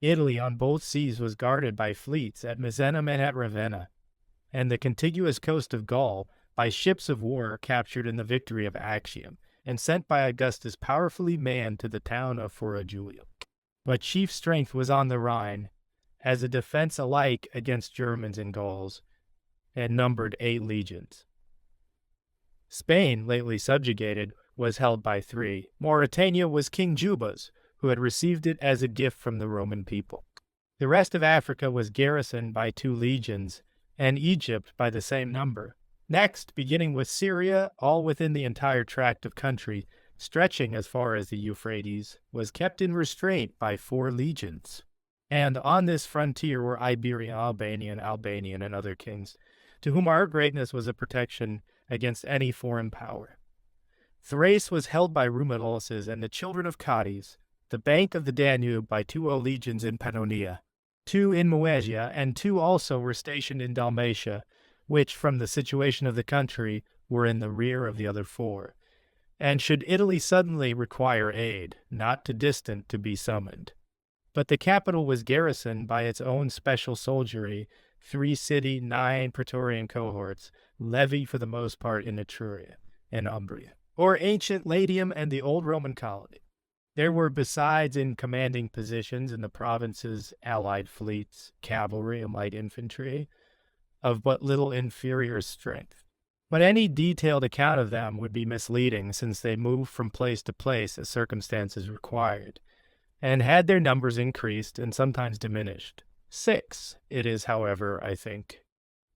Italy on both seas was guarded by fleets at Misenum and at Ravenna, and the contiguous coast of Gaul by ships of war captured in the victory of Actium, and sent by Augustus powerfully manned to the town of Fora-Julia. But chief strength was on the Rhine, as a defense alike against Germans and Gauls, and numbered 8 legions. Spain, lately subjugated, was held by 3. Mauritania was King Juba's, who had received it as a gift from the Roman people. The rest of Africa was garrisoned by 2 legions, and Egypt by the same number. Next, beginning with Syria, all within the entire tract of country, stretching as far as the Euphrates, was kept in restraint by 4 legions. And on this frontier were Iberian, Albanian, and other kings, to whom our greatness was a protection against any foreign power. Thrace was held by Rumiloses and the children of Cadiz, the bank of the Danube by 2 legions in Pannonia, 2 in Moesia, and 2 also were stationed in Dalmatia, which, from the situation of the country, were in the rear of the other 4. And should Italy suddenly require aid, not too distant to be summoned. But the capital was garrisoned by its own special soldiery, 3 city, 9 praetorian cohorts, levied for the most part in Etruria and Umbria, or ancient Latium and the old Roman colony. There were besides in commanding positions in the provinces allied fleets, cavalry, and light infantry, of but little inferior strength. But any detailed account of them would be misleading, since they moved from place to place as circumstances required, and had their numbers increased and sometimes diminished. 6, it is, however, I think,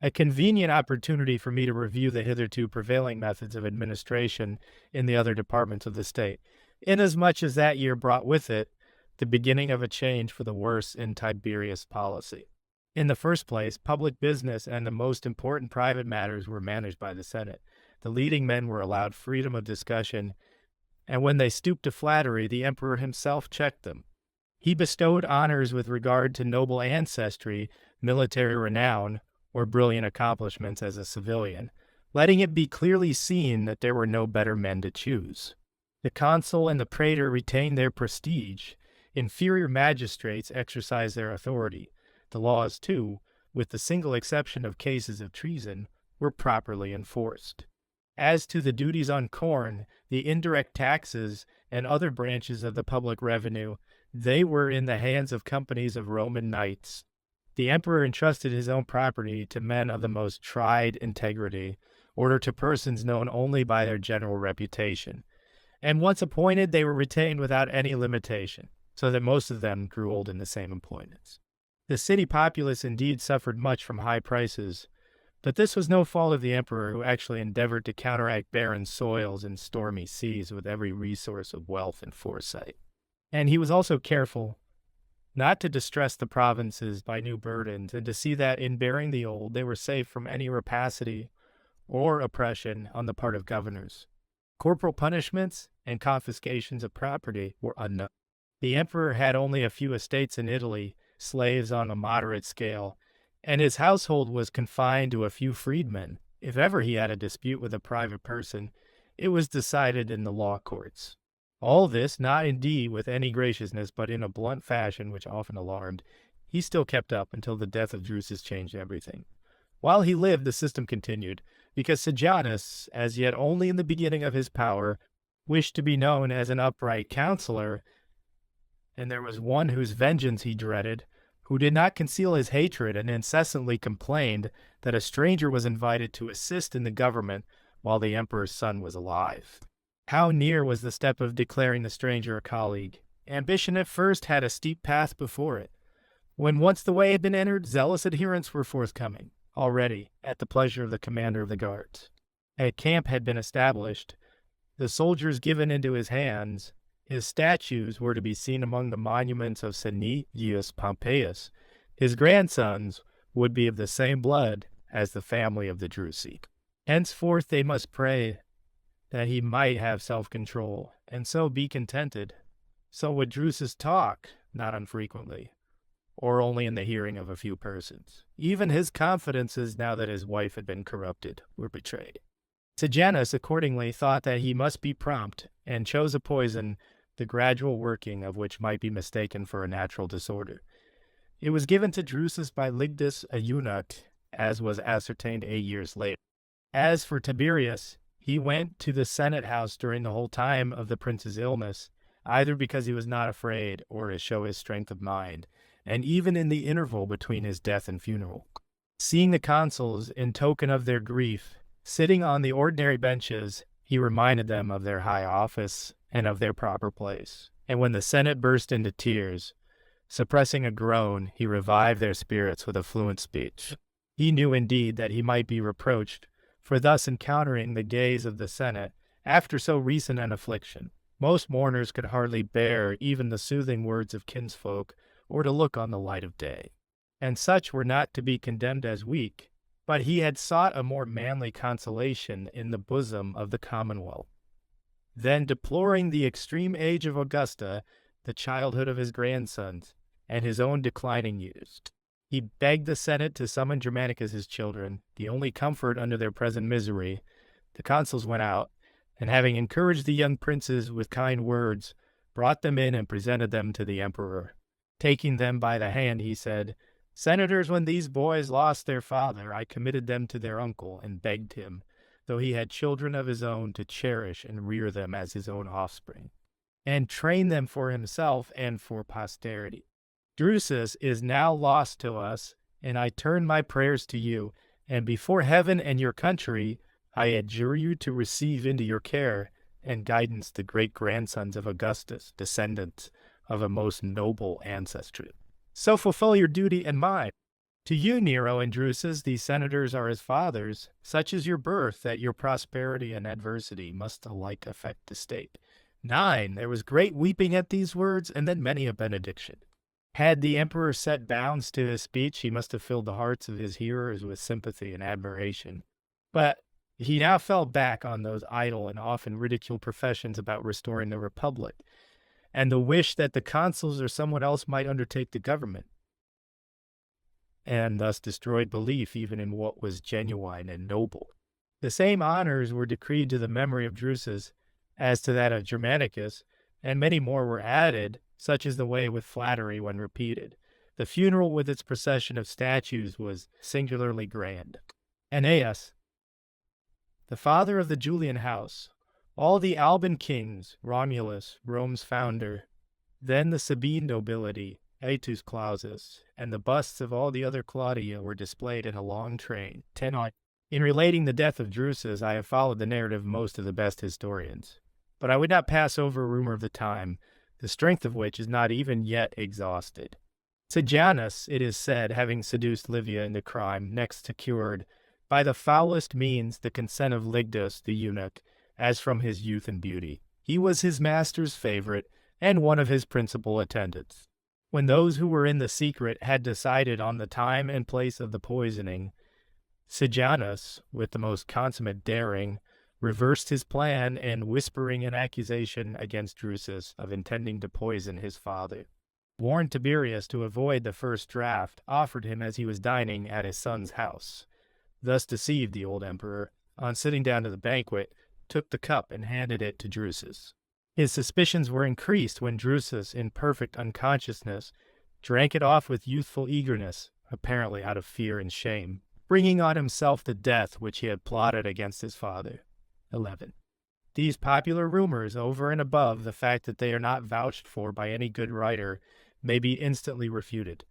a convenient opportunity for me to review the hitherto prevailing methods of administration in the other departments of the state, inasmuch as that year brought with it the beginning of a change for the worse in Tiberius' policy. In the first place, public business and the most important private matters were managed by the Senate. The leading men were allowed freedom of discussion, and when they stooped to flattery, the emperor himself checked them. He bestowed honors with regard to noble ancestry, military renown, or brilliant accomplishments as a civilian, letting it be clearly seen that there were no better men to choose. The consul and the praetor retained their prestige. Inferior magistrates exercised their authority. The laws, too, with the single exception of cases of treason, were properly enforced. As to the duties on corn, the indirect taxes, and other branches of the public revenue, they were in the hands of companies of Roman knights. The emperor entrusted his own property to men of the most tried integrity, or to persons known only by their general reputation, and once appointed they were retained without any limitation, so that most of them grew old in the same employments. The city populace indeed suffered much from high prices, but this was no fault of the emperor, who actually endeavored to counteract barren soils and stormy seas with every resource of wealth and foresight. And he was also careful not to distress the provinces by new burdens, and to see that in bearing the old they were safe from any rapacity or oppression on the part of governors. Corporal punishments and confiscations of property were unknown. The emperor had only a few estates in Italy, slaves on a moderate scale, and his household was confined to a few freedmen. If ever he had a dispute with a private person, it was decided in the law courts. All this, not indeed with any graciousness, but in a blunt fashion which often alarmed, he still kept up until the death of Drusus changed everything. While he lived, the system continued, because Sejanus, as yet only in the beginning of his power, wished to be known as an upright counselor, and there was one whose vengeance he dreaded, who did not conceal his hatred and incessantly complained that a stranger was invited to assist in the government while the emperor's son was alive. How near was the step of declaring the stranger a colleague? Ambition at first had a steep path before it. When once the way had been entered, zealous adherents were forthcoming, already, at the pleasure of the commander of the guards. A camp had been established, the soldiers given into his hands. His statues were to be seen among the monuments of Cneius Pompeius. His grandsons would be of the same blood as the family of the Drusi. Henceforth they must pray that he might have self-control, and so be contented. So would Drusus talk, not unfrequently, or only in the hearing of a few persons. Even his confidences, now that his wife had been corrupted, were betrayed. Sejanus accordingly thought that he must be prompt, and chose a poison, the gradual working of which might be mistaken for a natural disorder. It was given to Drusus by Ligdus, a eunuch, as was ascertained 8 years later. As for Tiberius, he went to the Senate house during the whole time of the prince's illness, either because he was not afraid or to show his strength of mind, and even in the interval between his death and funeral. Seeing the consuls, in token of their grief, sitting on the ordinary benches, he reminded them of their high office and of their proper place. And when the Senate burst into tears, suppressing a groan, he revived their spirits with a fluent speech. He knew indeed that he might be reproached for thus encountering the gaze of the Senate after so recent an affliction. Most mourners could hardly bear even the soothing words of kinsfolk or to look on the light of day. And such were not to be condemned as weak, but he had sought a more manly consolation in the bosom of the Commonwealth. Then, deploring the extreme age of Augusta, the childhood of his grandsons, and his own declining years, he begged the Senate to summon Germanicus his children, the only comfort under their present misery. The consuls went out, and having encouraged the young princes with kind words, brought them in and presented them to the emperor. Taking them by the hand, he said, "Senators, when these boys lost their father, I committed them to their uncle, and begged him, though he had children of his own, to cherish and rear them as his own offspring, and train them for himself and for posterity. Drusus is now lost to us, and I turn my prayers to you, and before heaven and your country, I adjure you to receive into your care and guidance the great-grandsons of Augustus, descendants of a most noble ancestry. So fulfill your duty and mine. To you, Nero and Drusus, these senators are as fathers. Such is your birth that your prosperity and adversity must alike affect the state." 9. There was great weeping at these words, and then many a benediction. Had the emperor set bounds to his speech, he must have filled the hearts of his hearers with sympathy and admiration. But he now fell back on those idle and often ridiculed professions about restoring the republic, and the wish that the consuls or someone else might undertake the government, and thus destroyed belief even in what was genuine and noble. The same honors were decreed to the memory of Drusus as to that of Germanicus, and many more were added, such is the way with flattery when repeated. The funeral with its procession of statues was singularly grand. Aeneas, the father of the Julian house, all the Alban kings, Romulus, Rome's founder, then the Sabine nobility, Aetus Clausus, and the busts of all the other Claudia were displayed in a long train. 10. In relating the death of Drusus, I have followed the narrative of most of the best historians, but I would not pass over a rumor of the time, the strength of which is not even yet exhausted. Sejanus, it is said, having seduced Livia into crime, next secured, by the foulest means, the consent of Ligdus, the eunuch, as from his youth and beauty. He was his master's favorite, and one of his principal attendants. When those who were in the secret had decided on the time and place of the poisoning, Sejanus, with the most consummate daring, reversed his plan, and whispering an accusation against Drusus of intending to poison his father, warned Tiberius to avoid the first draught offered him as he was dining at his son's house. Thus deceived, the old emperor, on sitting down to the banquet, took the cup and handed it to Drusus. His suspicions were increased when Drusus, in perfect unconsciousness, drank it off with youthful eagerness, apparently out of fear and shame, bringing on himself the death which he had plotted against his father. 11. These popular rumors, over and above the fact that they are not vouched for by any good writer, may be instantly refuted.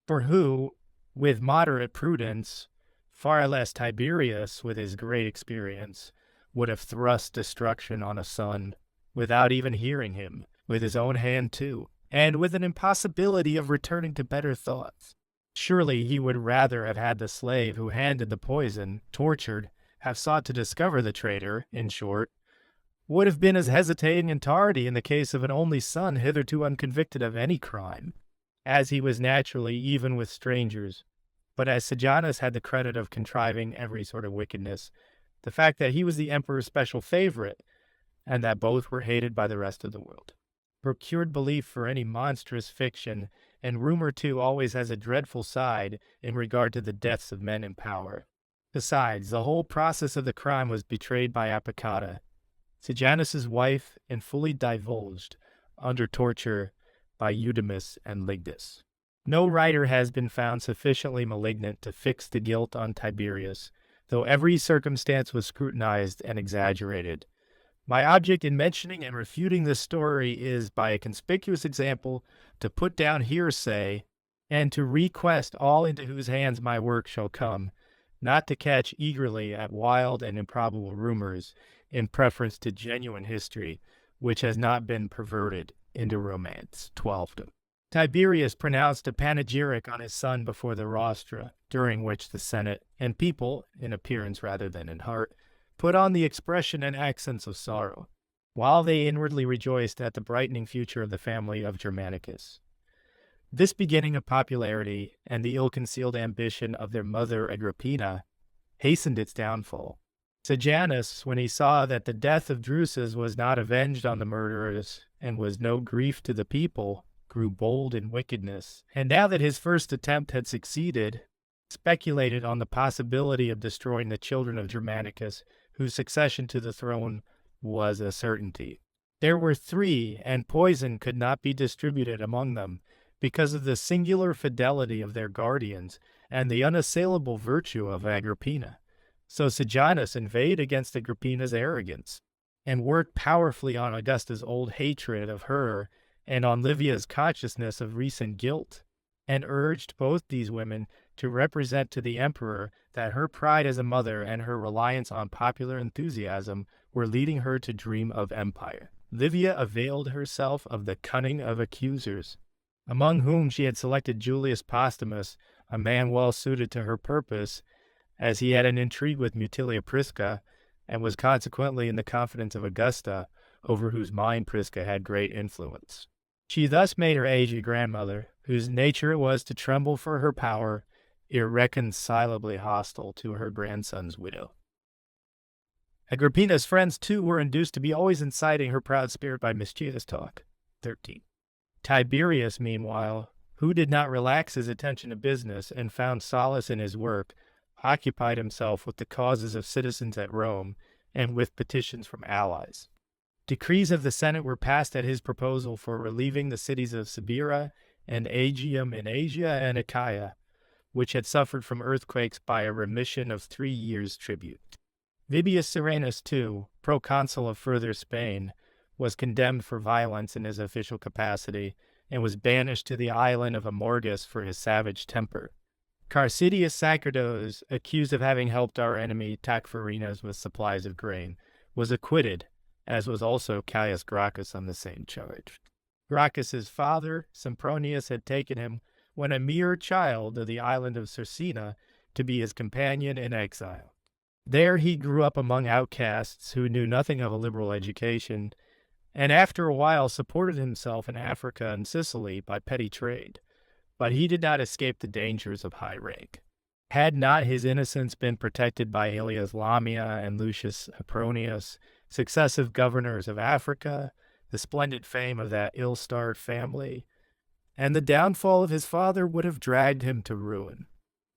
For who, with moderate prudence, far less Tiberius with his great experience, would have thrust destruction on a son, without even hearing him, with his own hand too, and with an impossibility of returning to better thoughts? Surely he would rather have had the slave who handed the poison, tortured, have sought to discover the traitor, in short, would have been as hesitating and tardy in the case of an only son hitherto unconvicted of any crime, as he was naturally even with strangers, But as Sejanus had the credit of contriving every sort of wickedness, the fact that he was the emperor's special favorite, and that both were hated by the rest of the world, procured belief for any monstrous fiction, and rumor too always has a dreadful side in regard to the deaths of men in power. Besides, the whole process of the crime was betrayed by Apicata, Sejanus's wife, and fully divulged, under torture, by Eudemus and Ligdus. No writer has been found sufficiently malignant to fix the guilt on Tiberius, though every circumstance was scrutinized and exaggerated. My object in mentioning and refuting this story is, by a conspicuous example, to put down hearsay, and to request all into whose hands my work shall come, not to catch eagerly at wild and improbable rumors, in preference to genuine history, which has not been perverted into romance. 12. Tiberius pronounced a panegyric on his son before the rostra, during which the Senate and people, in appearance rather than in heart, put on the expression and accents of sorrow, while they inwardly rejoiced at the brightening future of the family of Germanicus. This beginning of popularity and the ill-concealed ambition of their mother Agrippina hastened its downfall. Sejanus, when he saw that the death of Drusus was not avenged on the murderers and was no grief to the people, grew bold in wickedness, and now that his first attempt had succeeded, speculated on the possibility of destroying the children of Germanicus, whose succession to the throne was a certainty. There were 3, and poison could not be distributed among them, because of the singular fidelity of their guardians and the unassailable virtue of Agrippina. So Sejanus inveighed against Agrippina's arrogance, and worked powerfully on Augusta's old hatred of her and on Livia's consciousness of recent guilt, and urged both these women to represent to the emperor that her pride as a mother and her reliance on popular enthusiasm were leading her to dream of empire. Livia availed herself of the cunning of accusers, among whom she had selected Julius Postumus, a man well suited to her purpose, as he had an intrigue with Mutilia Prisca, and was consequently in the confidence of Augusta, over whose mind Prisca had great influence. She thus made her aged grandmother, whose nature it was to tremble for her power, irreconcilably hostile to her grandson's widow. Agrippina's friends, too, were induced to be always inciting her proud spirit by mischievous talk. 13. Tiberius, meanwhile, who did not relax his attention to business and found solace in his work, occupied himself with the causes of citizens at Rome and with petitions from allies. Decrees of the Senate were passed at his proposal for relieving the cities of Sibera and Aegium in Asia and Achaia, which had suffered from earthquakes, by a remission of 3 years' tribute. Vibius Serenus, too, proconsul of further Spain, was condemned for violence in his official capacity, and was banished to the island of Amorgus for his savage temper. Carcidius Sacerdos, accused of having helped our enemy Tacfarinas with supplies of grain, was acquitted, as was also Caius Gracchus on the same charge. Gracchus's father, Sempronius, had taken him, when a mere child, to the island of Cercina to be his companion in exile. There he grew up among outcasts who knew nothing of a liberal education, and after a while supported himself in Africa and Sicily by petty trade. But he did not escape the dangers of high rank. Had not his innocence been protected by Aelius Lamia and Lucius Apronius, successive governors of Africa, the splendid fame of that ill-starred family, and the downfall of his father would have dragged him to ruin.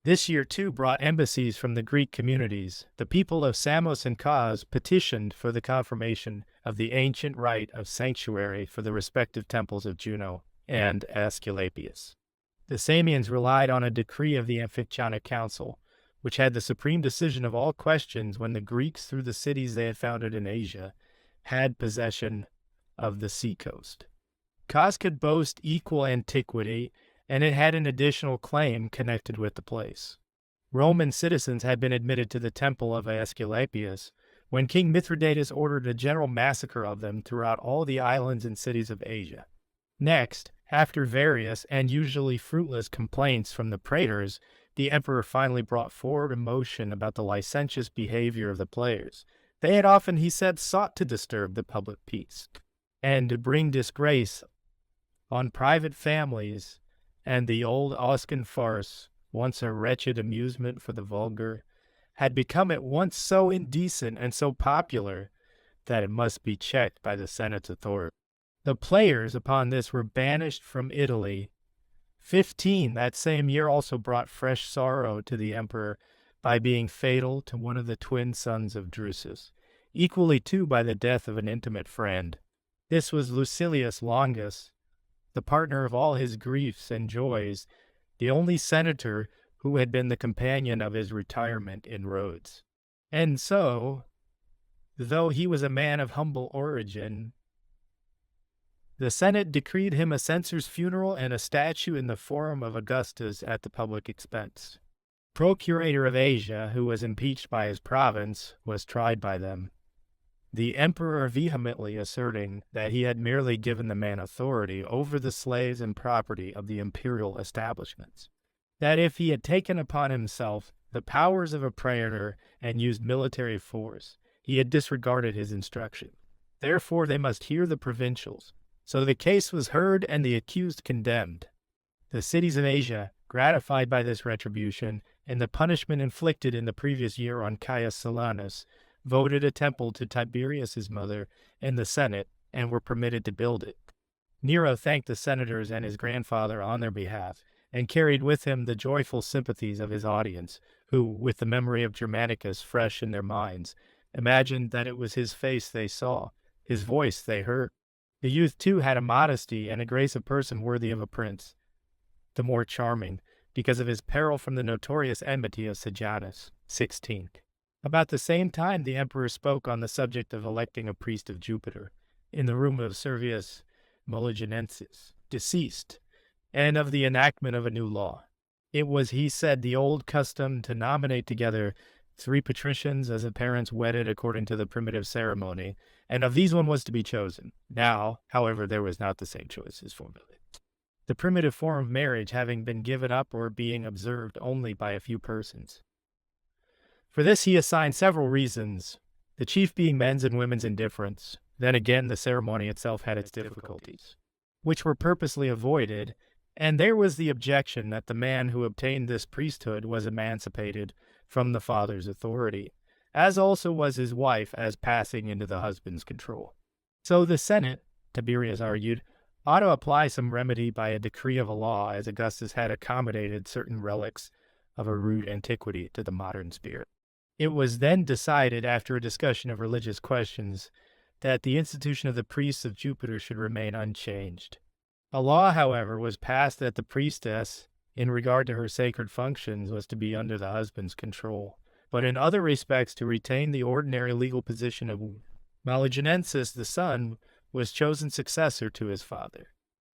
This year, too, brought embassies from the Greek communities. The people of Samos and Kos petitioned for the confirmation of the ancient right of sanctuary for the respective temples of Juno and Aesculapius. The Samians relied on a decree of the Amphictyonic Council, which had the supreme decision of all questions when the Greeks, through the cities they had founded in Asia, had possession of the seacoast. Kos could boast equal antiquity, and it had an additional claim connected with the place. Roman citizens had been admitted to the temple of Aesculapius when King Mithridates ordered a general massacre of them throughout all the islands and cities of Asia. Next, after various and usually fruitless complaints from the praetors, the emperor finally brought forward a motion about the licentious behavior of the players. They had often, he said, sought to disturb the public peace and to bring disgrace on private families, and the old Oscan farce once a wretched amusement for the vulgar, had become at once so indecent and so popular that it must be checked by the Senate's authority. The players upon this were banished from Italy. 15 that same year also brought fresh sorrow to the emperor by being fatal to one of the twin sons of Drusus, equally too by the death of an intimate friend. This was Lucilius Longus, the partner of all his griefs and joys, the only senator who had been the companion of his retirement in Rhodes. And so, though he was a man of humble origin, the Senate decreed him a censor's funeral and a statue in the Forum of Augustus at the public expense. Procurator of Asia, who was impeached by his province, was tried by them, the emperor vehemently asserting that he had merely given the man authority over the slaves and property of the imperial establishments, that if he had taken upon himself the powers of a praetor and used military force, he had disregarded his instruction. Therefore they must hear the provincials. So the case was heard and the accused condemned. The cities of Asia, gratified by this retribution and the punishment inflicted in the previous year on Caius Silanus, voted a temple to Tiberius's mother in the Senate and were permitted to build it. Nero thanked the senators and his grandfather on their behalf, and carried with him the joyful sympathies of his audience, who, with the memory of Germanicus fresh in their minds, imagined that it was his face they saw, his voice they heard. The youth, too, had a modesty and a grace of person worthy of a prince, the more charming, because of his peril from the notorious enmity of Sejanus. 16. About the same time the emperor spoke on the subject of electing a priest of Jupiter, in the room of Servius Meliginensis, deceased, and of the enactment of a new law. It was, he said, the old custom to nominate together 3 patricians as the parents wedded according to the primitive ceremony, and of these one was to be chosen. Now, however, there was not the same choice as formerly, the primitive form of marriage having been given up or being observed only by a few persons. For this he assigned several reasons, the chief being men's and women's indifference. Then again, the ceremony itself had its difficulties, which were purposely avoided, and there was the objection that the man who obtained this priesthood was emancipated from the father's authority, as also was his wife as passing into the husband's control. So the Senate, Tiberius argued, ought to apply some remedy by a decree of a law, as Augustus had accommodated certain relics of a rude antiquity to the modern spirit. It was then decided, after a discussion of religious questions, that the institution of the priests of Jupiter should remain unchanged. A law, however, was passed that the priestess, in regard to her sacred functions, was to be under the husband's control, but in other respects to retain the ordinary legal position of Meliginensis, the son, was chosen successor to his father.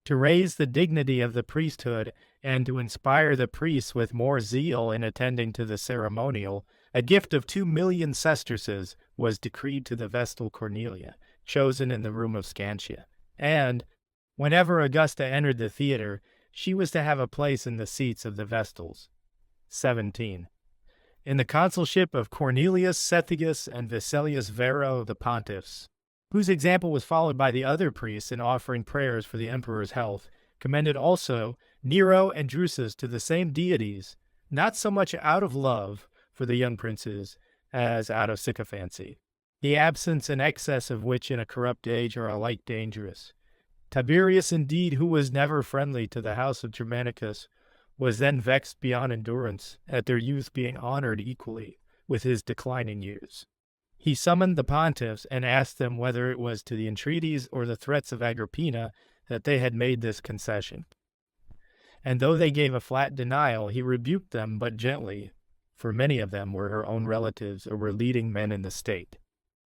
To raise the dignity of the priesthood and to inspire the priests with more zeal in attending to the ceremonial, a gift of 2 million sesterces was decreed to the Vestal Cornelia, chosen in the room of Scantia, and, whenever Augusta entered the theater, she was to have a place in the seats of the Vestals. 17. In the consulship of Cornelius Sethius and Vesalius Vero the pontiffs, whose example was followed by the other priests in offering prayers for the emperor's health, commended also Nero and Drusus to the same deities, not so much out of love for the young princes as out of sycophancy, the absence and excess of which in a corrupt age are alike dangerous. Tiberius, indeed, who was never friendly to the house of Germanicus, was then vexed beyond endurance at their youth being honored equally with his declining years. He summoned the pontiffs and asked them whether it was to the entreaties or the threats of Agrippina that they had made this concession. And though they gave a flat denial, he rebuked them but gently, for many of them were her own relatives or were leading men in the state.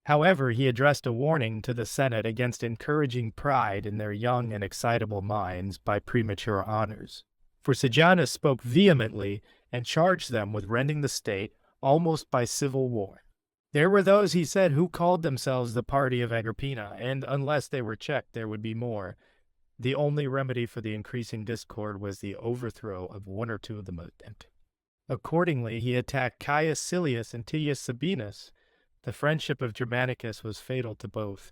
However, he addressed a warning to the Senate against encouraging pride in their young and excitable minds by premature honors. For Sejanus spoke vehemently and charged them with rending the state almost by civil war. There were those, he said, who called themselves the party of Agrippina, and unless they were checked, there would be more. The only remedy for the increasing discord was the overthrow of 1 or 2 of the most empty. Accordingly, he attacked Caius Silius and Titius Sabinus. The friendship of Germanicus was fatal to both.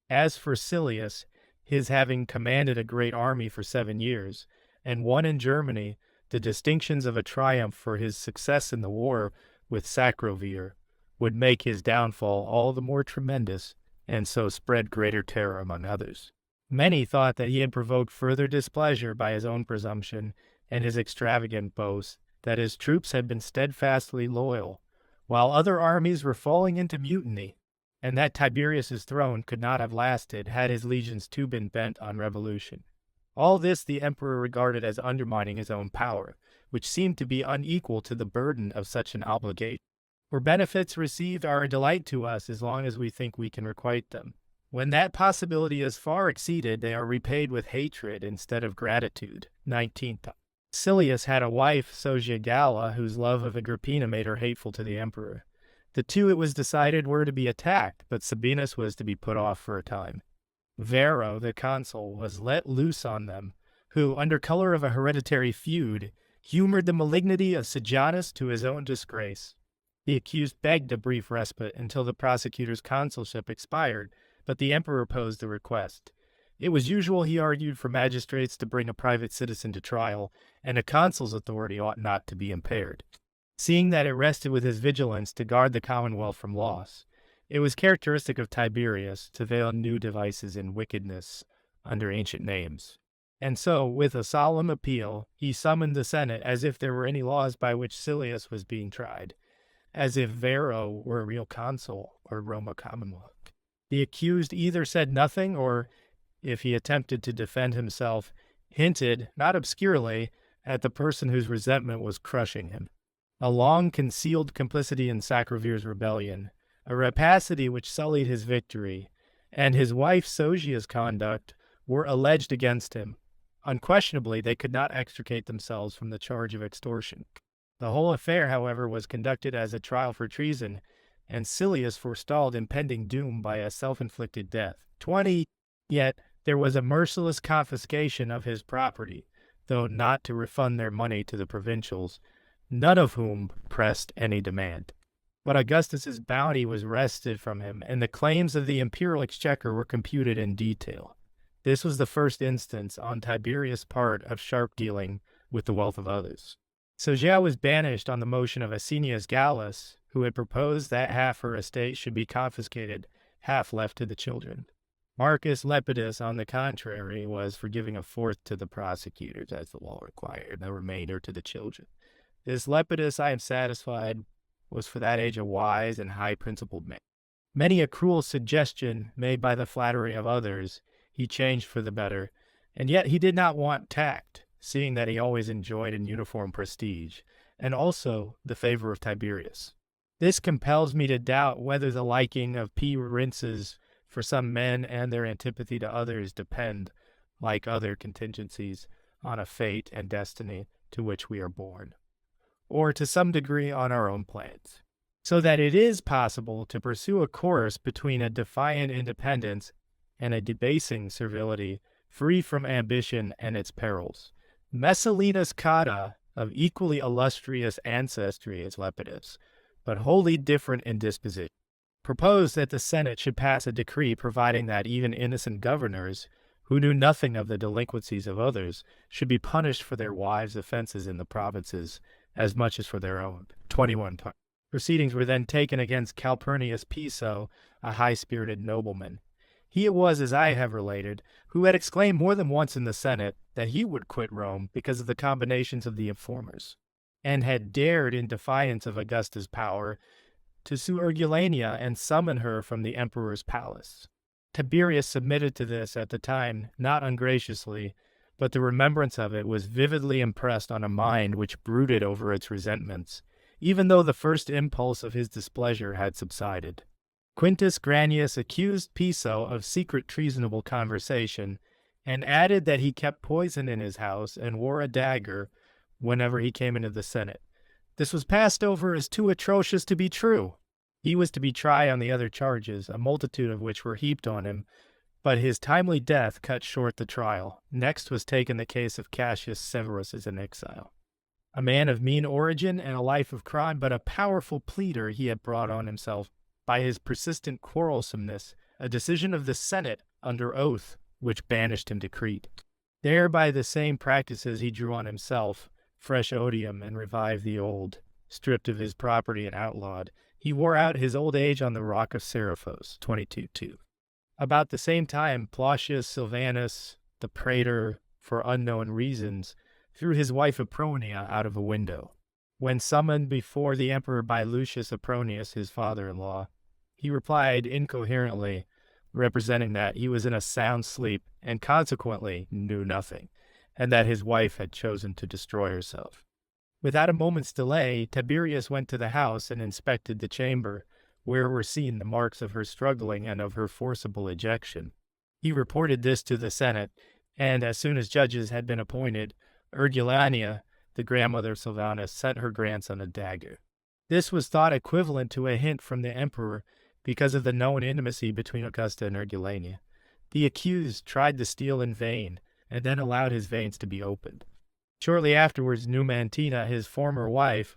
As for Silius, his having commanded a great army for 7 years, and won in Germany, the distinctions of a triumph for his success in the war with Sacrovir would make his downfall all the more tremendous, and so spread greater terror among others. Many thought that he had provoked further displeasure by his own presumption and his extravagant boast that his troops had been steadfastly loyal, while other armies were falling into mutiny, and that Tiberius's throne could not have lasted had his legions too been bent on revolution. All this the emperor regarded as undermining his own power, which seemed to be unequal to the burden of such an obligation. For benefits received are a delight to us as long as we think we can requite them. When that possibility is far exceeded, they are repaid with hatred instead of gratitude. 19th. Silius had a wife, Sosia Galla, whose love of Agrippina made her hateful to the emperor. The two, it was decided, were to be attacked, but Sabinus was to be put off for a time. Varro, the consul, was let loose on them, who, under color of a hereditary feud, humored the malignity of Sejanus to his own disgrace. The accused begged a brief respite until the prosecutor's consulship expired, but the emperor opposed the request. It was usual, he argued, for magistrates to bring a private citizen to trial, and a consul's authority ought not to be impaired, seeing that it rested with his vigilance to guard the commonwealth from loss. It was characteristic of Tiberius to veil new devices in wickedness under ancient names. And so, with a solemn appeal, he summoned the Senate as if there were any laws by which Silius was being tried, as if Varro were a real consul or Roma Commonwealth. The accused either said nothing or, if he attempted to defend himself, hinted, not obscurely, at the person whose resentment was crushing him. A long-concealed complicity in Sacrovir's rebellion, a rapacity which sullied his victory, and his wife Sosia's conduct were alleged against him. Unquestionably, they could not extricate themselves from the charge of extortion. The whole affair, however, was conducted as a trial for treason, and Silius forestalled impending doom by a self-inflicted death. 20. Yet there was a merciless confiscation of his property, though not to refund their money to the provincials, none of whom pressed any demand. But Augustus's bounty was wrested from him, and the claims of the imperial exchequer were computed in detail. This was the first instance on Tiberius' part of sharp dealing with the wealth of others. Sogia was banished on the motion of Asinius Gallus, who had proposed that half her estate should be confiscated, half left to the children. Marcus Lepidus, on the contrary, was for giving a fourth to the prosecutors, as the law required, the remainder to the children. This Lepidus, I am satisfied, was for that age a wise and high-principled man. Many a cruel suggestion made by the flattery of others he changed for the better, and yet he did not want tact, seeing that he always enjoyed an uniform prestige, and also the favor of Tiberius. This compels me to doubt whether the liking of P. Rinces for some men and their antipathy to others depend, like other contingencies, on a fate and destiny to which we are born, or to some degree on our own plans, so that it is possible to pursue a course between a defiant independence and a debasing servility, free from ambition and its perils. Messallinus Cotta, of equally illustrious ancestry as Lepidus, but wholly different in disposition, proposed that the Senate should pass a decree providing that even innocent governors, who knew nothing of the delinquencies of others, should be punished for their wives' offenses in the provinces as much as for their own. 21. Proceedings were then taken against Calpurnius Piso, a high-spirited nobleman. He it was, as I have related, who had exclaimed more than once in the Senate that he would quit Rome because of the combinations of the informers, and had dared, in defiance of Augusta's power, to sue Urgulania and summon her from the emperor's palace. Tiberius submitted to this at the time, not ungraciously, but the remembrance of it was vividly impressed on a mind which brooded over its resentments, even though the first impulse of his displeasure had subsided. Quintus Granius accused Piso of secret treasonable conversation, and added that he kept poison in his house and wore a dagger whenever he came into the Senate. This was passed over as too atrocious to be true. He was to be tried on the other charges, a multitude of which were heaped on him, but his timely death cut short the trial. Next was taken the case of Cassius Severus as an exile. A man of mean origin and a life of crime, but a powerful pleader, he had brought on himself, by his persistent quarrelsomeness, a decision of the Senate under oath, which banished him to Crete. There, by the same practices he drew on himself, fresh odium and revived the old. Stripped of his property and outlawed, he wore out his old age on the rock of Seriphos, 22:2. About the same time, Plautius Silvanus, the praetor, for unknown reasons, threw his wife Apronia out of a window. When summoned before the emperor by Lucius Apronius, his father-in-law, he replied incoherently, representing that he was in a sound sleep and consequently knew nothing, and that his wife had chosen to destroy herself. Without a moment's delay, Tiberius went to the house and inspected the chamber, where were seen the marks of her struggling and of her forcible ejection. He reported this to the Senate, and as soon as judges had been appointed, Urgulania, the grandmother of Silvanus, sent her grandson a dagger. This was thought equivalent to a hint from the emperor because of the known intimacy between Augusta and Urgulania. The accused tried to steal in vain, and then allowed his veins to be opened. Shortly afterwards, Numantina, his former wife,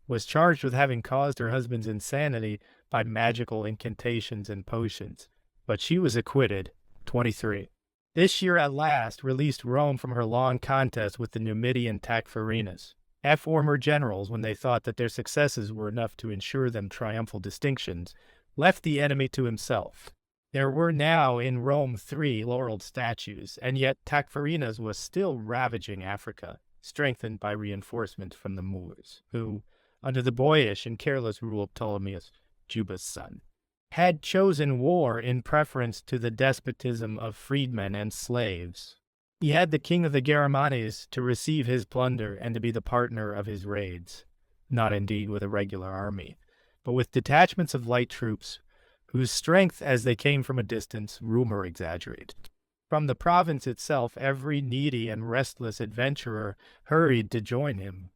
was charged with having caused her husband's insanity by magical incantations and potions, but she was acquitted, 23. This year at last released Rome from her long contest with the Numidian Tacfarinas, former generals, when they thought that their successes were enough to ensure them triumphal distinctions, left the enemy to himself. There were now in Rome 3 laureled statues, and yet Tacfarinas was still ravaging Africa, strengthened by reinforcement from the Moors, who, under the boyish and careless rule of Ptolemaeus, Juba's son, had chosen war in preference to the despotism of freedmen and slaves. He had the king of the Garamantes to receive his plunder and to be the partner of his raids, not indeed with a regular army, but with detachments of light troops, whose strength as they came from a distance rumor exaggerated. From the province itself, every needy and restless adventurer hurried to join him.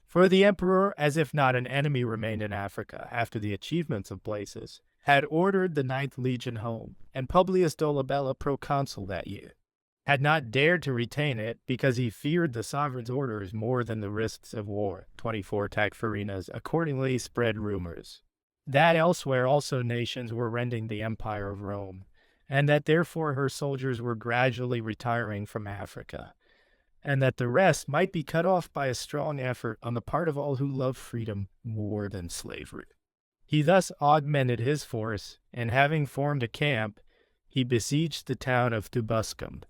For the emperor, as if not an enemy remained in Africa after the achievements of Blasius, had ordered the 9th Legion home, and Publius Dolabella proconsul that year, had not dared to retain it because he feared the sovereign's orders more than the risks of war. 24 Tacfarinas accordingly spread rumors that elsewhere also nations were rending the empire of Rome, and that therefore her soldiers were gradually retiring from Africa, and that the rest might be cut off by a strong effort on the part of all who love freedom more than slavery. He thus augmented his force, and having formed a camp, he besieged the town of Tubuscum.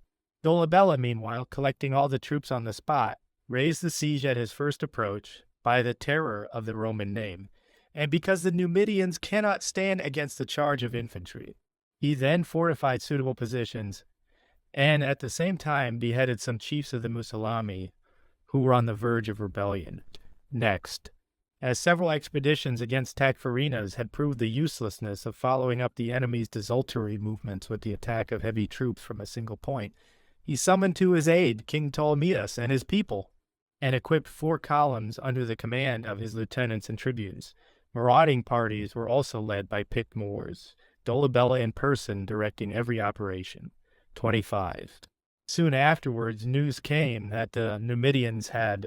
Dolabella, meanwhile, collecting all the troops on the spot, raised the siege at his first approach by the terror of the Roman name, and because the Numidians cannot stand against the charge of infantry. He then fortified suitable positions, and at the same time beheaded some chiefs of the Musalami who were on the verge of rebellion. Next, as several expeditions against Tacfarinas had proved the uselessness of following up the enemy's desultory movements with the attack of heavy troops from a single point, he summoned to his aid King Ptolemaeus and his people, and equipped 4 columns under the command of his lieutenants and tribunes. Marauding parties were also led by picked Moors, Dolabella in person directing every operation. 25. Soon afterwards, news came that the Numidians had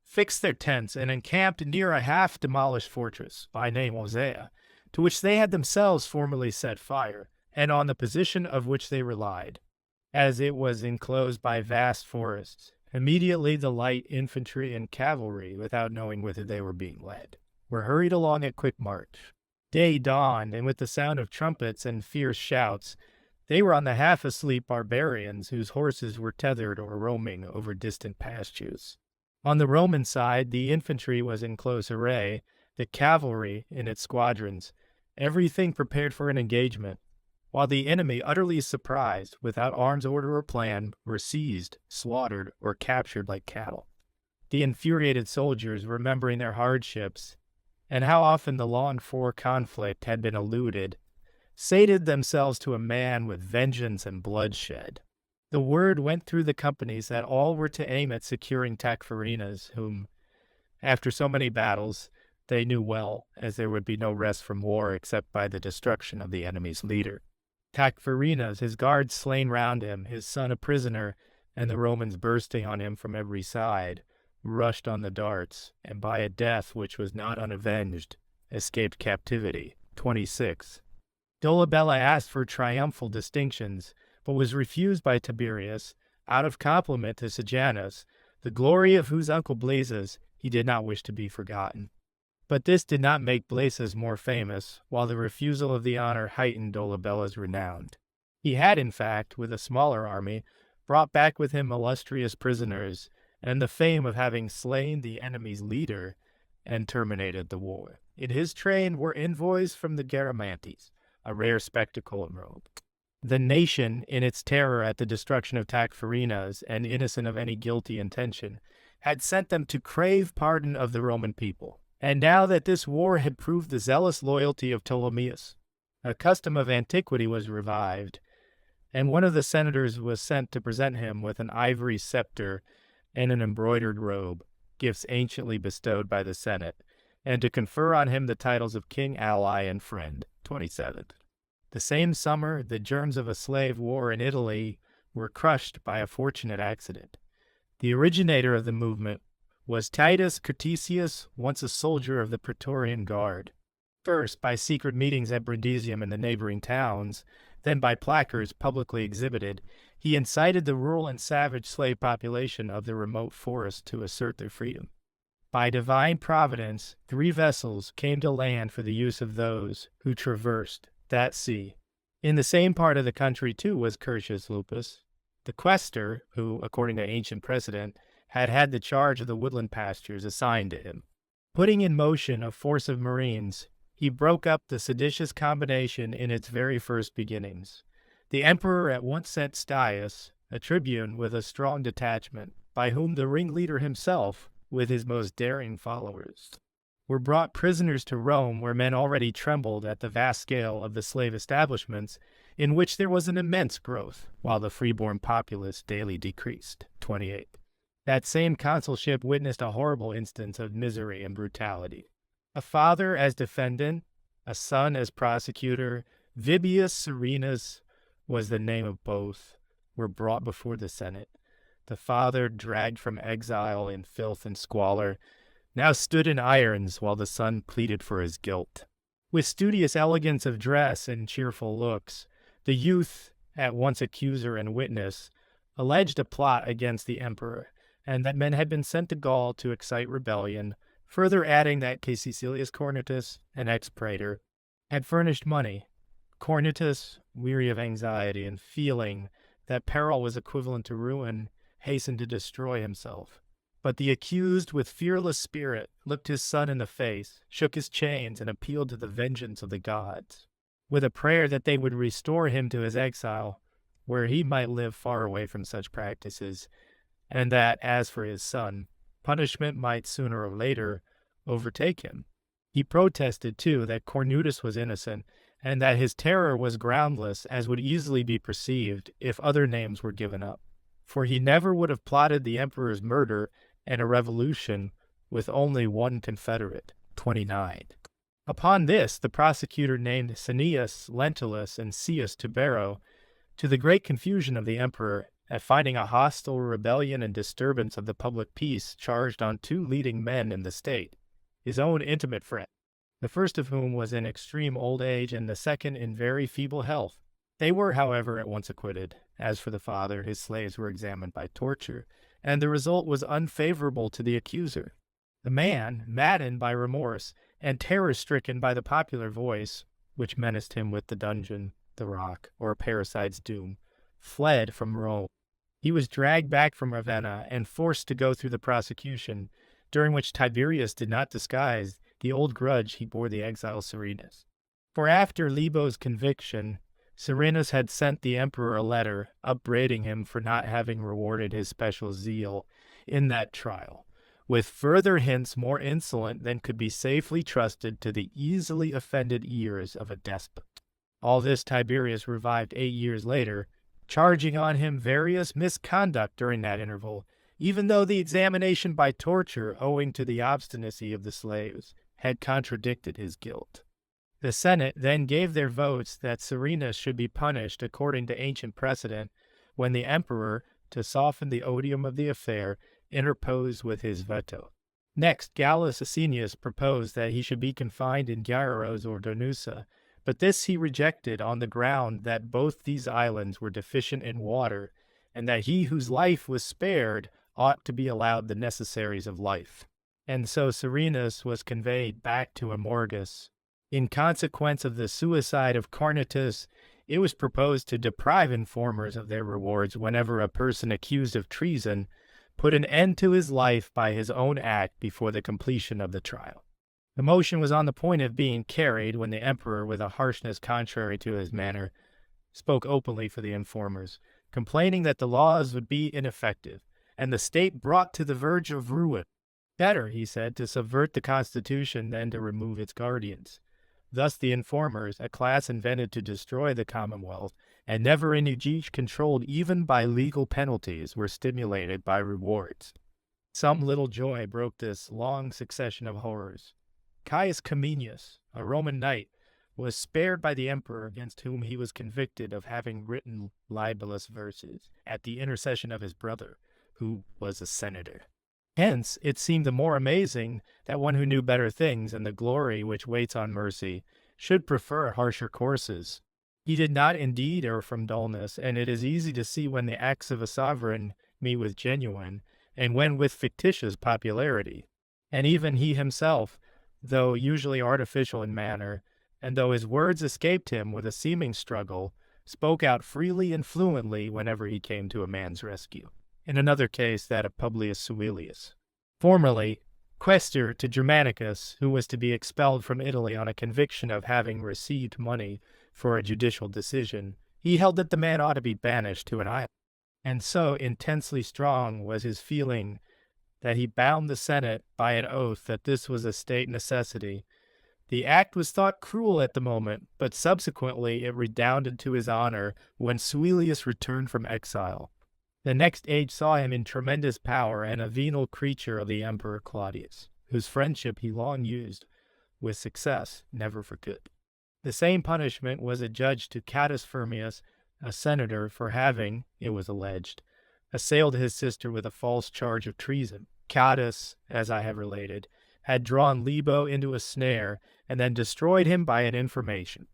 fixed their tents and encamped near a half-demolished fortress, by name Osea, to which they had themselves formerly set fire, and on the position of which they relied, as it was enclosed by vast forests. Immediately the light infantry and cavalry, without knowing whither they were being led, were hurried along at quick march. Day dawned, and with the sound of trumpets and fierce shouts, they were on the half-asleep barbarians whose horses were tethered or roaming over distant pastures. On the Roman side, the infantry was in close array, the cavalry in its squadrons, everything prepared for an engagement, while the enemy, utterly surprised, without arms, order, or plan, were seized, slaughtered, or captured like cattle. The infuriated soldiers, remembering their hardships, and how often the longed-for conflict had been eluded, sated themselves to a man with vengeance and bloodshed. The word went through the companies that all were to aim at securing Tacfarinas, whom, after so many battles, they knew well, as there would be no rest from war except by the destruction of the enemy's leader. Tacfarinas, his guards slain round him, his son a prisoner, and the Romans bursting on him from every side, rushed on the darts, and by a death which was not unavenged, escaped captivity. 26. Dolabella asked for triumphal distinctions, but was refused by Tiberius, out of compliment to Sejanus, the glory of whose uncle Blazes he did not wish to be forgotten. But this did not make Blazes more famous, while the refusal of the honor heightened Dolabella's renown. He had, in fact, with a smaller army, brought back with him illustrious prisoners, and the fame of having slain the enemy's leader and terminated the war. In his train were envoys from the Garamantes, a rare spectacle in Rome. The nation, in its terror at the destruction of Tacfarinas and innocent of any guilty intention, had sent them to crave pardon of the Roman people. And now that this war had proved the zealous loyalty of Ptolemaeus, a custom of antiquity was revived, and one of the senators was sent to present him with an ivory scepter and an embroidered robe, gifts anciently bestowed by the Senate, and to confer on him the titles of king, ally, and friend. 27. The same summer, the germs of a slave war in Italy were crushed by a fortunate accident. The originator of the movement was Titus Curtisius, once a soldier of the Praetorian Guard. First, by secret meetings at Brundisium and the neighboring towns, then by placards publicly exhibited, he incited the rural and savage slave population of the remote forest to assert their freedom. By divine providence, 3 vessels came to land for the use of those who traversed that sea. In the same part of the country, too, was Curtius Lupus, the quaestor, who, according to ancient precedent, had had the charge of the woodland pastures assigned to him. Putting in motion a force of marines, he broke up the seditious combination in its very first beginnings. The emperor at once sent Stius, a tribune with a strong detachment, by whom the ringleader himself, with his most daring followers, were brought prisoners to Rome, where men already trembled at the vast scale of the slave establishments, in which there was an immense growth, while the freeborn populace daily decreased. 28. That same consulship witnessed a horrible instance of misery and brutality. A father as defendant, a son as prosecutor, Vibius Serenus was the name of both, were brought before the Senate. The father, dragged from exile in filth and squalor, now stood in irons while the son pleaded for his guilt. With studious elegance of dress and cheerful looks, the youth, at once accuser and witness, alleged a plot against the emperor, and that men had been sent to Gaul to excite rebellion, further adding that Caecilius Cornutus, an ex-praetor, had furnished money. Cornutus, weary of anxiety and feeling that peril was equivalent to ruin, hastened to destroy himself. But the accused, with fearless spirit, looked his son in the face, shook his chains, and appealed to the vengeance of the gods, with a prayer that they would restore him to his exile, where he might live far away from such practices, and that, as for his son, punishment might sooner or later overtake him. He protested, too, that Cornutus was innocent, and that his terror was groundless, as would easily be perceived if other names were given up. For he never would have plotted the emperor's murder and a revolution with only one confederate. 29. Upon this, the prosecutor named Cneus Lentulus and Caius Tubero, to the great confusion of the emperor, at finding a hostile rebellion and disturbance of the public peace charged on 2 leading men in the state, his own intimate friend, the first of whom was in extreme old age and the second in very feeble health. They were, however, at once acquitted. As for the father, his slaves were examined by torture, and the result was unfavorable to the accuser. The man, maddened by remorse and terror-stricken by the popular voice, which menaced him with the dungeon, the rock, or a parricide's doom, fled from Rome. He was dragged back from Ravenna and forced to go through the prosecution, during which Tiberius did not disguise the old grudge he bore the exile Serenus. For after Libo's conviction, Serenus had sent the emperor a letter upbraiding him for not having rewarded his special zeal in that trial, with further hints more insolent than could be safely trusted to the easily offended ears of a despot. All this Tiberius revived 8 years later, charging on him various misconduct during that interval, even though the examination by torture, owing to the obstinacy of the slaves, had contradicted his guilt. The Senate then gave their votes that Serenus should be punished according to ancient precedent, when the emperor, to soften the odium of the affair, interposed with his veto. Next, Gallus Asinius proposed that he should be confined in Gyros or Donusa, but this he rejected on the ground that both these islands were deficient in water, and that he whose life was spared ought to be allowed the necessaries of life. And so Serenus was conveyed back to Amorgus. In consequence of the suicide of Carnotus, it was proposed to deprive informers of their rewards whenever a person accused of treason put an end to his life by his own act before the completion of the trial. The motion was on the point of being carried when the emperor, with a harshness contrary to his manner, spoke openly for the informers, complaining that the laws would be ineffective, and the state brought to the verge of ruin. Better, he said, to subvert the constitution than to remove its guardians. Thus the informers, a class invented to destroy the commonwealth, and never in age controlled even by legal penalties, were stimulated by rewards. Some little joy broke this long succession of horrors. Caius Cominius, a Roman knight, was spared by the emperor, against whom he was convicted of having written libellous verses at the intercession of his brother, who was a senator. Hence, it seemed the more amazing that one who knew better things and the glory which waits on mercy should prefer harsher courses. He did not indeed err from dullness, and it is easy to see when the acts of a sovereign meet with genuine, and when with fictitious popularity. And even he himself, though usually artificial in manner, and though his words escaped him with a seeming struggle, spoke out freely and fluently whenever he came to a man's rescue. In another case, that of Publius Suilius, formerly quaestor to Germanicus, who was to be expelled from Italy on a conviction of having received money for a judicial decision, he held that the man ought to be banished to an island. And so intensely strong was his feeling that he bound the Senate by an oath that this was a state necessity. The act was thought cruel at the moment, but subsequently it redounded to his honor when Suilius returned from exile. The next age saw him in tremendous power and a venal creature of the Emperor Claudius, whose friendship he long used, with success, never for good. The same punishment was adjudged to Catus Firmius, a senator, for having, it was alleged, assailed his sister with a false charge of treason. Catus, as I have related, had drawn Libo into a snare and then destroyed him by an information.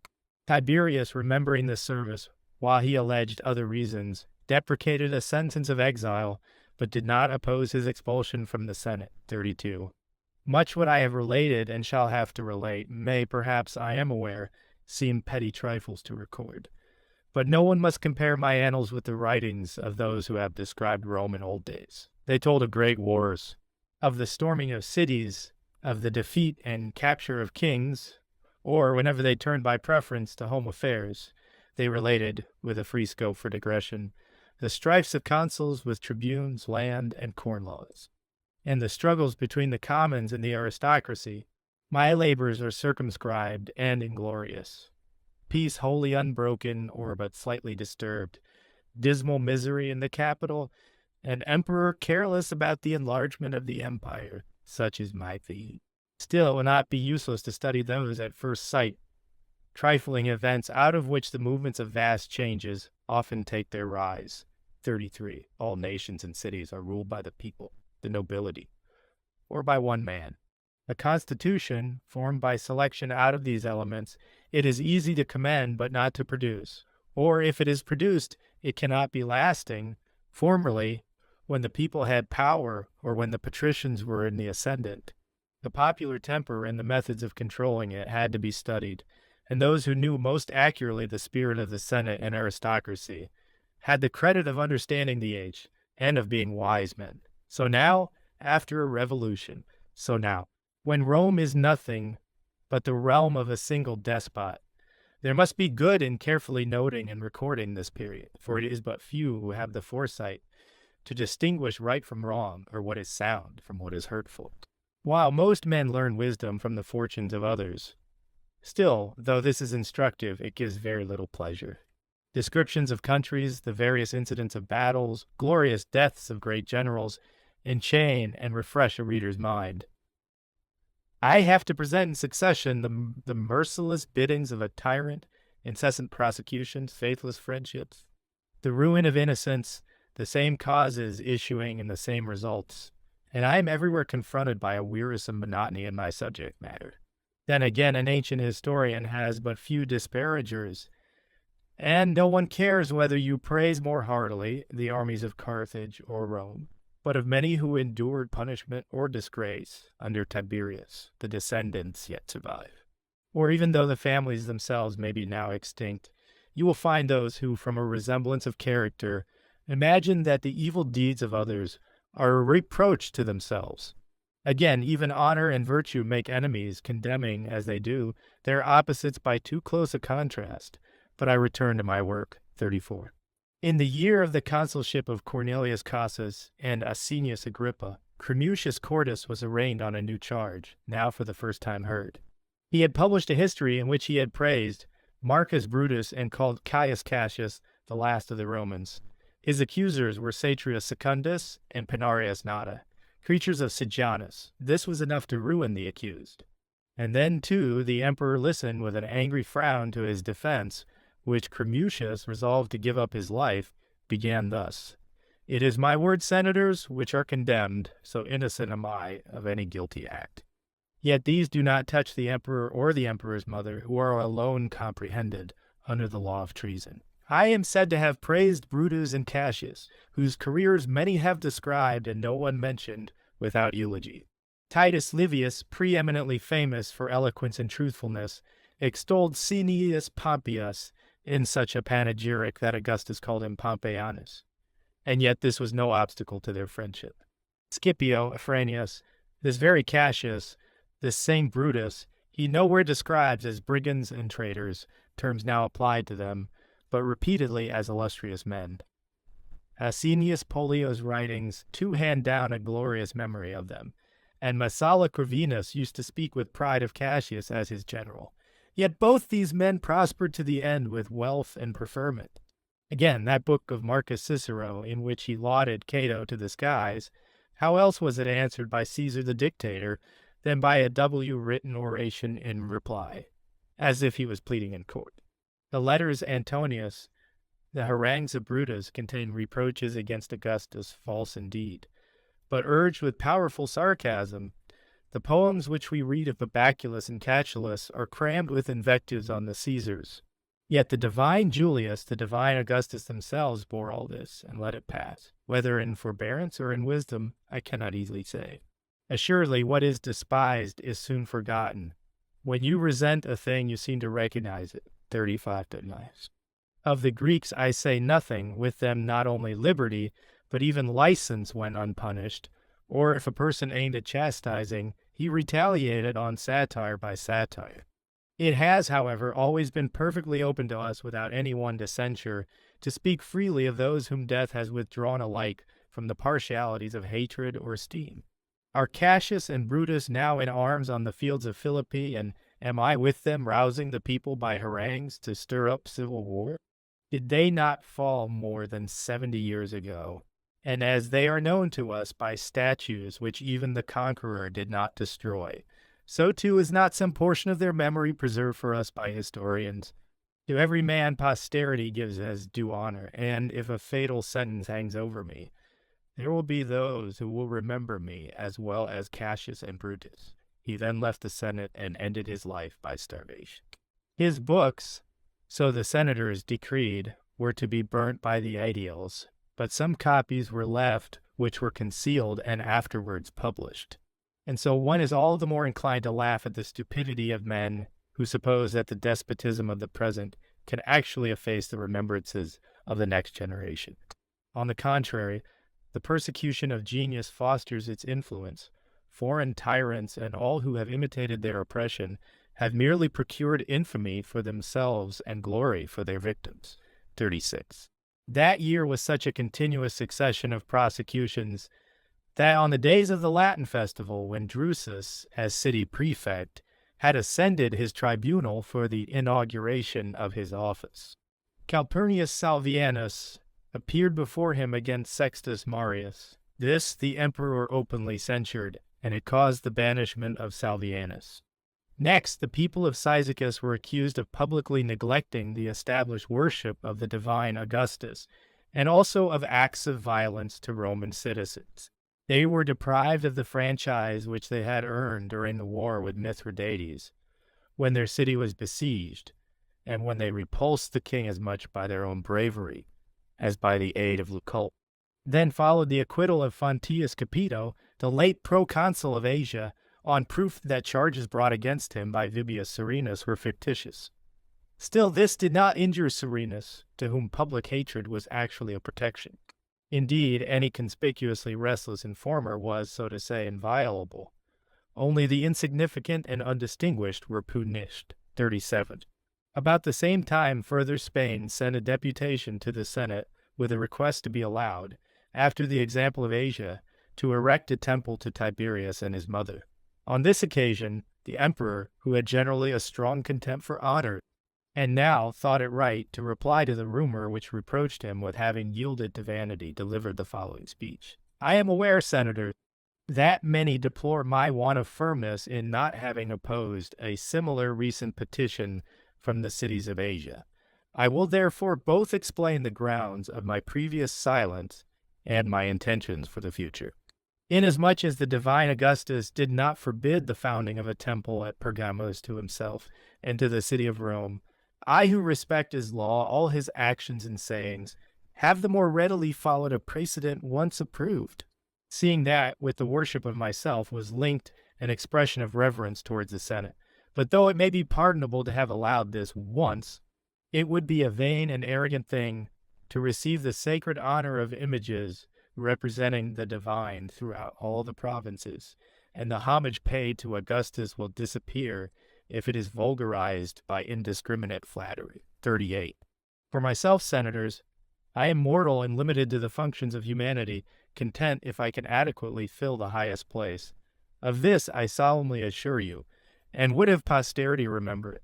Tiberius, remembering this service, while he alleged other reasons, deprecated a sentence of exile, but did not oppose his expulsion from the Senate. 32. Much what I have related and shall have to relate may, perhaps, I am aware, seem petty trifles to record. But no one must compare my annals with the writings of those who have described Rome in old days. They told of great wars, of the storming of cities, of the defeat and capture of kings, or, whenever they turned by preference to home affairs, they related, with a free scope for digression, the strifes of consuls with tribunes, land, and corn laws, and the struggles between the commons and the aristocracy. My labors are circumscribed and inglorious. Peace wholly unbroken or but slightly disturbed, dismal misery in the capital, an emperor careless about the enlargement of the empire, such is my theme. Still, it will not be useless to study those at first sight, trifling events out of which the movements of vast changes often take their rise. 33. All nations and cities are ruled by the people, the nobility, or by one man. A constitution, formed by selection out of these elements, it is easy to commend but not to produce. Or if it is produced, it cannot be lasting. Formerly, when the people had power, or when the patricians were in the ascendant, the popular temper and the methods of controlling it had to be studied, and those who knew most accurately the spirit of the Senate and aristocracy had the credit of understanding the age and of being wise men. So now, after a revolution, so now, when Rome is nothing but the realm of a single despot, there must be good in carefully noting and recording this period, for it is but few who have the foresight to distinguish right from wrong, or what is sound from what is hurtful. While most men learn wisdom from the fortunes of others, still, though this is instructive, it gives very little pleasure. Descriptions of countries, the various incidents of battles, glorious deaths of great generals, enchain and refresh a reader's mind. I have to present in succession the merciless biddings of a tyrant, incessant prosecutions, faithless friendships, the ruin of innocence, the same causes issuing in the same results, and I am everywhere confronted by a wearisome monotony in my subject matter. Then again, an ancient historian has but few disparagers, and no one cares whether you praise more heartily the armies of Carthage or Rome. but of many who endured punishment or disgrace under Tiberius, the descendants yet survive. Or even though the families themselves may be now extinct, you will find those who, from a resemblance of character, imagine that the evil deeds of others are a reproach to themselves. Again, even honor and virtue make enemies, condemning, as they do, their opposites by too close a contrast. But I return to my work, 34. In the year of the consulship of Cornelius Cassus and Asinius Agrippa, Cremutius Cordus was arraigned on a new charge, now for the first time heard. He had published a history in which he had praised Marcus Brutus and called Caius Cassius the last of the Romans. His accusers were Satrius Secundus and Pinarius Nata, creatures of Sejanus. This was enough to ruin the accused. And then, too, the emperor listened with an angry frown to his defense, which Cremutius, resolved to give up his life, began thus: "It is my words, senators, which are condemned, so innocent am I of any guilty act." Yet these do not touch the emperor or the emperor's mother, who are alone comprehended under the law of treason. I am said to have praised Brutus and Cassius, whose careers many have described and no one mentioned without eulogy. Titus Livius, preeminently famous for eloquence and truthfulness, extolled Cneius Pompeius in such a panegyric that Augustus called him Pompeianus. And yet this was no obstacle to their friendship. Scipio Afranius, this very Cassius, this same Brutus, he nowhere describes as brigands and traitors, terms now applied to them, but repeatedly as illustrious men. Asinius Pollio's writings too hand down a glorious memory of them, and Messala Corvinus used to speak with pride of Cassius as his general. Yet both these men prospered to the end with wealth and preferment. Again, that book of Marcus Cicero, in which he lauded Cato to the skies, how else was it answered by Caesar the dictator than by a written oration in reply, as if he was pleading in court? The letters Antonius, the harangues of Brutus, contain reproaches against Augustus, false indeed, but urged with powerful sarcasm. The poems which we read of Baculus and Catullus are crammed with invectives on the Caesars. Yet the divine Julius, the divine Augustus themselves bore all this, and let it pass. Whether in forbearance or in wisdom, I cannot easily say. Assuredly, what is despised is soon forgotten. When you resent a thing, you seem to recognize it. 35-9. Of the Greeks I say nothing. With them not only liberty, but even license went unpunished, or if a person aimed at chastising, he retaliated on satire by satire. It has, however, always been perfectly open to us, without any one to censure, to speak freely of those whom death has withdrawn alike from the partialities of hatred or esteem. Are Cassius and Brutus now in arms on the fields of Philippi, and am I with them rousing the people by harangues to stir up civil war? Did they not fall more than 70 years ago? And as they are known to us by statues which even the conqueror did not destroy, so too is not some portion of their memory preserved for us by historians. To every man posterity gives as due honor, and if a fatal sentence hangs over me, there will be those who will remember me as well as Cassius and Brutus. He then left the Senate and ended his life by starvation. His books, so the senators decreed, were to be burnt by the aediles, but some copies were left which were concealed and afterwards published. And so one is all the more inclined to laugh at the stupidity of men who suppose that the despotism of the present can actually efface the remembrances of the next generation. On the contrary, the persecution of genius fosters its influence. Foreign tyrants and all who have imitated their oppression have merely procured infamy for themselves and glory for their victims. 36. That year was such a continuous succession of prosecutions that on the days of the Latin festival, when Drusus, as city prefect, had ascended his tribunal for the inauguration of his office, Calpurnius Salvianus appeared before him against Sextus Marius. This the emperor openly censured, and it caused the banishment of Salvianus. Next, the people of Cyzicus were accused of publicly neglecting the established worship of the divine Augustus, and also of acts of violence to Roman citizens. They were deprived of the franchise which they had earned during the war with Mithridates, when their city was besieged, and when they repulsed the king as much by their own bravery as by the aid of Lucullus. Then followed the acquittal of Fonteius Capito, the late proconsul of Asia, on proof that charges brought against him by Vibius Serenus were fictitious. Still, this did not injure Serenus, to whom public hatred was actually a protection. Indeed, any conspicuously restless informer was, so to say, inviolable. Only the insignificant and undistinguished were punished. 37. About the same time, further Spain sent a deputation to the Senate with a request to be allowed, after the example of Asia, to erect a temple to Tiberius and his mother. On this occasion, the emperor, who had generally a strong contempt for honor, and now thought it right to reply to the rumor which reproached him with having yielded to vanity, delivered the following speech. I am aware, senators, that many deplore my want of firmness in not having opposed a similar recent petition from the cities of Asia. I will therefore both explain the grounds of my previous silence and my intentions for the future. Inasmuch as the divine Augustus did not forbid the founding of a temple at Pergamos to himself and to the city of Rome, I who respect his law, all his actions and sayings, have the more readily followed a precedent once approved, seeing that with the worship of myself was linked an expression of reverence towards the Senate. But though it may be pardonable to have allowed this once, it would be a vain and arrogant thing to receive the sacred honor of images representing the divine throughout all the provinces, and the homage paid to Augustus will disappear if it is vulgarized by indiscriminate flattery. 38. For myself, senators, I am mortal and limited to the functions of humanity, content if I can adequately fill the highest place. Of this I solemnly assure you, and would have posterity remember it.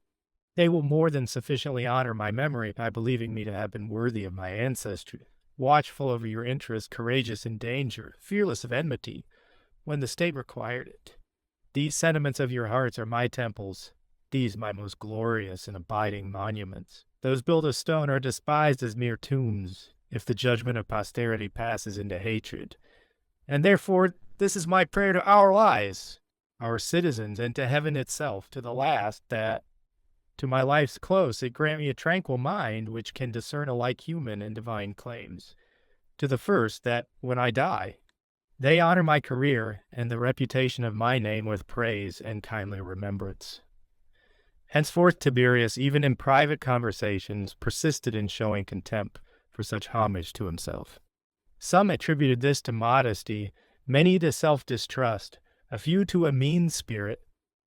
They will more than sufficiently honor my memory by believing me to have been worthy of my ancestry, watchful over your interests, courageous in danger, fearless of enmity, when the state required it. These sentiments of your hearts are my temples, these my most glorious and abiding monuments. Those built of stone are despised as mere tombs, if the judgment of posterity passes into hatred. And therefore this is my prayer to our lives, our citizens, and to heaven itself, to the last, that, to my life's close, it grant me a tranquil mind which can discern alike human and divine claims. To the first, that, when I die, they honor my career and the reputation of my name with praise and kindly remembrance. Henceforth Tiberius, even in private conversations, persisted in showing contempt for such homage to himself. Some attributed this to modesty, many to self-distrust, a few to a mean spirit.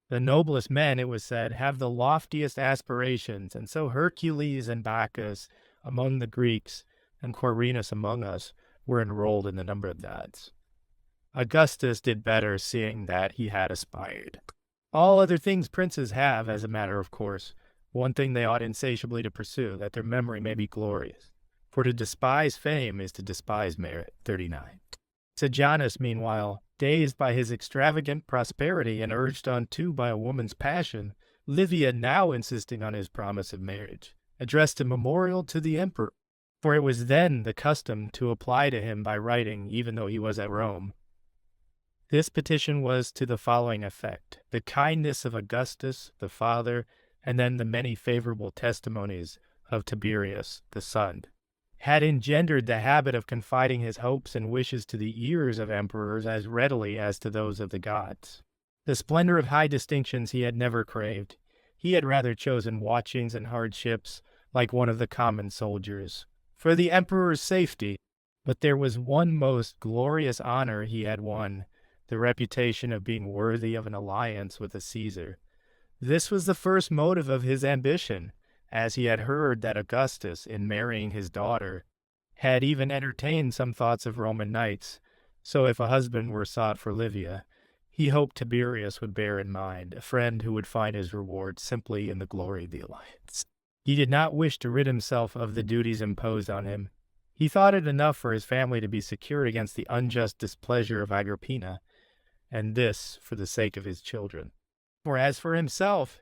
The noblest men, it was said, have the loftiest aspirations, and so Hercules and Bacchus among the Greeks, and Quirinus among us, were enrolled in the number of gods. Augustus did better, seeing that he had aspired. All other things princes have, as a matter of course. One thing they ought insatiably to pursue, that their memory may be glorious. For to despise fame is to despise merit. 39. Sejanus, meanwhile, dazed by his extravagant prosperity and urged on too by a woman's passion, Livia now insisting on his promise of marriage, addressed a memorial to the emperor, for it was then the custom to apply to him by writing, even though he was at Rome. This petition was to the following effect: the kindness of Augustus, the father, and then the many favorable testimonies of Tiberius, the son, had engendered the habit of confiding his hopes and wishes to the ears of emperors as readily as to those of the gods. The splendor of high distinctions he had never craved. He had rather chosen watchings and hardships, like one of the common soldiers, for the emperor's safety. But there was one most glorious honor he had won, the reputation of being worthy of an alliance with a Caesar. This was the first motive of his ambition, as he had heard that Augustus, in marrying his daughter, had even entertained some thoughts of Roman knights. So if a husband were sought for Livia, he hoped Tiberius would bear in mind a friend who would find his reward simply in the glory of the alliance. He did not wish to rid himself of the duties imposed on him. He thought it enough for his family to be secured against the unjust displeasure of Agrippina, and this for the sake of his children. For as for himself,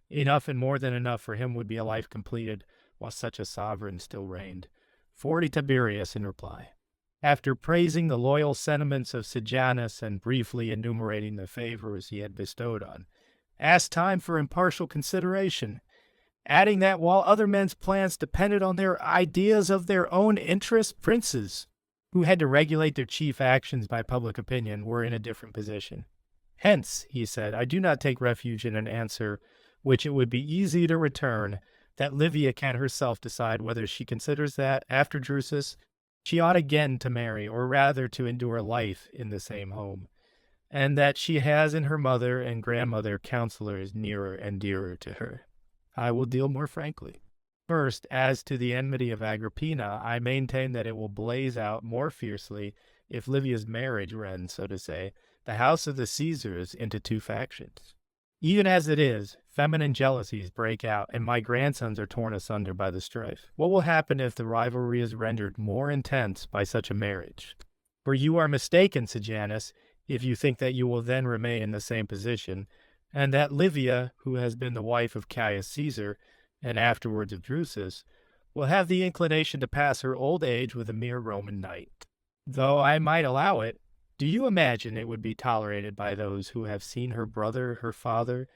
enough and more than enough for him would be a life completed while such a sovereign still reigned. 40 Tiberius in reply, after praising the loyal sentiments of Sejanus and briefly enumerating the favors he had bestowed on, asked time for impartial consideration, adding that while other men's plans depended on their ideas of their own interests, princes, who had to regulate their chief actions by public opinion, were in a different position. Hence, he said, I do not take refuge in an answer which it would be easy to return, that Livia can herself decide whether she considers that, after Drusus, she ought again to marry, or rather to endure life in the same home, and that she has in her mother and grandmother counselors nearer and dearer to her. I will deal more frankly. First, as to the enmity of Agrippina, I maintain that it will blaze out more fiercely if Livia's marriage rends, so to say, the house of the Caesars into two factions. Even as it is, feminine jealousies break out, and my grandsons are torn asunder by the strife. What will happen if the rivalry is rendered more intense by such a marriage? For you are mistaken, Sejanus, if you think that you will then remain in the same position, and that Livia, who has been the wife of Caius Caesar, and afterwards of Drusus, will have the inclination to pass her old age with a mere Roman knight. Though I might allow it, do you imagine it would be tolerated by those who have seen her brother, her father,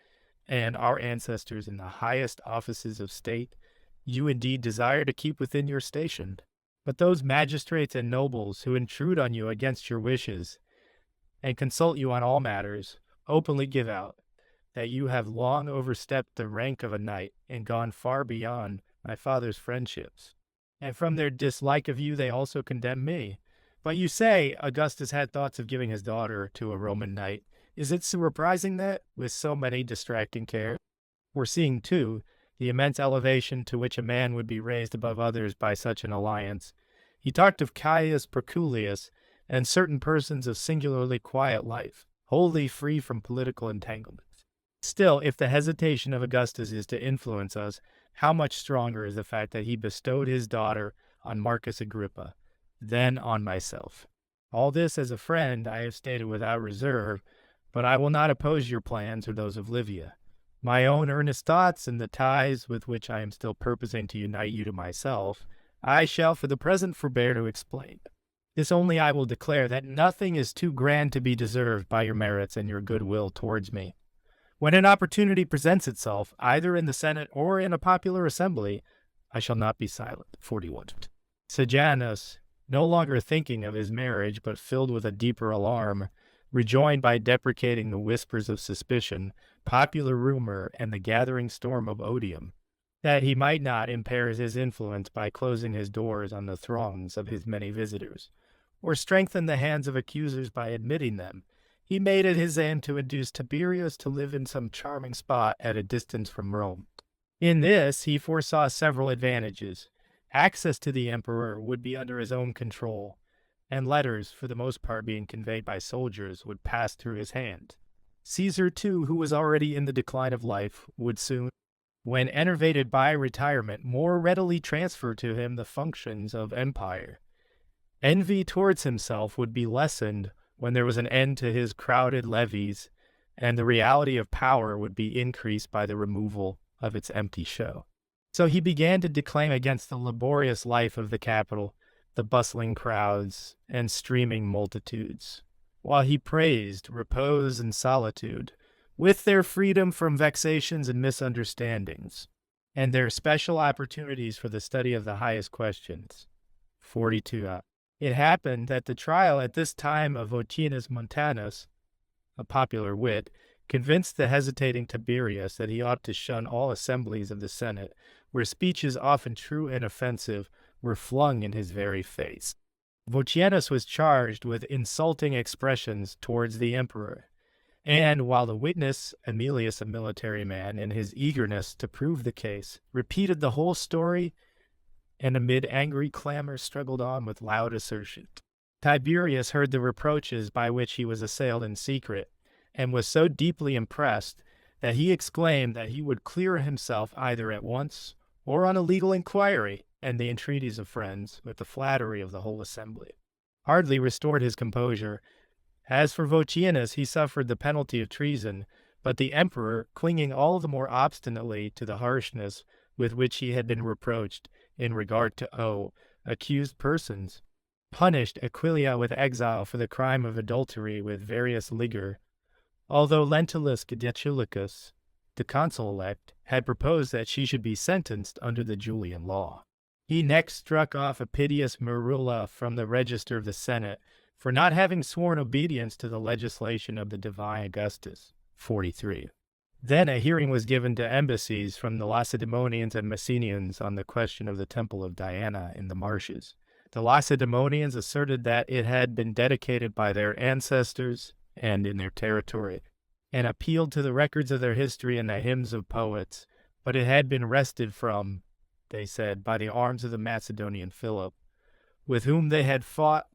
and our ancestors in the highest offices of state? You indeed desire to keep within your station, but those magistrates and nobles who intrude on you against your wishes and consult you on all matters openly give out that you have long overstepped the rank of a knight and gone far beyond my father's friendships. And from their dislike of you they also condemn me. But you say Augustus had thoughts of giving his daughter to a Roman knight. Is it surprising that, with so many distracting cares, we're seeing, too, the immense elevation to which a man would be raised above others by such an alliance? He talked of Caius Proculius and certain persons of singularly quiet life, wholly free from political entanglements. Still, if the hesitation of Augustus is to influence us, how much stronger is the fact that he bestowed his daughter on Marcus Agrippa, then on myself. All this as a friend I have stated without reserve, but I will not oppose your plans or those of Livia. My own earnest thoughts and the ties with which I am still purposing to unite you to myself, I shall for the present forbear to explain. This only I will declare, that nothing is too grand to be deserved by your merits and your goodwill towards me. When an opportunity presents itself, either in the Senate or in a popular assembly, I shall not be silent. 41. Sejanus, no longer thinking of his marriage, but filled with a deeper alarm, rejoined by deprecating the whispers of suspicion, popular rumor, and the gathering storm of odium, that he might not impair his influence by closing his doors on the throngs of his many visitors, or strengthen the hands of accusers by admitting them. He made it his aim to induce Tiberius to live in some charming spot at a distance from Rome. In this he foresaw several advantages. Access to the emperor would be under his own control, and letters, for the most part being conveyed by soldiers, would pass through his hand. Caesar, too, who was already in the decline of life, would soon, when enervated by retirement, more readily transfer to him the functions of empire. Envy towards himself would be lessened when there was an end to his crowded levies, and the reality of power would be increased by the removal of its empty show. So he began to declaim against the laborious life of the capital, the bustling crowds, and streaming multitudes, while he praised repose and solitude, with their freedom from vexations and misunderstandings, and their special opportunities for the study of the highest questions. 42. It happened that the trial at this time of Votinus Montanus, a popular wit, convinced the hesitating Tiberius that he ought to shun all assemblies of the Senate, where speeches often true and offensive were flung in his very face. Votinus was charged with insulting expressions towards the emperor, and while the witness, Aemilius, a military man, in his eagerness to prove the case, repeated the whole story, and amid angry clamor struggled on with loud assertion, Tiberius heard the reproaches by which he was assailed in secret, and was so deeply impressed that he exclaimed that he would clear himself either at once or on a legal inquiry, and the entreaties of friends, with the flattery of the whole assembly, hardly restored his composure. As for Votinus, he suffered the penalty of treason, but the emperor, clinging all the more obstinately to the harshness with which he had been reproached in regard to accused persons, punished Aquilia with exile for the crime of adultery with various ligure, although Lentulus Gediculicus, the consul-elect, had proposed that she should be sentenced under the Julian law. He next struck off Appidius Merula from the register of the Senate for not having sworn obedience to the legislation of the divine Augustus. 43. Then a hearing was given to embassies from the Lacedaemonians and Messenians on the question of the temple of Diana in the marshes. The Lacedaemonians asserted that it had been dedicated by their ancestors and in their territory, and appealed to the records of their history and the hymns of poets, but it had been wrested from, they said, by the arms of the Macedonian Philip, with whom they had fought,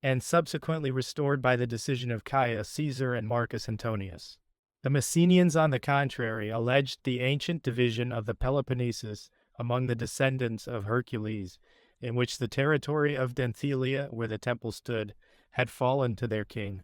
and subsequently restored by the decision of Caius Caesar and Marcus Antonius. The Messenians, on the contrary, alleged the ancient division of the Peloponnesus among the descendants of Hercules, in which the territory of Denthelia, where the temple stood, had fallen to their king.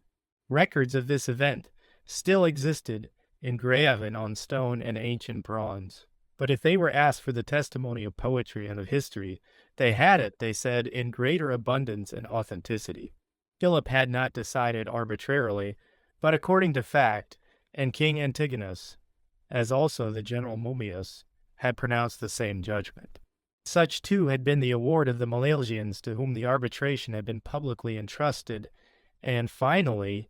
Records of this event still existed, engraven on stone and ancient bronze. But if they were asked for the testimony of poetry and of history, they had it, they said, in greater abundance and authenticity. Philip had not decided arbitrarily, but according to fact, and King Antigonus, as also the general Mummius, had pronounced the same judgment. Such, too, had been the award of the Malalesians, to whom the arbitration had been publicly entrusted, and finally,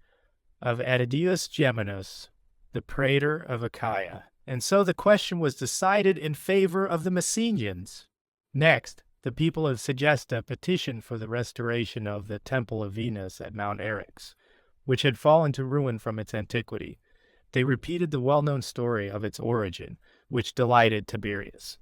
of Adidius Geminus, the praetor of Achaia. And so the question was decided in favor of the Messenians. Next, the people of Segesta petitioned for the restoration of the Temple of Venus at Mount Eryx, which had fallen to ruin from its antiquity. They repeated the well-known story of its origin, which delighted Tiberius.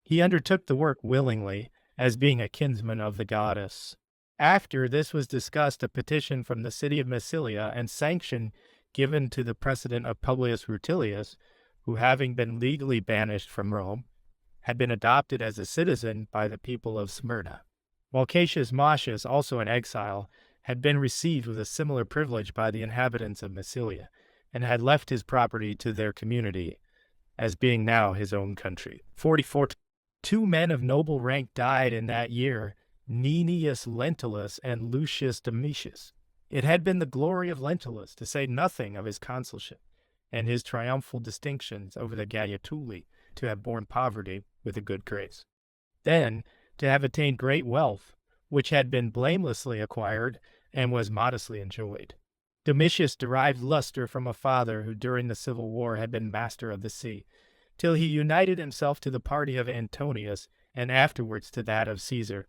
He undertook the work willingly, as being a kinsman of the goddess. After this was discussed, a petition from the city of Massilia and sanction given to the precedent of Publius Rutilius, who, having been legally banished from Rome, had been adopted as a citizen by the people of Smyrna. While Cassius Marcius, also in exile, had been received with a similar privilege by the inhabitants of Massilia, and had left his property to their community, as being now his own country. 44. 2 men of noble rank died in that year, Cneius Lentulus and Lucius Domitius. It had been the glory of Lentulus, to say nothing of his consulship, and his triumphal distinctions over the Gaiatuli, to have borne poverty with a good grace. Then, to have attained great wealth, which had been blamelessly acquired, and was modestly enjoyed. Domitius derived luster from a father who during the civil war had been master of the sea, till he united himself to the party of Antonius, and afterwards to that of Caesar.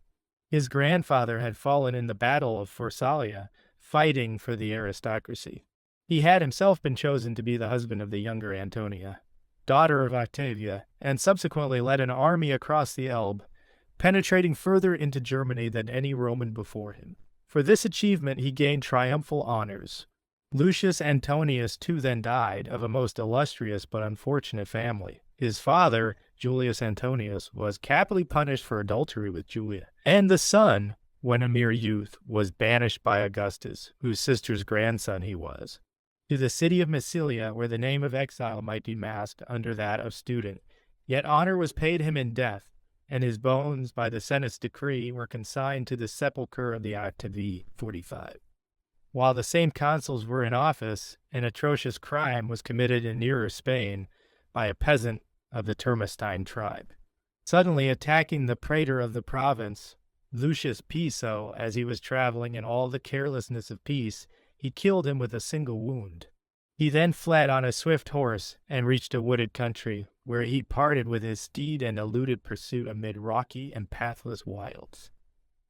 His grandfather had fallen in the battle of Pharsalia, fighting for the aristocracy. He had himself been chosen to be the husband of the younger Antonia, daughter of Octavia, and subsequently led an army across the Elbe, penetrating further into Germany than any Roman before him. For this achievement he gained triumphal honors. Lucius Antonius too then died, of a most illustrious but unfortunate family. His father, Julius Antonius, was capitally punished for adultery with Julia, and the son, when a mere youth, was banished by Augustus, whose sister's grandson he was, to the city of Massilia, where the name of exile might be masked under that of student. Yet honor was paid him in death, and his bones, by the Senate's decree, were consigned to the sepulchre of the Octavii. 45. While the same consuls were in office, an atrocious crime was committed in nearer Spain by a peasant of the Termestine tribe. Suddenly attacking the praetor of the province, Lucius Piso, as he was traveling in all the carelessness of peace, he killed him with a single wound. He then fled on a swift horse and reached a wooded country, where he parted with his steed and eluded pursuit amid rocky and pathless wilds.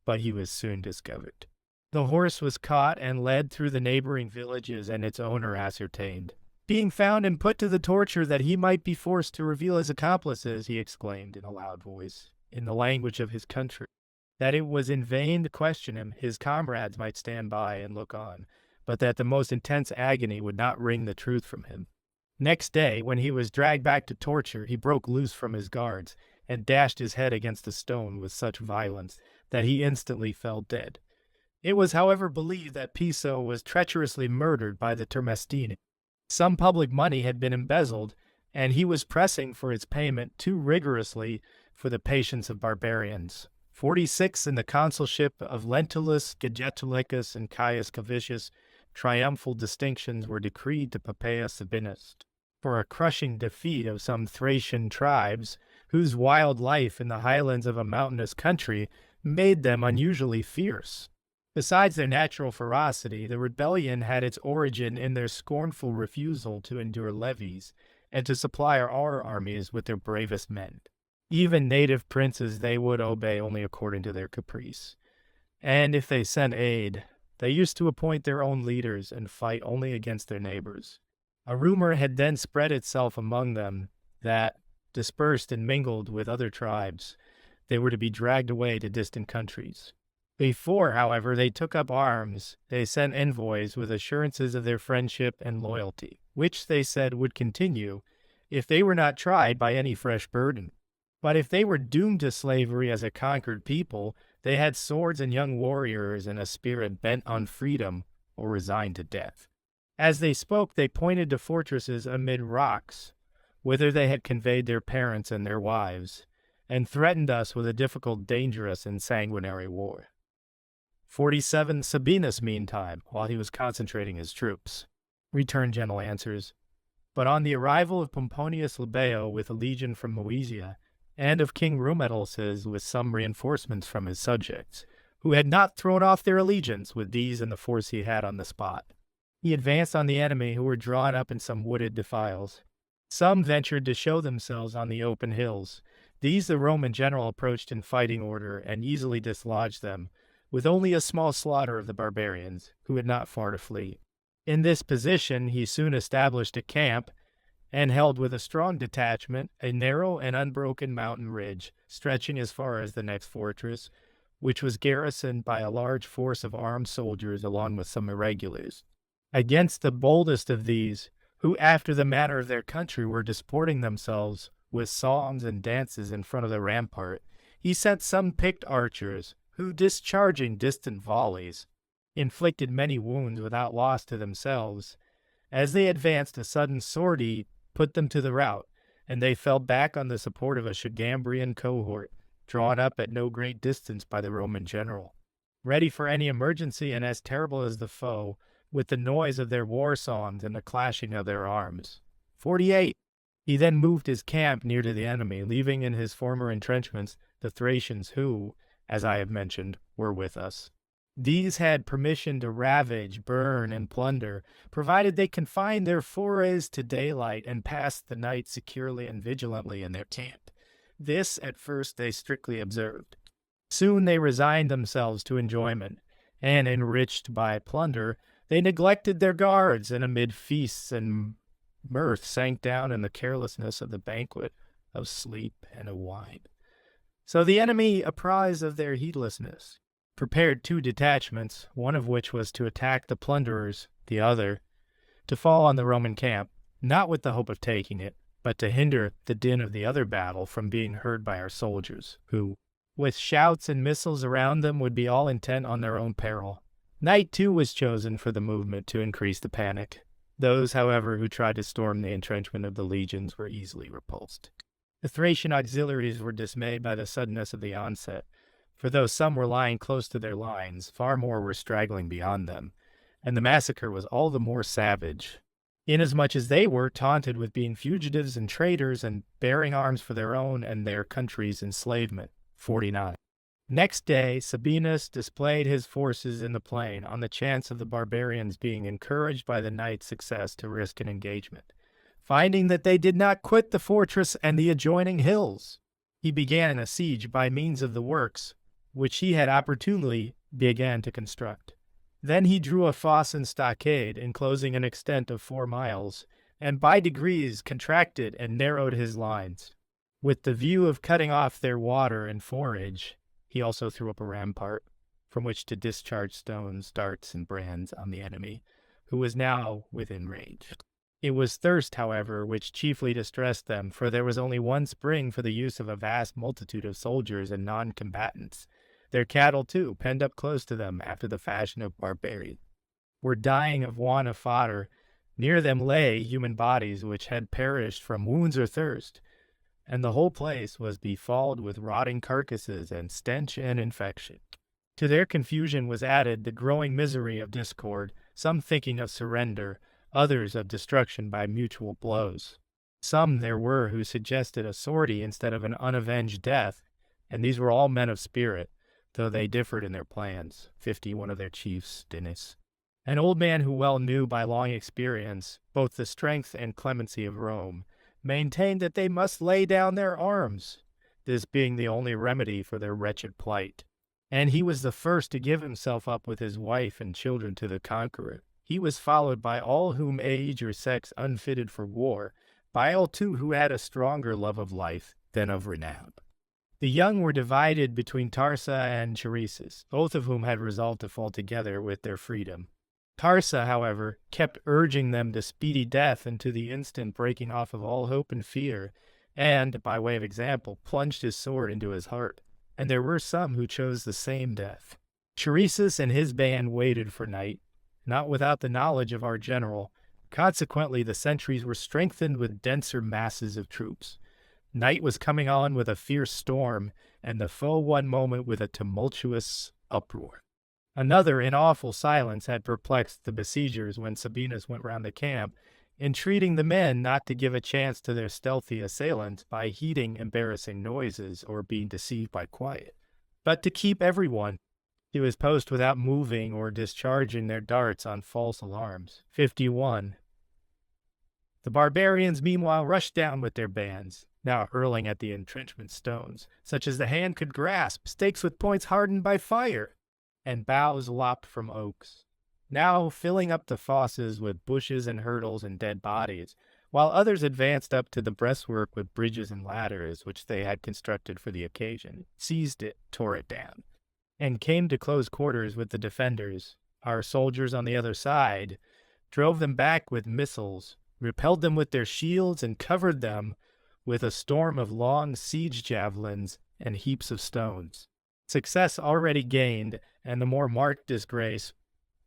But he was soon discovered. The horse was caught and led through the neighboring villages, and its owner ascertained. Being found and put to the torture that he might be forced to reveal his accomplices, he exclaimed in a loud voice, in the language of his country, that it was in vain to question him. His comrades might stand by and look on, but that the most intense agony would not wring the truth from him. Next day, when he was dragged back to torture, he broke loose from his guards and dashed his head against a stone with such violence that he instantly fell dead. It was, however, believed that Piso was treacherously murdered by the Termestini. Some public money had been embezzled, and he was pressing for its payment too rigorously for the patience of barbarians. 46. In the consulship of Lentulus, Gagetulicus, and Caius Cavicius, triumphal distinctions were decreed to Poppaea Sabinus for a crushing defeat of some Thracian tribes, whose wild life in the highlands of a mountainous country made them unusually fierce. Besides their natural ferocity, the rebellion had its origin in their scornful refusal to endure levies and to supply our armies with their bravest men. Even native princes they would obey only according to their caprice. And if they sent aid, they used to appoint their own leaders and fight only against their neighbors. A rumor had then spread itself among them that, dispersed and mingled with other tribes, they were to be dragged away to distant countries. Before, however, they took up arms, they sent envoys with assurances of their friendship and loyalty, which they said would continue if they were not tried by any fresh burden. But if they were doomed to slavery as a conquered people, they had swords and young warriors and a spirit bent on freedom or resigned to death. As they spoke, they pointed to fortresses amid rocks, whither they had conveyed their parents and their wives, and threatened us with a difficult, dangerous, and sanguinary war. 47 Sabinus, meantime, while he was concentrating his troops, returned gentle answers. But on the arrival of Pomponius Labeo with a legion from Moesia, and of King Rumetalces with some reinforcements from his subjects, who had not thrown off their allegiance with these and the force he had on the spot, he advanced on the enemy, who were drawn up in some wooded defiles. Some ventured to show themselves on the open hills. These the Roman general approached in fighting order and easily dislodged them, with only a small slaughter of the barbarians, who had not far to flee. In this position he soon established a camp, and held with a strong detachment a narrow and unbroken mountain ridge, stretching as far as the next fortress, which was garrisoned by a large force of armed soldiers along with some irregulars. Against the boldest of these, who after the manner of their country were disporting themselves with songs and dances in front of the rampart, he sent some picked archers, who, discharging distant volleys, inflicted many wounds without loss to themselves. As they advanced, a sudden sortie put them to the rout, and they fell back on the support of a Shagambrian cohort, drawn up at no great distance by the Roman general, ready for any emergency and as terrible as the foe, with the noise of their war songs and the clashing of their arms. 48. He then moved his camp near to the enemy, leaving in his former entrenchments the Thracians who, as I have mentioned, were with us. These had permission to ravage, burn, and plunder, provided they confined their forays to daylight and passed the night securely and vigilantly in their camp. This, at first, they strictly observed. Soon they resigned themselves to enjoyment, and, enriched by plunder, they neglected their guards, and amid feasts and mirth sank down in the carelessness of the banquet of sleep and of wine. So the enemy, apprised of their heedlessness, prepared 2 detachments, one of which was to attack the plunderers, the other to fall on the Roman camp, not with the hope of taking it, but to hinder the din of the other battle from being heard by our soldiers, who, with shouts and missiles around them, would be all intent on their own peril. Night, too, was chosen for the movement to increase the panic. Those, however, who tried to storm the entrenchment of the legions were easily repulsed. The Thracian auxiliaries were dismayed by the suddenness of the onset, for though some were lying close to their lines, far more were straggling beyond them, and the massacre was all the more savage, inasmuch as they were taunted with being fugitives and traitors and bearing arms for their own and their country's enslavement. 49. Next day, Sabinus displayed his forces in the plain on the chance of the barbarians being encouraged by the night's success to risk an engagement. Finding that they did not quit the fortress and the adjoining hills, he began a siege by means of the works which he had opportunely began to construct. Then he drew a fosse and stockade, enclosing an extent of 4 miles, and by degrees contracted and narrowed his lines. With the view of cutting off their water and forage, he also threw up a rampart, from which to discharge stones, darts, and brands on the enemy, who was now within range. It was thirst, however, which chiefly distressed them, for there was only one spring for the use of a vast multitude of soldiers and non-combatants. Their cattle, too, penned up close to them after the fashion of barbarians, were dying of want of fodder. Near them lay human bodies which had perished from wounds or thirst, and the whole place was befouled with rotting carcasses and stench and infection. To their confusion was added the growing misery of discord, some thinking of surrender, others of destruction by mutual blows. Some there were who suggested a sortie instead of an unavenged death, and these were all men of spirit, though they differed in their plans. 50, one of their chiefs, Dinis. An old man who well knew by long experience both the strength and clemency of Rome, maintained that they must lay down their arms, this being the only remedy for their wretched plight. And he was the first to give himself up with his wife and children to the conqueror. He was followed by all whom age or sex unfitted for war, by all too who had a stronger love of life than of renown. The young were divided between Tarsa and Cheresis, both of whom had resolved to fall together with their freedom. Tarsa, however, kept urging them to speedy death and to the instant breaking off of all hope and fear, and, by way of example, plunged his sword into his heart. And there were some who chose the same death. Cheresis and his band waited for night, not without the knowledge of our general. Consequently, the sentries were strengthened with denser masses of troops. Night was coming on with a fierce storm, and the foe one moment with a tumultuous uproar. Another in awful silence had perplexed the besiegers when Sabinus went round the camp, entreating the men not to give a chance to their stealthy assailants by heeding embarrassing noises or being deceived by quiet, but to keep everyone to his post without moving or discharging their darts on false alarms. 51. The barbarians meanwhile rushed down with their bands, now hurling at the entrenchment stones, such as the hand could grasp, stakes with points hardened by fire, and boughs lopped from oaks, now filling up the fosses with bushes and hurdles and dead bodies, while others advanced up to the breastwork with bridges and ladders which they had constructed for the occasion, seized it, tore it down, and came to close quarters with the defenders. Our soldiers on the other side drove them back with missiles, repelled them with their shields, and covered them with a storm of long siege javelins and heaps of stones. Success already gained, and the more marked disgrace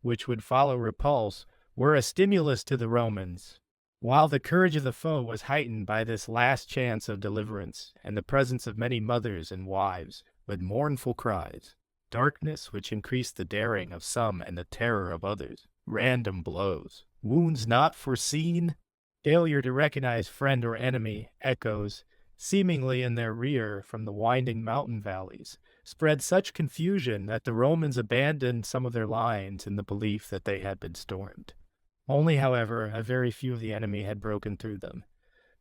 which would follow repulse, were a stimulus to the Romans, while the courage of the foe was heightened by this last chance of deliverance, and the presence of many mothers and wives, with mournful cries. Darkness, which increased the daring of some and the terror of others. Random blows. Wounds not foreseen. Failure to recognize friend or enemy. Echoes, seemingly in their rear from the winding mountain valleys, spread such confusion that the Romans abandoned some of their lines in the belief that they had been stormed. Only, however, a very few of the enemy had broken through them.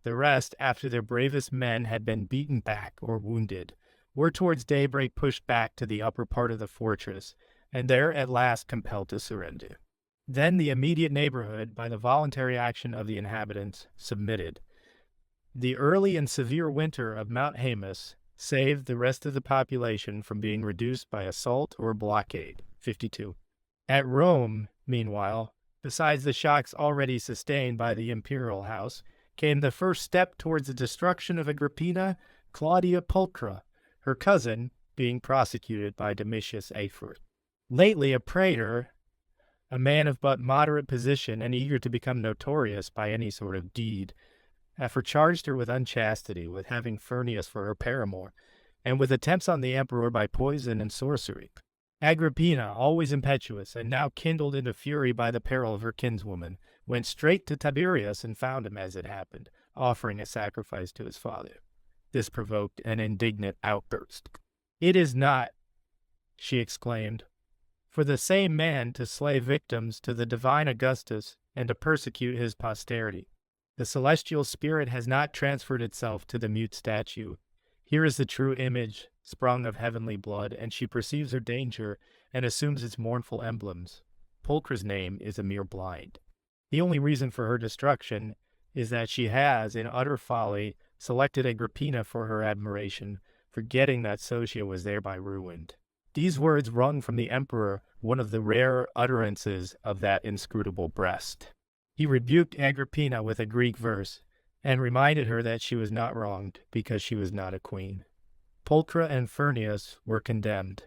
The rest, after their bravest men had been beaten back or wounded, were towards daybreak pushed back to the upper part of the fortress, and there at last compelled to surrender. Then the immediate neighborhood, by the voluntary action of the inhabitants, submitted. The early and severe winter of Mount Haemus saved the rest of the population from being reduced by assault or blockade. 52. At Rome, meanwhile, besides the shocks already sustained by the imperial house, came the first step towards the destruction of Agrippina Claudia Pulchra, her cousin being prosecuted by Domitius Afer. Lately a praetor, a man of but moderate position and eager to become notorious by any sort of deed, Afer charged her with unchastity, with having Furnius for her paramour, and with attempts on the emperor by poison and sorcery. Agrippina, always impetuous, and now kindled into fury by the peril of her kinswoman, went straight to Tiberius and found him, as it happened, offering a sacrifice to his father. This provoked an indignant outburst. "It is not," she exclaimed, "for the same man to slay victims to the divine Augustus and to persecute his posterity. The celestial spirit has not transferred itself to the mute statue. Here is the true image, sprung of heavenly blood, and she perceives her danger and assumes its mournful emblems. Pulchra's name is a mere blind. The only reason for her destruction is that she has, in utter folly, selected Agrippina for her admiration, forgetting that Socia was thereby ruined." These words wrung from the emperor one of the rare utterances of that inscrutable breast. He rebuked Agrippina with a Greek verse, and reminded her that she was not wronged, because she was not a queen. Pulchra and Furnius were condemned.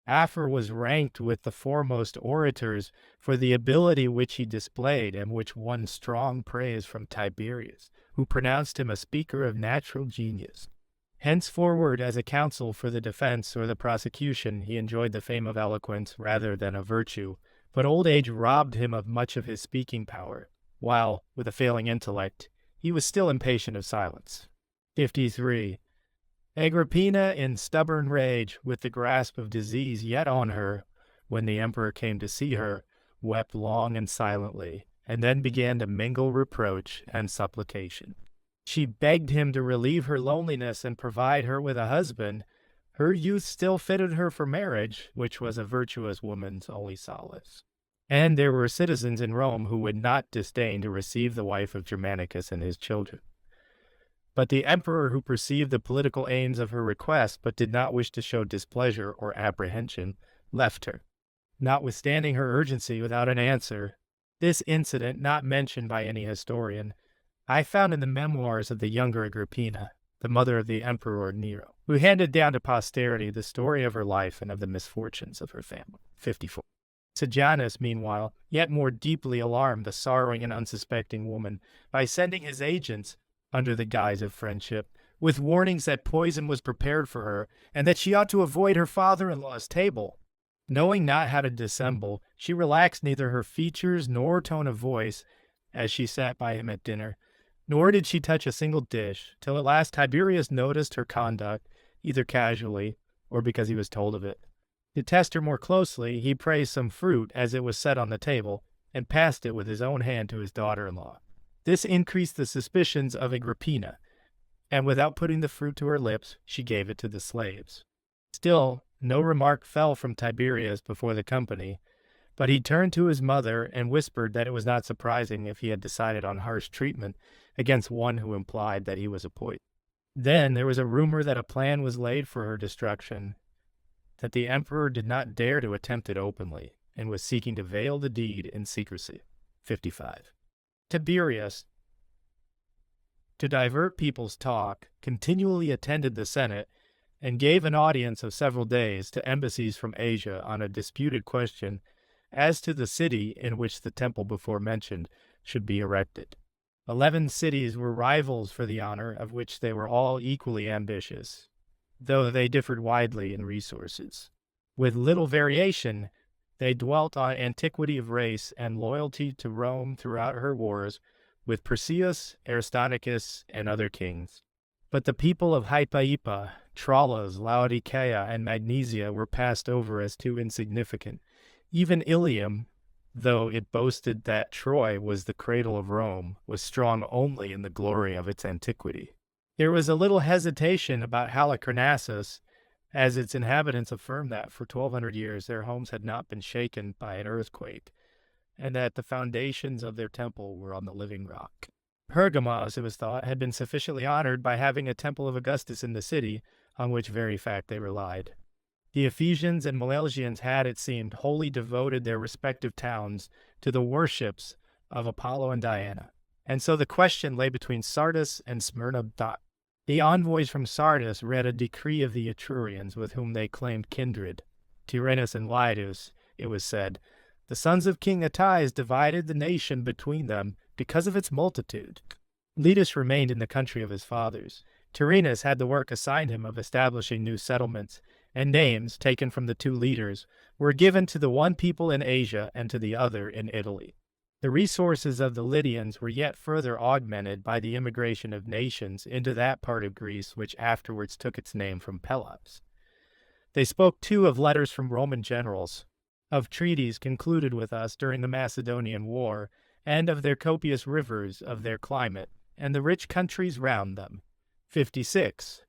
Afer was ranked with the foremost orators for the ability which he displayed, and which won strong praise from Tiberius, who pronounced him a speaker of natural genius. Henceforward, as a counsel for the defense or the prosecution, he enjoyed the fame of eloquence rather than of virtue, but old age robbed him of much of his speaking power, while, with a failing intellect, he was still impatient of silence. 53. Agrippina, in stubborn rage, with the grasp of disease yet on her, when the emperor came to see her, wept long and silently, and then began to mingle reproach and supplication. She begged him to relieve her loneliness and provide her with a husband. Her youth still fitted her for marriage, which was a virtuous woman's only solace. And there were citizens in Rome who would not disdain to receive the wife of Germanicus and his children. But the emperor, who perceived the political aims of her request but did not wish to show displeasure or apprehension, left her, notwithstanding her urgency, without an answer. This incident, not mentioned by any historian, I found in the memoirs of the younger Agrippina, the mother of the Emperor Nero, who handed down to posterity the story of her life and of the misfortunes of her family. 54. Sejanus, meanwhile, yet more deeply alarmed the sorrowing and unsuspecting woman by sending his agents, under the guise of friendship, with warnings that poison was prepared for her, and that she ought to avoid her father-in-law's table. Knowing not how to dissemble, she relaxed neither her features nor tone of voice as she sat by him at dinner, nor did she touch a single dish, till at last Tiberius noticed her conduct, either casually or because he was told of it. To test her more closely, he praised some fruit as it was set on the table, and passed it with his own hand to his daughter-in-law. This increased the suspicions of Agrippina, and without putting the fruit to her lips, she gave it to the slaves. Still, no remark fell from Tiberius before the company, but he turned to his mother and whispered that it was not surprising if he had decided on harsh treatment against one who implied that he was a poison. Then there was a rumor that a plan was laid for her destruction, that the emperor did not dare to attempt it openly, and was seeking to veil the deed in secrecy. 55. Tiberius, to divert people's talk, continually attended the Senate and gave an audience of several days to embassies from Asia on a disputed question as to the city in which the temple before mentioned should be erected. 11 cities were rivals for the honor, of which they were all equally ambitious, though they differed widely in resources. With little variation, they dwelt on antiquity of race and loyalty to Rome throughout her wars with Perseus, Aristonicus, and other kings. But the people of Hypaipa, Tralles, Laodicea, and Magnesia were passed over as too insignificant. Even Ilium, though it boasted that Troy was the cradle of Rome, was strong only in the glory of its antiquity. There was a little hesitation about Halicarnassus, as its inhabitants affirmed that for 1,200 years their homes had not been shaken by an earthquake, and that the foundations of their temple were on the living rock. Pergamos, it was thought, had been sufficiently honored by having a temple of Augustus in the city, on which very fact they relied. The Ephesians and Milesians had, it seemed, wholly devoted their respective towns to the worships of Apollo and Diana, and so the question lay between Sardis and Smyrna. The envoys from Sardis read a decree of the Etrurians with whom they claimed kindred. Tyrannus and Laidus, it was said, the sons of King Attius divided the nation between them because of its multitude. Letus remained in the country of his fathers. Tyrannus had the work assigned him of establishing new settlements, and names, taken from the two leaders, were given to the one people in Asia and to the other in Italy. The resources of the Lydians were yet further augmented by the immigration of nations into that part of Greece which afterwards took its name from Pelops. They spoke too of letters from Roman generals, of treaties concluded with us during the Macedonian War, and of their copious rivers, of their climate, and the rich countries round them. 56.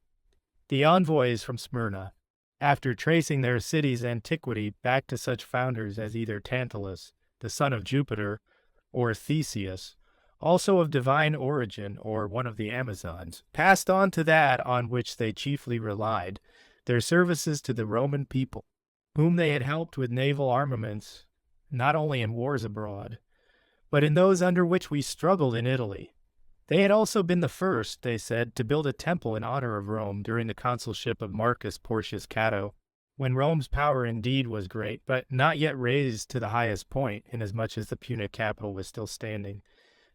The envoys from Smyrna, after tracing their city's antiquity back to such founders as either Tantalus, the son of Jupiter, or Theseus, also of divine origin, or one of the Amazons, passed on to that on which they chiefly relied, their services to the Roman people, whom they had helped with naval armaments, not only in wars abroad, but in those under which we struggled in Italy. They had also been the first, they said, to build a temple in honor of Rome during the consulship of Marcus Porcius Cato, when Rome's power indeed was great, but not yet raised to the highest point, inasmuch as the Punic capital was still standing.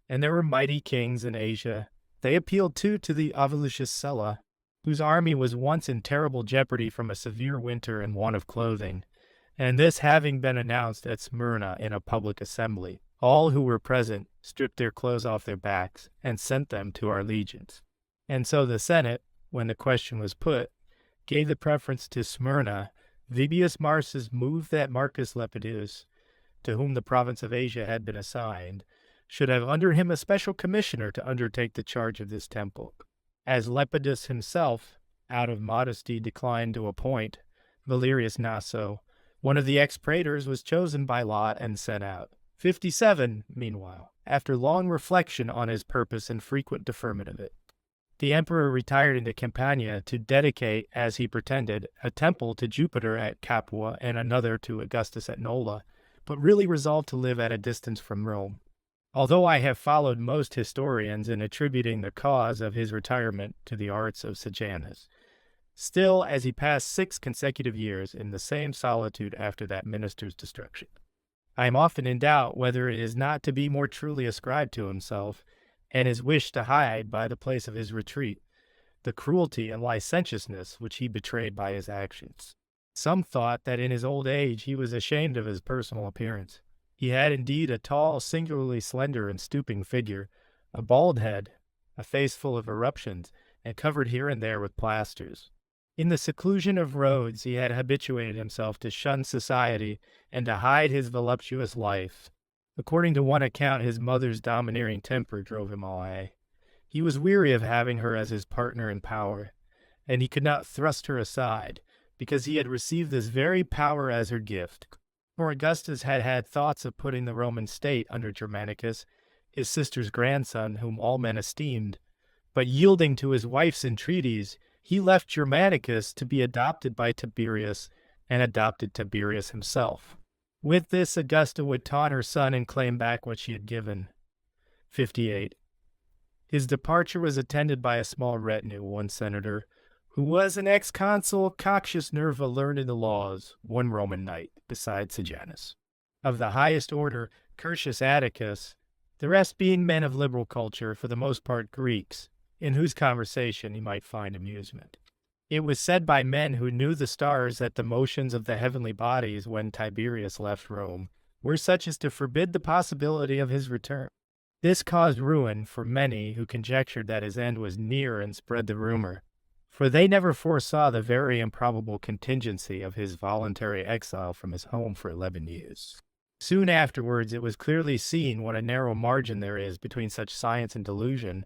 And there were mighty kings in Asia. They appealed too to the Avaricious Sulla, whose army was once in terrible jeopardy from a severe winter and want of clothing. And this having been announced at Smyrna in a public assembly, all who were present stripped their clothes off their backs, and sent them to our legions. And so the Senate, when the question was put, gave the preference to Smyrna. Vibius Marsus moved that Marcus Lepidus, to whom the province of Asia had been assigned, should have under him a special commissioner to undertake the charge of this temple. As Lepidus himself, out of modesty, declined to appoint, Valerius Naso, one of the ex-praetors, was chosen by lot and sent out. 57, meanwhile, after long reflection on his purpose and frequent deferment of it, the emperor retired into Campania to dedicate, as he pretended, a temple to Jupiter at Capua and another to Augustus at Nola, but really resolved to live at a distance from Rome. Although I have followed most historians in attributing the cause of his retirement to the arts of Sejanus, still, as he passed 6 consecutive years in the same solitude after that minister's destruction, I am often in doubt whether it is not to be more truly ascribed to himself, and his wish to hide by the place of his retreat, the cruelty and licentiousness which he betrayed by his actions. Some thought that in his old age he was ashamed of his personal appearance. He had indeed a tall, singularly slender and stooping figure, a bald head, a face full of eruptions, and covered here and there with plasters. In the seclusion of Rhodes he had habituated himself to shun society and to hide his voluptuous life. According to one account, his mother's domineering temper drove him away. He was weary of having her as his partner in power, and he could not thrust her aside, because he had received this very power as her gift. For Augustus had had thoughts of putting the Roman state under Germanicus, his sister's grandson, whom all men esteemed, but yielding to his wife's entreaties, he left Germanicus to be adopted by Tiberius, and adopted Tiberius himself. With this, Augusta would taunt her son and claim back what she had given. 58. His departure was attended by a small retinue, one senator, who was an ex-consul, Coccus Nerva, learned in the laws, one Roman knight, besides Sejanus, of the highest order, Curtius Atticus, the rest being men of liberal culture, for the most part Greeks, in whose conversation he might find amusement. It was said by men who knew the stars that the motions of the heavenly bodies when Tiberius left Rome were such as to forbid the possibility of his return. This caused ruin for many who conjectured that his end was near and spread the rumor, for they never foresaw the very improbable contingency of his voluntary exile from his home for 11 years. Soon afterwards it was clearly seen what a narrow margin there is between such science and delusion,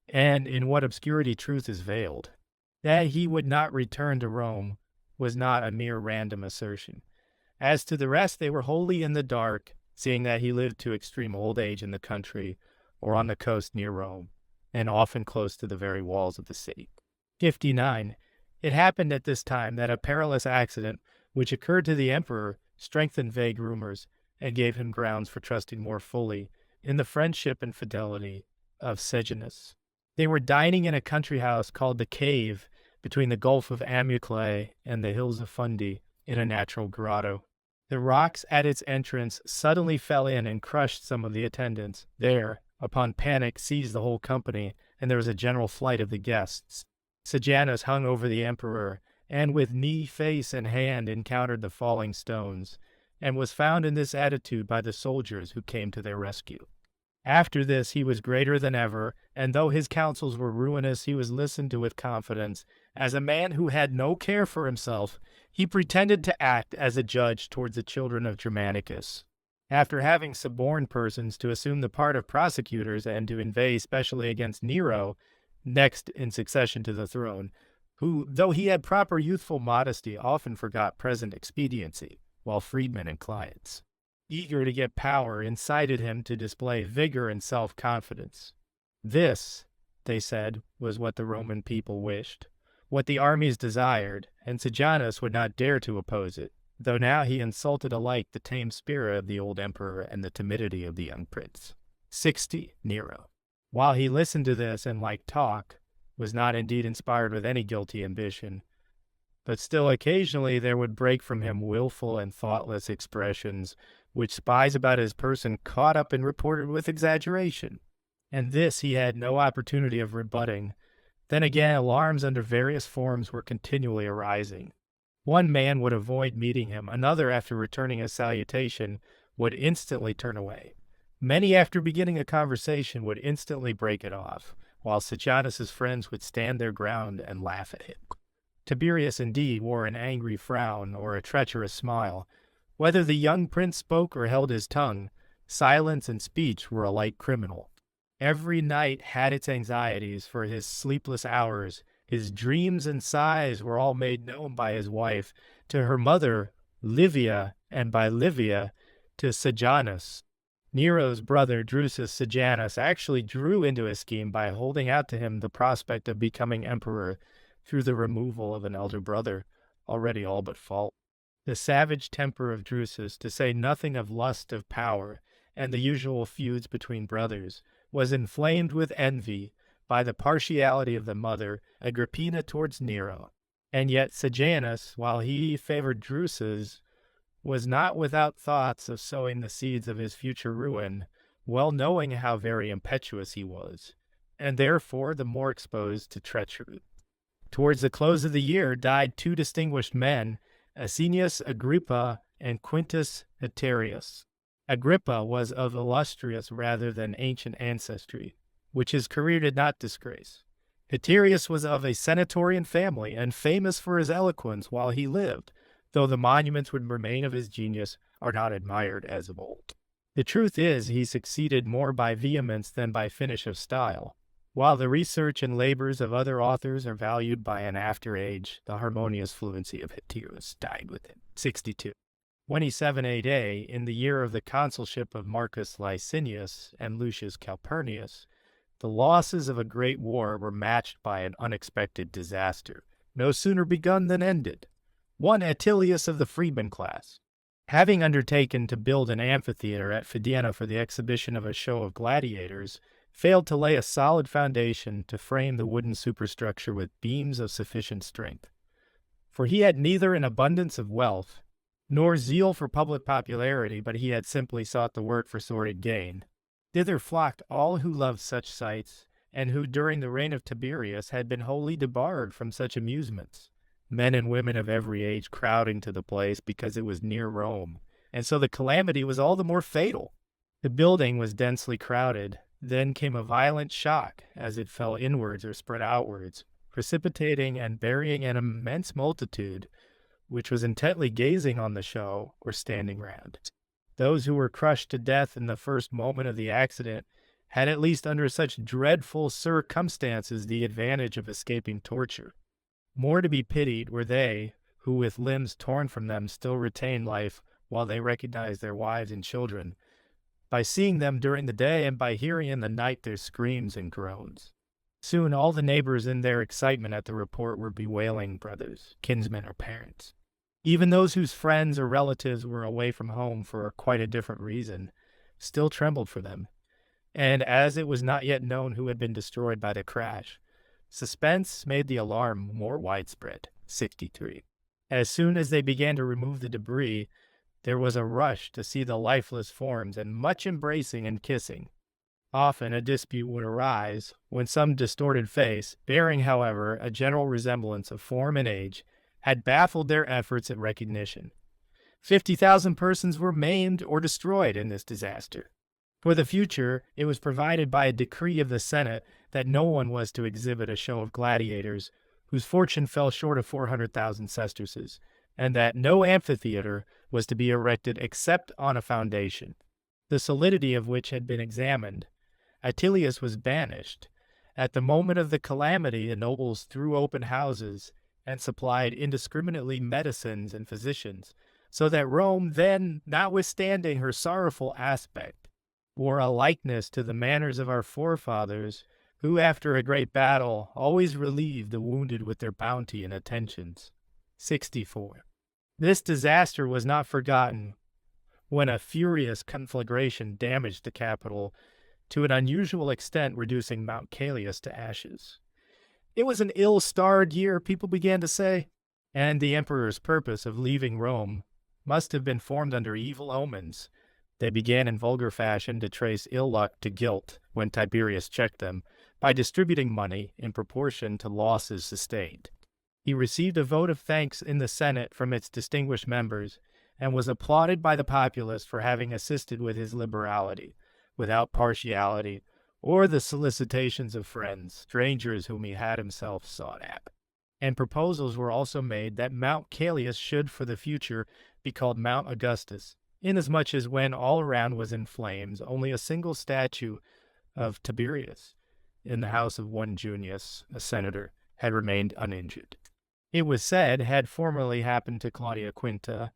and in what obscurity truth is veiled. That he would not return to Rome was not a mere random assertion. As to the rest, they were wholly in the dark, seeing that he lived to extreme old age in the country or on the coast near Rome, and often close to the very walls of the city. 59. It happened at this time that a perilous accident, which occurred to the emperor, strengthened vague rumors, and gave him grounds for trusting more fully in the friendship and fidelity of Sejanus. They were dining in a country house called the Cave, between the Gulf of Amyclae and the hills of Fundi, in a natural grotto. The rocks at its entrance suddenly fell in and crushed some of the attendants. There, upon panic, seized the whole company, and there was a general flight of the guests. Sejanus hung over the emperor, and with knee, face, and hand encountered the falling stones, and was found in this attitude by the soldiers who came to their rescue. After this he was greater than ever, and though his counsels were ruinous, he was listened to with confidence. As a man who had no care for himself, he pretended to act as a judge towards the children of Germanicus. After having suborned persons to assume the part of prosecutors and to inveigh specially against Nero, next in succession to the throne, who, though he had proper youthful modesty, often forgot present expediency, while freedmen and clients, eager to get power, incited him to display vigor and self-confidence. This, they said, was what the Roman people wished, what the armies desired, and Sejanus would not dare to oppose it, though now he insulted alike the tame spirit of the old emperor and the timidity of the young prince. 60. Nero, while he listened to this and liked talk, was not indeed inspired with any guilty ambition, but still occasionally there would break from him willful and thoughtless expressions, which spies about his person caught up and reported with exaggeration, and this he had no opportunity of rebutting. Then again, alarms under various forms were continually arising. One man would avoid meeting him, another, after returning a salutation, would instantly turn away. Many, after beginning a conversation, would instantly break it off, while Sejanus's friends would stand their ground and laugh at him. Tiberius indeed wore an angry frown or a treacherous smile. Whether the young prince spoke or held his tongue, silence and speech were alike criminal. Every night had its anxieties for his sleepless hours. His dreams and sighs were all made known by his wife to her mother, Livia, and by Livia to Sejanus. Nero's brother, Drusus Sejanus, actually drew into his scheme by holding out to him the prospect of becoming emperor through the removal of an elder brother, already all but fallen. The savage temper of Drusus, to say nothing of lust of power and the usual feuds between brothers, was inflamed with envy by the partiality of the mother, Agrippina, towards Nero. And yet Sejanus, while he favored Drusus, was not without thoughts of sowing the seeds of his future ruin, well knowing how very impetuous he was, and therefore the more exposed to treachery. Towards the close of the year died two distinguished men, Asinius Agrippa and Quintus Haterius. Agrippa was of illustrious rather than ancient ancestry, which his career did not disgrace. Haterius was of a senatorian family and famous for his eloquence while he lived, though the monuments would remain of his genius are not admired as of old. The truth is, he succeeded more by vehemence than by finish of style. While the research and labors of other authors are valued by an after age, the harmonious fluency of Haterius died with him. 62. 27 AD, in the year of the consulship of Marcus Licinius and Lucius Calpurnius, the losses of a great war were matched by an unexpected disaster, no sooner begun than ended. One Attilius of the freedman class, having undertaken to build an amphitheater at Fidenna for the exhibition of a show of gladiators, failed to lay a solid foundation to frame the wooden superstructure with beams of sufficient strength. For he had neither an abundance of wealth, nor zeal for public popularity, but he had simply sought the work for sordid gain. Thither flocked all who loved such sights, and who during the reign of Tiberius had been wholly debarred from such amusements. Men and women of every age crowding to the place because it was near Rome, and so the calamity was all the more fatal. The building was densely crowded. Then came a violent shock as it fell inwards or spread outwards, precipitating and burying an immense multitude, which was intently gazing on the show or standing round. Those who were crushed to death in the first moment of the accident had at least under such dreadful circumstances the advantage of escaping torture. More to be pitied were they who with limbs torn from them still retained life while they recognized their wives and children, by seeing them during the day and by hearing in the night their screams and groans. Soon all the neighbors in their excitement at the report were bewailing brothers, kinsmen, or parents. Even those whose friends or relatives were away from home for quite a different reason still trembled for them, and as it was not yet known who had been destroyed by the crash, suspense made the alarm more widespread. 63. As soon as they began to remove the debris, there was a rush to see the lifeless forms and much embracing and kissing. Often a dispute would arise when some distorted face, bearing, however, a general resemblance of form and age, had baffled their efforts at recognition. 50,000 persons were maimed or destroyed in this disaster. For the future, it was provided by a decree of the Senate that no one was to exhibit a show of gladiators whose fortune fell short of 400,000 sesterces, and that no amphitheater was to be erected except on a foundation, the solidity of which had been examined. Attilius was banished. At the moment of the calamity, the nobles threw open houses and supplied indiscriminately medicines and physicians, so that Rome then, notwithstanding her sorrowful aspect, bore a likeness to the manners of our forefathers, who after a great battle always relieved the wounded with their bounty and attentions. 64. This disaster was not forgotten when a furious conflagration damaged the capital to an unusual extent, reducing Mount Caelius to ashes. It was an ill-starred year, people began to say, and the emperor's purpose of leaving Rome must have been formed under evil omens. They began in vulgar fashion to trace ill luck to guilt when Tiberius checked them by distributing money in proportion to losses sustained. He received a vote of thanks in the Senate from its distinguished members and was applauded by the populace for having assisted with his liberality. without partiality or the solicitations of friends, strangers whom he had himself sought at. And proposals were also made that Mount Callias should for the future be called Mount Augustus, inasmuch as when all around was in flames, only a single statue of Tiberius in the house of one Junius, a senator, had remained uninjured. It was said had formerly happened to Claudia Quinta.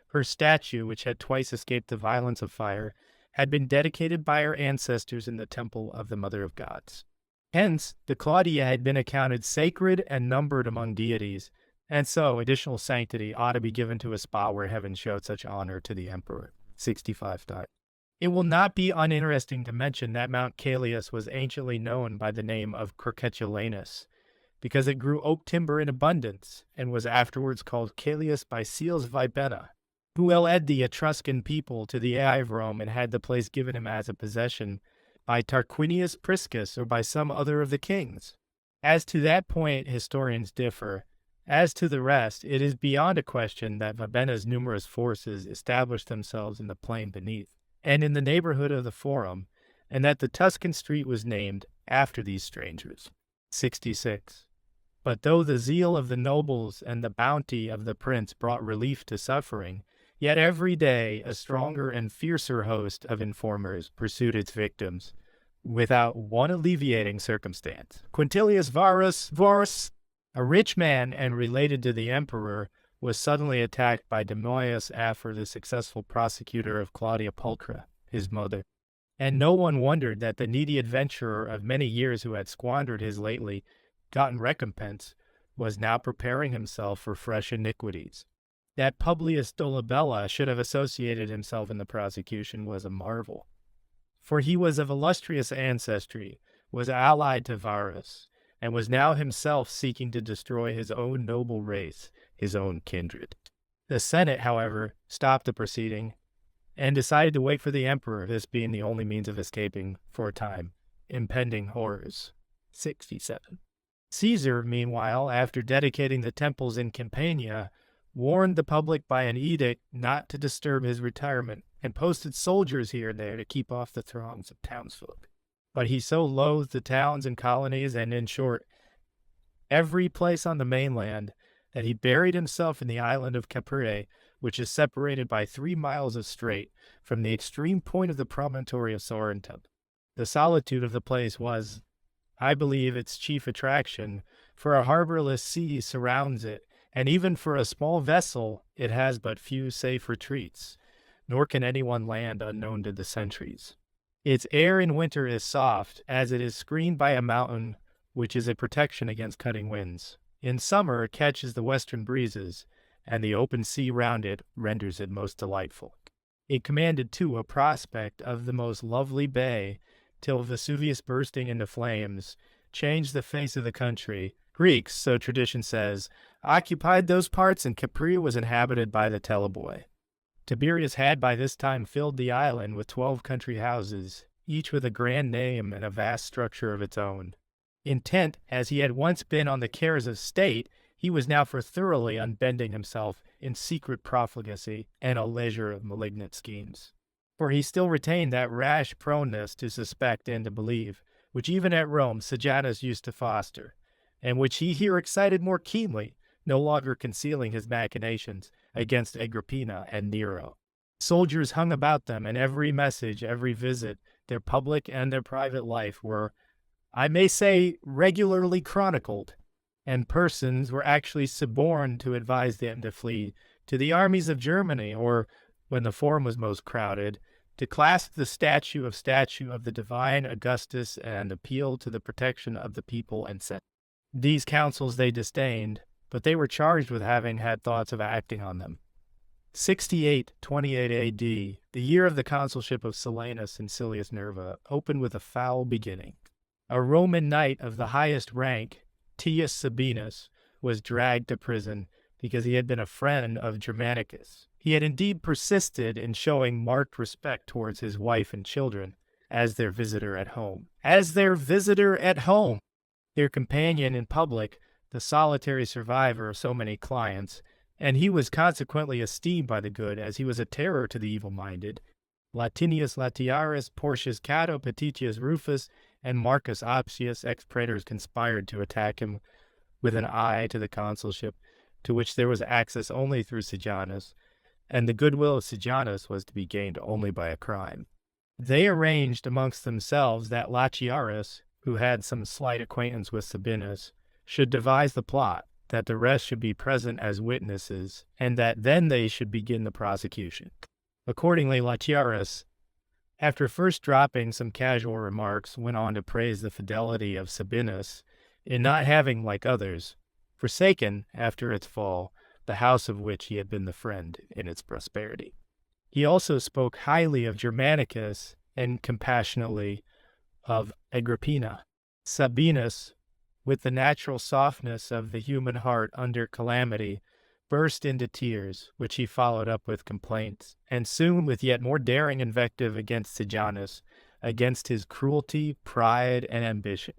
Her statue, which had twice escaped the violence of fire, had been dedicated by her ancestors in the temple of the Mother of Gods. Hence, the Claudia had been accounted sacred and numbered among deities, and so additional sanctity ought to be given to a spot where heaven showed such honor to the emperor. 65 times. It will not be uninteresting to mention that Mount Callias was anciently known by the name of Circetilanus, because it grew oak timber in abundance, and was afterwards called Callias by Seals Vibena, who led the Etruscan people to the eye of Rome and had the place given him as a possession by Tarquinius Priscus or by some other of the kings. As to that point, historians differ. As to the rest, it is beyond a question that Vibena's numerous forces established themselves in the plain beneath, and in the neighborhood of the Forum, and that the Tuscan street was named after these strangers. 66. But though the zeal of the nobles and the bounty of the prince brought relief to suffering, yet every day a stronger and fiercer host of informers pursued its victims, without one alleviating circumstance. Quintilius Varus, a rich man and related to the emperor, was suddenly attacked by Demoius Afer, the successful prosecutor of Claudia Pulchra, his mother. And no one wondered that the needy adventurer of many years who had squandered his lately gotten recompense was now preparing himself for fresh iniquities. That Publius Dolabella should have associated himself in the prosecution was a marvel, for he was of illustrious ancestry, was allied to Varus, and was now himself seeking to destroy his own noble race, his own kindred. The Senate, however, stopped the proceeding, and decided to wait for the emperor, this being the only means of escaping, for a time, impending horrors. 67. Caesar, meanwhile, after dedicating the temples in Campania, warned the public by an edict not to disturb his retirement, and posted soldiers here and there to keep off the throngs of townsfolk. But he so loathed the towns and colonies, and in short, every place on the mainland, that he buried himself in the island of Capreae, which is separated by 3 miles of strait from the extreme point of the promontory of Sorrentum. The solitude of the place was, I believe, its chief attraction, for a harborless sea surrounds it, and even for a small vessel it has but few safe retreats, nor can anyone land unknown to the sentries. Its air in winter is soft, as it is screened by a mountain, which is a protection against cutting winds. In summer it catches the western breezes, and the open sea round it renders it most delightful. It commanded, too, a prospect of the most lovely bay, till Vesuvius bursting into flames changed the face of the country. Greeks, so tradition says, occupied those parts, and Capri was inhabited by the Teleboi. Tiberius had by this time filled the island with 12 country houses, each with a grand name and a vast structure of its own. Intent as he had once been on the cares of state, he was now for thoroughly unbending himself in secret profligacy and a leisure of malignant schemes. For he still retained that rash proneness to suspect and to believe, which even at Rome Sejanus used to foster, and which he here excited more keenly, no longer concealing his machinations against Agrippina and Nero. Soldiers hung about them, and every message, every visit, their public and their private life were, I may say, regularly chronicled, and persons were actually suborned to advise them to flee to the armies of Germany, or, when the Forum was most crowded, to clasp the statue of the divine Augustus and appeal to the protection of the people and Senate. These counsels they disdained, but they were charged with having had thoughts of acting on them. 28 A.D., the year of the consulship of Silanus and Silius Nerva, opened with a foul beginning. A Roman knight of the highest rank, Tius Sabinus, was dragged to prison because he had been a friend of Germanicus. He had indeed persisted in showing marked respect towards his wife and children as their visitor at home. Their companion in public, the solitary survivor of so many clients, and he was consequently esteemed by the good as he was a terror to the evil-minded. Latinius Latiaris, Porcius Cato, Petitius Rufus, and Marcus Opsius, ex-praetors, conspired to attack him with an eye to the consulship, to which there was access only through Sejanus, and the goodwill of Sejanus was to be gained only by a crime. They arranged amongst themselves that Latiaris, who had some slight acquaintance with Sabinus, should devise the plot, that the rest should be present as witnesses, and that then they should begin the prosecution. Accordingly, Latiaris, after first dropping some casual remarks, went on to praise the fidelity of Sabinus in not having, like others, forsaken, after its fall, the house of which he had been the friend in its prosperity. He also spoke highly of Germanicus and compassionately of Agrippina. Sabinus, with the natural softness of the human heart under calamity, burst into tears, which he followed up with complaints, and soon with yet more daring invective against Sejanus, against his cruelty, pride, and ambition.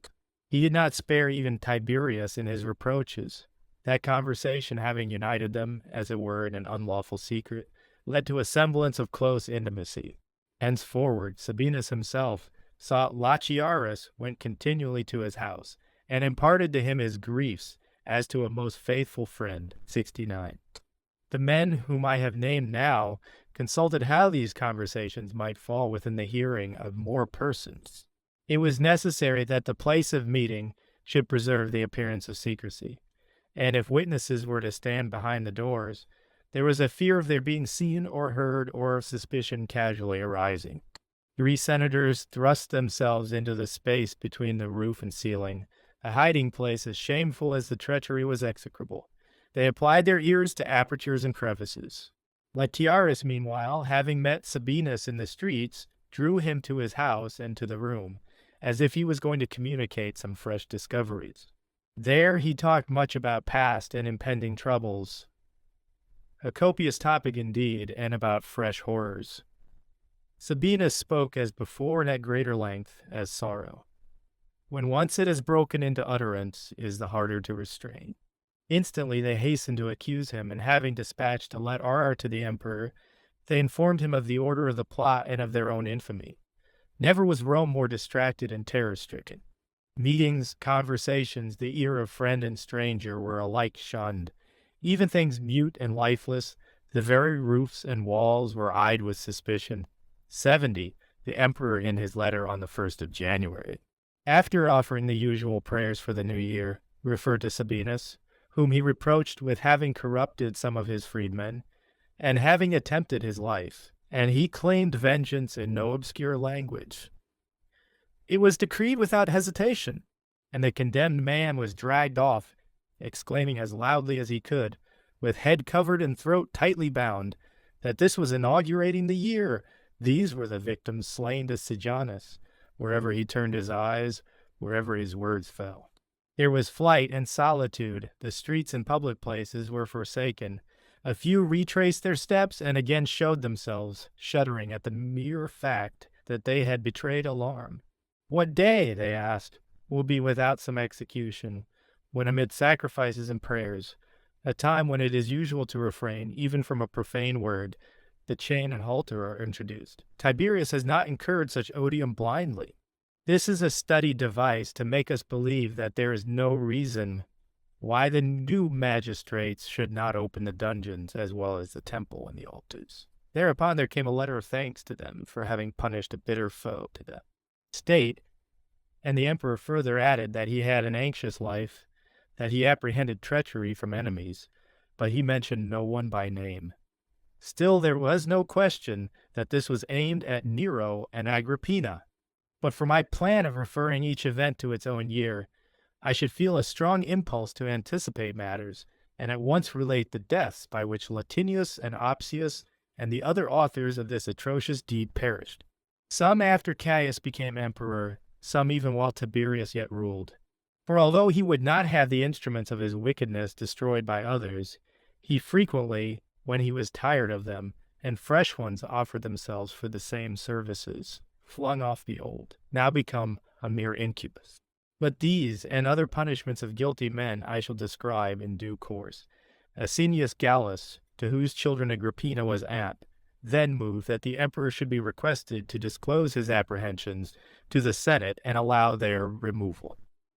He did not spare even Tiberius in his reproaches. That conversation, having united them, as it were, in an unlawful secret, led to a semblance of close intimacy. Henceforward, Sabinus himself sought Latiaris, went continually to his house, and imparted to him his griefs, as to a most faithful friend. 69. The men whom I have named now consulted how these conversations might fall within the hearing of more persons. It was necessary that the place of meeting should preserve the appearance of secrecy, and if witnesses were to stand behind the doors, there was a fear of their being seen or heard, or of suspicion casually arising. 3 senators thrust themselves into the space between the roof and ceiling, a hiding place as shameful as the treachery was execrable. They applied their ears to apertures and crevices. Latiaris, meanwhile, having met Sabinus in the streets, drew him to his house and to the room, as if he was going to communicate some fresh discoveries. There he talked much about past and impending troubles, a copious topic indeed, and about fresh horrors. Sabinus spoke as before and at greater length, as sorrow, when once it has broken into utterance, is the harder to restrain. Instantly they hastened to accuse him, and having dispatched a letter to the emperor, they informed him of the order of the plot and of their own infamy. Never was Rome more distracted and terror-stricken. Meetings, conversations, the ear of friend and stranger were alike shunned. Even things mute and lifeless, the very roofs and walls were eyed with suspicion. 70, the emperor in his letter on the 1st of January. After offering the usual prayers for the new year, referred to Sabinus, whom he reproached with having corrupted some of his freedmen, and having attempted his life, and he claimed vengeance in no obscure language. It was decreed without hesitation, and the condemned man was dragged off, exclaiming as loudly as he could, with head covered and throat tightly bound, that this was inaugurating the year. These were the victims slain to Sejanus, wherever he turned his eyes, wherever his words fell. There was flight and solitude. The streets and public places were forsaken. A few retraced their steps and again showed themselves, shuddering at the mere fact that they had betrayed alarm. What day, they asked, will be without some execution, when amid sacrifices and prayers, a time when it is usual to refrain, even from a profane word, the chain and halter are introduced. Tiberius has not incurred such odium blindly. This is a studied device to make us believe that there is no reason why the new magistrates should not open the dungeons as well as the temple and the altars. Thereupon there came a letter of thanks to them for having punished a bitter foe to the state, and the emperor further added that he had an anxious life, that he apprehended treachery from enemies, but he mentioned no one by name. Still, there was no question that this was aimed at Nero and Agrippina. But for my plan of referring each event to its own year, I should feel a strong impulse to anticipate matters, and at once relate the deaths by which Latinius and Opsius and the other authors of this atrocious deed perished. Some after Caius became emperor, some even while Tiberius yet ruled. For although he would not have the instruments of his wickedness destroyed by others, he frequently, when he was tired of them, and fresh ones offered themselves for the same services, flung off the old, now become a mere incubus. But these and other punishments of guilty men I shall describe in due course. Asinius Gallus, to whose children Agrippina was aunt, then moved that the emperor should be requested to disclose his apprehensions to the Senate and allow their removal.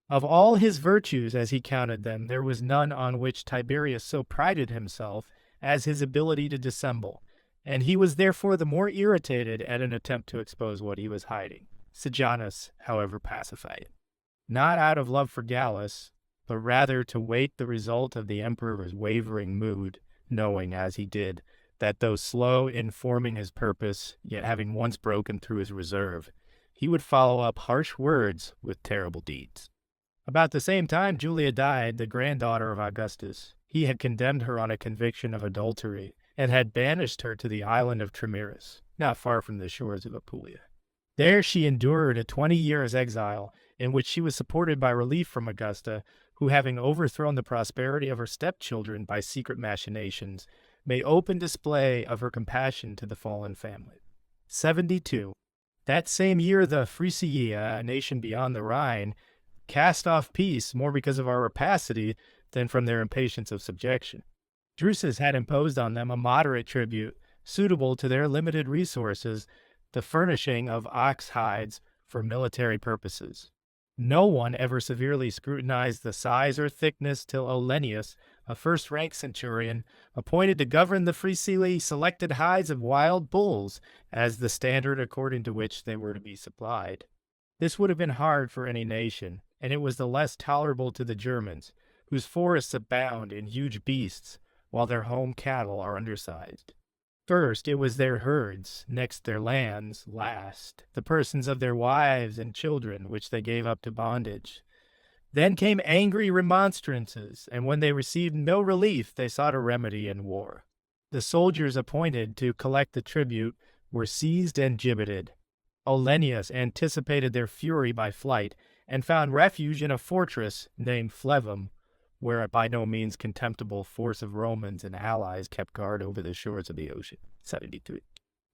Of all his virtues, as he counted them, there was none on which Tiberius so prided himself as his ability to dissemble, and he was therefore the more irritated at an attempt to expose what he was hiding. Sejanus, however, pacified it, not out of love for Gallus, but rather to wait the result of the emperor's wavering mood, knowing, as he did, that though slow in forming his purpose, yet having once broken through his reserve, he would follow up harsh words with terrible deeds. About the same time Julia died, the granddaughter of Augustus. He had condemned her on a conviction of adultery, and had banished her to the island of Trimiris, not far from the shores of Apulia. There she endured a 20 years' exile, in which she was supported by relief from Augusta, who, having overthrown the prosperity of her stepchildren by secret machinations, made open display of her compassion to the fallen family. 72. That same year the Frisia, a nation beyond the Rhine, cast off peace more because of our rapacity than from their impatience of subjection. Drusus had imposed on them a moderate tribute suitable to their limited resources, the furnishing of ox hides for military purposes. No one ever severely scrutinized the size or thickness till Olennius, a first-rank centurion, appointed to govern the Frisiae, selected hides of wild bulls as the standard according to which they were to be supplied. This would have been hard for any nation, and it was the less tolerable to the Germans, whose forests abound in huge beasts, while their home cattle are undersized. First, it was their herds, next their lands, last, the persons of their wives and children, which they gave up to bondage. Then came angry remonstrances, and when they received no relief, they sought a remedy in war. The soldiers appointed to collect the tribute were seized and gibbeted. Olennius anticipated their fury by flight, and found refuge in a fortress named Flevum, where a by no means contemptible force of Romans and allies kept guard over the shores of the ocean. 73.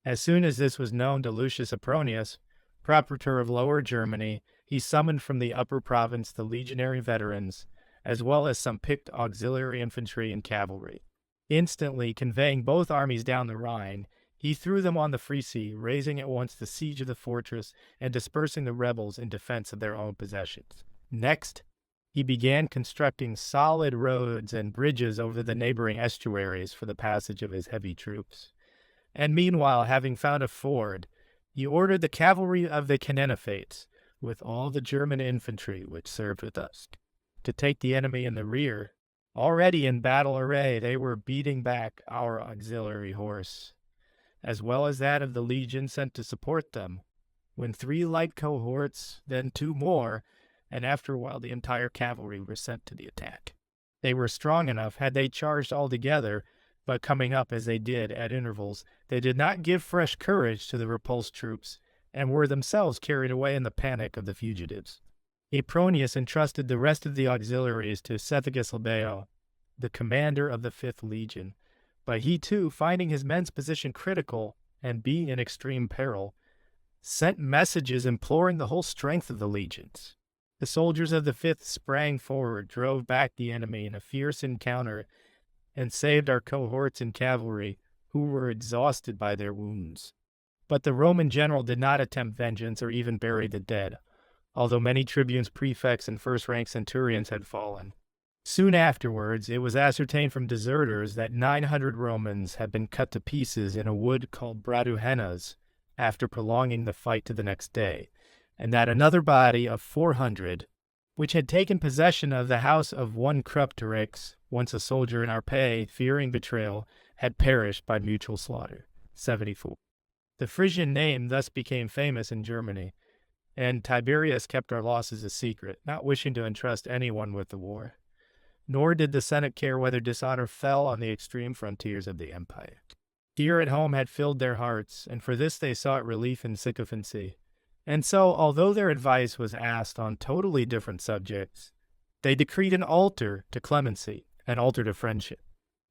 As soon as this was known to Lucius Apronius, Procurator of Lower Germany, he summoned from the upper province the legionary veterans, as well as some picked auxiliary infantry and cavalry. Instantly conveying both armies down the Rhine, he threw them on the Frisi, raising at once the siege of the fortress and dispersing the rebels in defense of their own possessions. Next, he began constructing solid roads and bridges over the neighboring estuaries for the passage of his heavy troops. And meanwhile, having found a ford, he ordered the cavalry of the Canenifates, with all the German infantry which served with us, to take the enemy in the rear. Already in battle array, they were beating back our auxiliary horse, as well as that of the legion sent to support them, when 3 light cohorts, then 2 more, and after a while the entire cavalry were sent to the attack. They were strong enough had they charged all together, but coming up as they did at intervals, they did not give fresh courage to the repulsed troops, and were themselves carried away in the panic of the fugitives. Apronius entrusted the rest of the auxiliaries to Cethegus Labeo, the commander of the 5th Legion, but he too, finding his men's position critical and being in extreme peril, sent messages imploring the whole strength of the legions. The soldiers of the 5th sprang forward, drove back the enemy in a fierce encounter, and saved our cohorts and cavalry, who were exhausted by their wounds. But the Roman general did not attempt vengeance or even bury the dead, although many tribunes, prefects, and first-rank centurions had fallen. Soon afterwards, it was ascertained from deserters that 900 Romans had been cut to pieces in a wood called Braduhennas after prolonging the fight to the next day, and that another body of 400, which had taken possession of the house of one Cruptorix, once a soldier in our pay, fearing betrayal, had perished by mutual slaughter. 74. The Frisian name thus became famous in Germany, and Tiberius kept our losses a secret, not wishing to entrust anyone with the war. Nor did the Senate care whether dishonor fell on the extreme frontiers of the empire. Fear at home had filled their hearts, and for this they sought relief in sycophancy. And so, although their advice was asked on totally different subjects, they decreed an altar to clemency, an altar to friendship,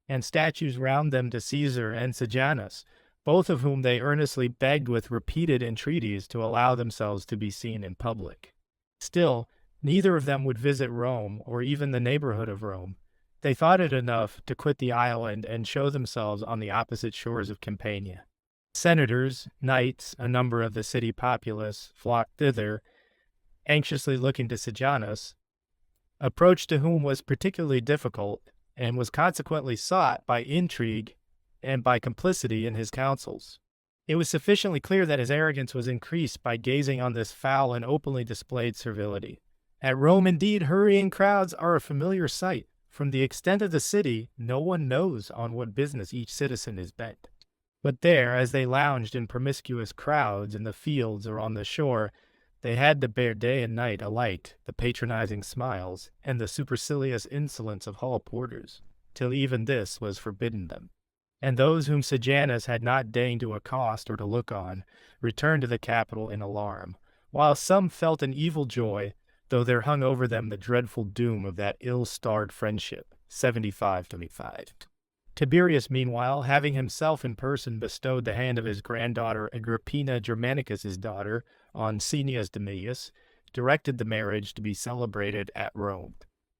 and statues round them to Caesar and Sejanus, both of whom they earnestly begged with repeated entreaties to allow themselves to be seen in public. Still, neither of them would visit Rome, or even the neighborhood of Rome. They thought it enough to quit the island and show themselves on the opposite shores of Campania. Senators, knights, a number of the city populace flocked thither, anxiously looking to Sejanus, approach to whom was particularly difficult and was consequently sought by intrigue and by complicity in his counsels. It was sufficiently clear that his arrogance was increased by gazing on this foul and openly displayed servility. At Rome, indeed, hurrying crowds are a familiar sight. From the extent of the city, no one knows on what business each citizen is bent. But there, as they lounged in promiscuous crowds in the fields or on the shore, they had to bear day and night alike the patronizing smiles and the supercilious insolence of hall porters, till even this was forbidden them. And those whom Sejanus had not deigned to accost or to look on returned to the capital in alarm, while some felt an evil joy, though there hung over them the dreadful doom of that ill-starred friendship. 75-25. Tiberius, meanwhile, having himself in person bestowed the hand of his granddaughter Agrippina Germanicus's daughter on Cneius Domitius, directed the marriage to be celebrated at Rome.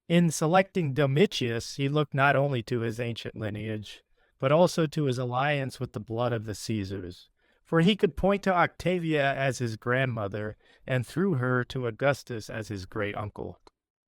In selecting Domitius, he looked not only to his ancient lineage, but also to his alliance with the blood of the Caesars, for he could point to Octavia as his grandmother, and through her to Augustus as his great-uncle.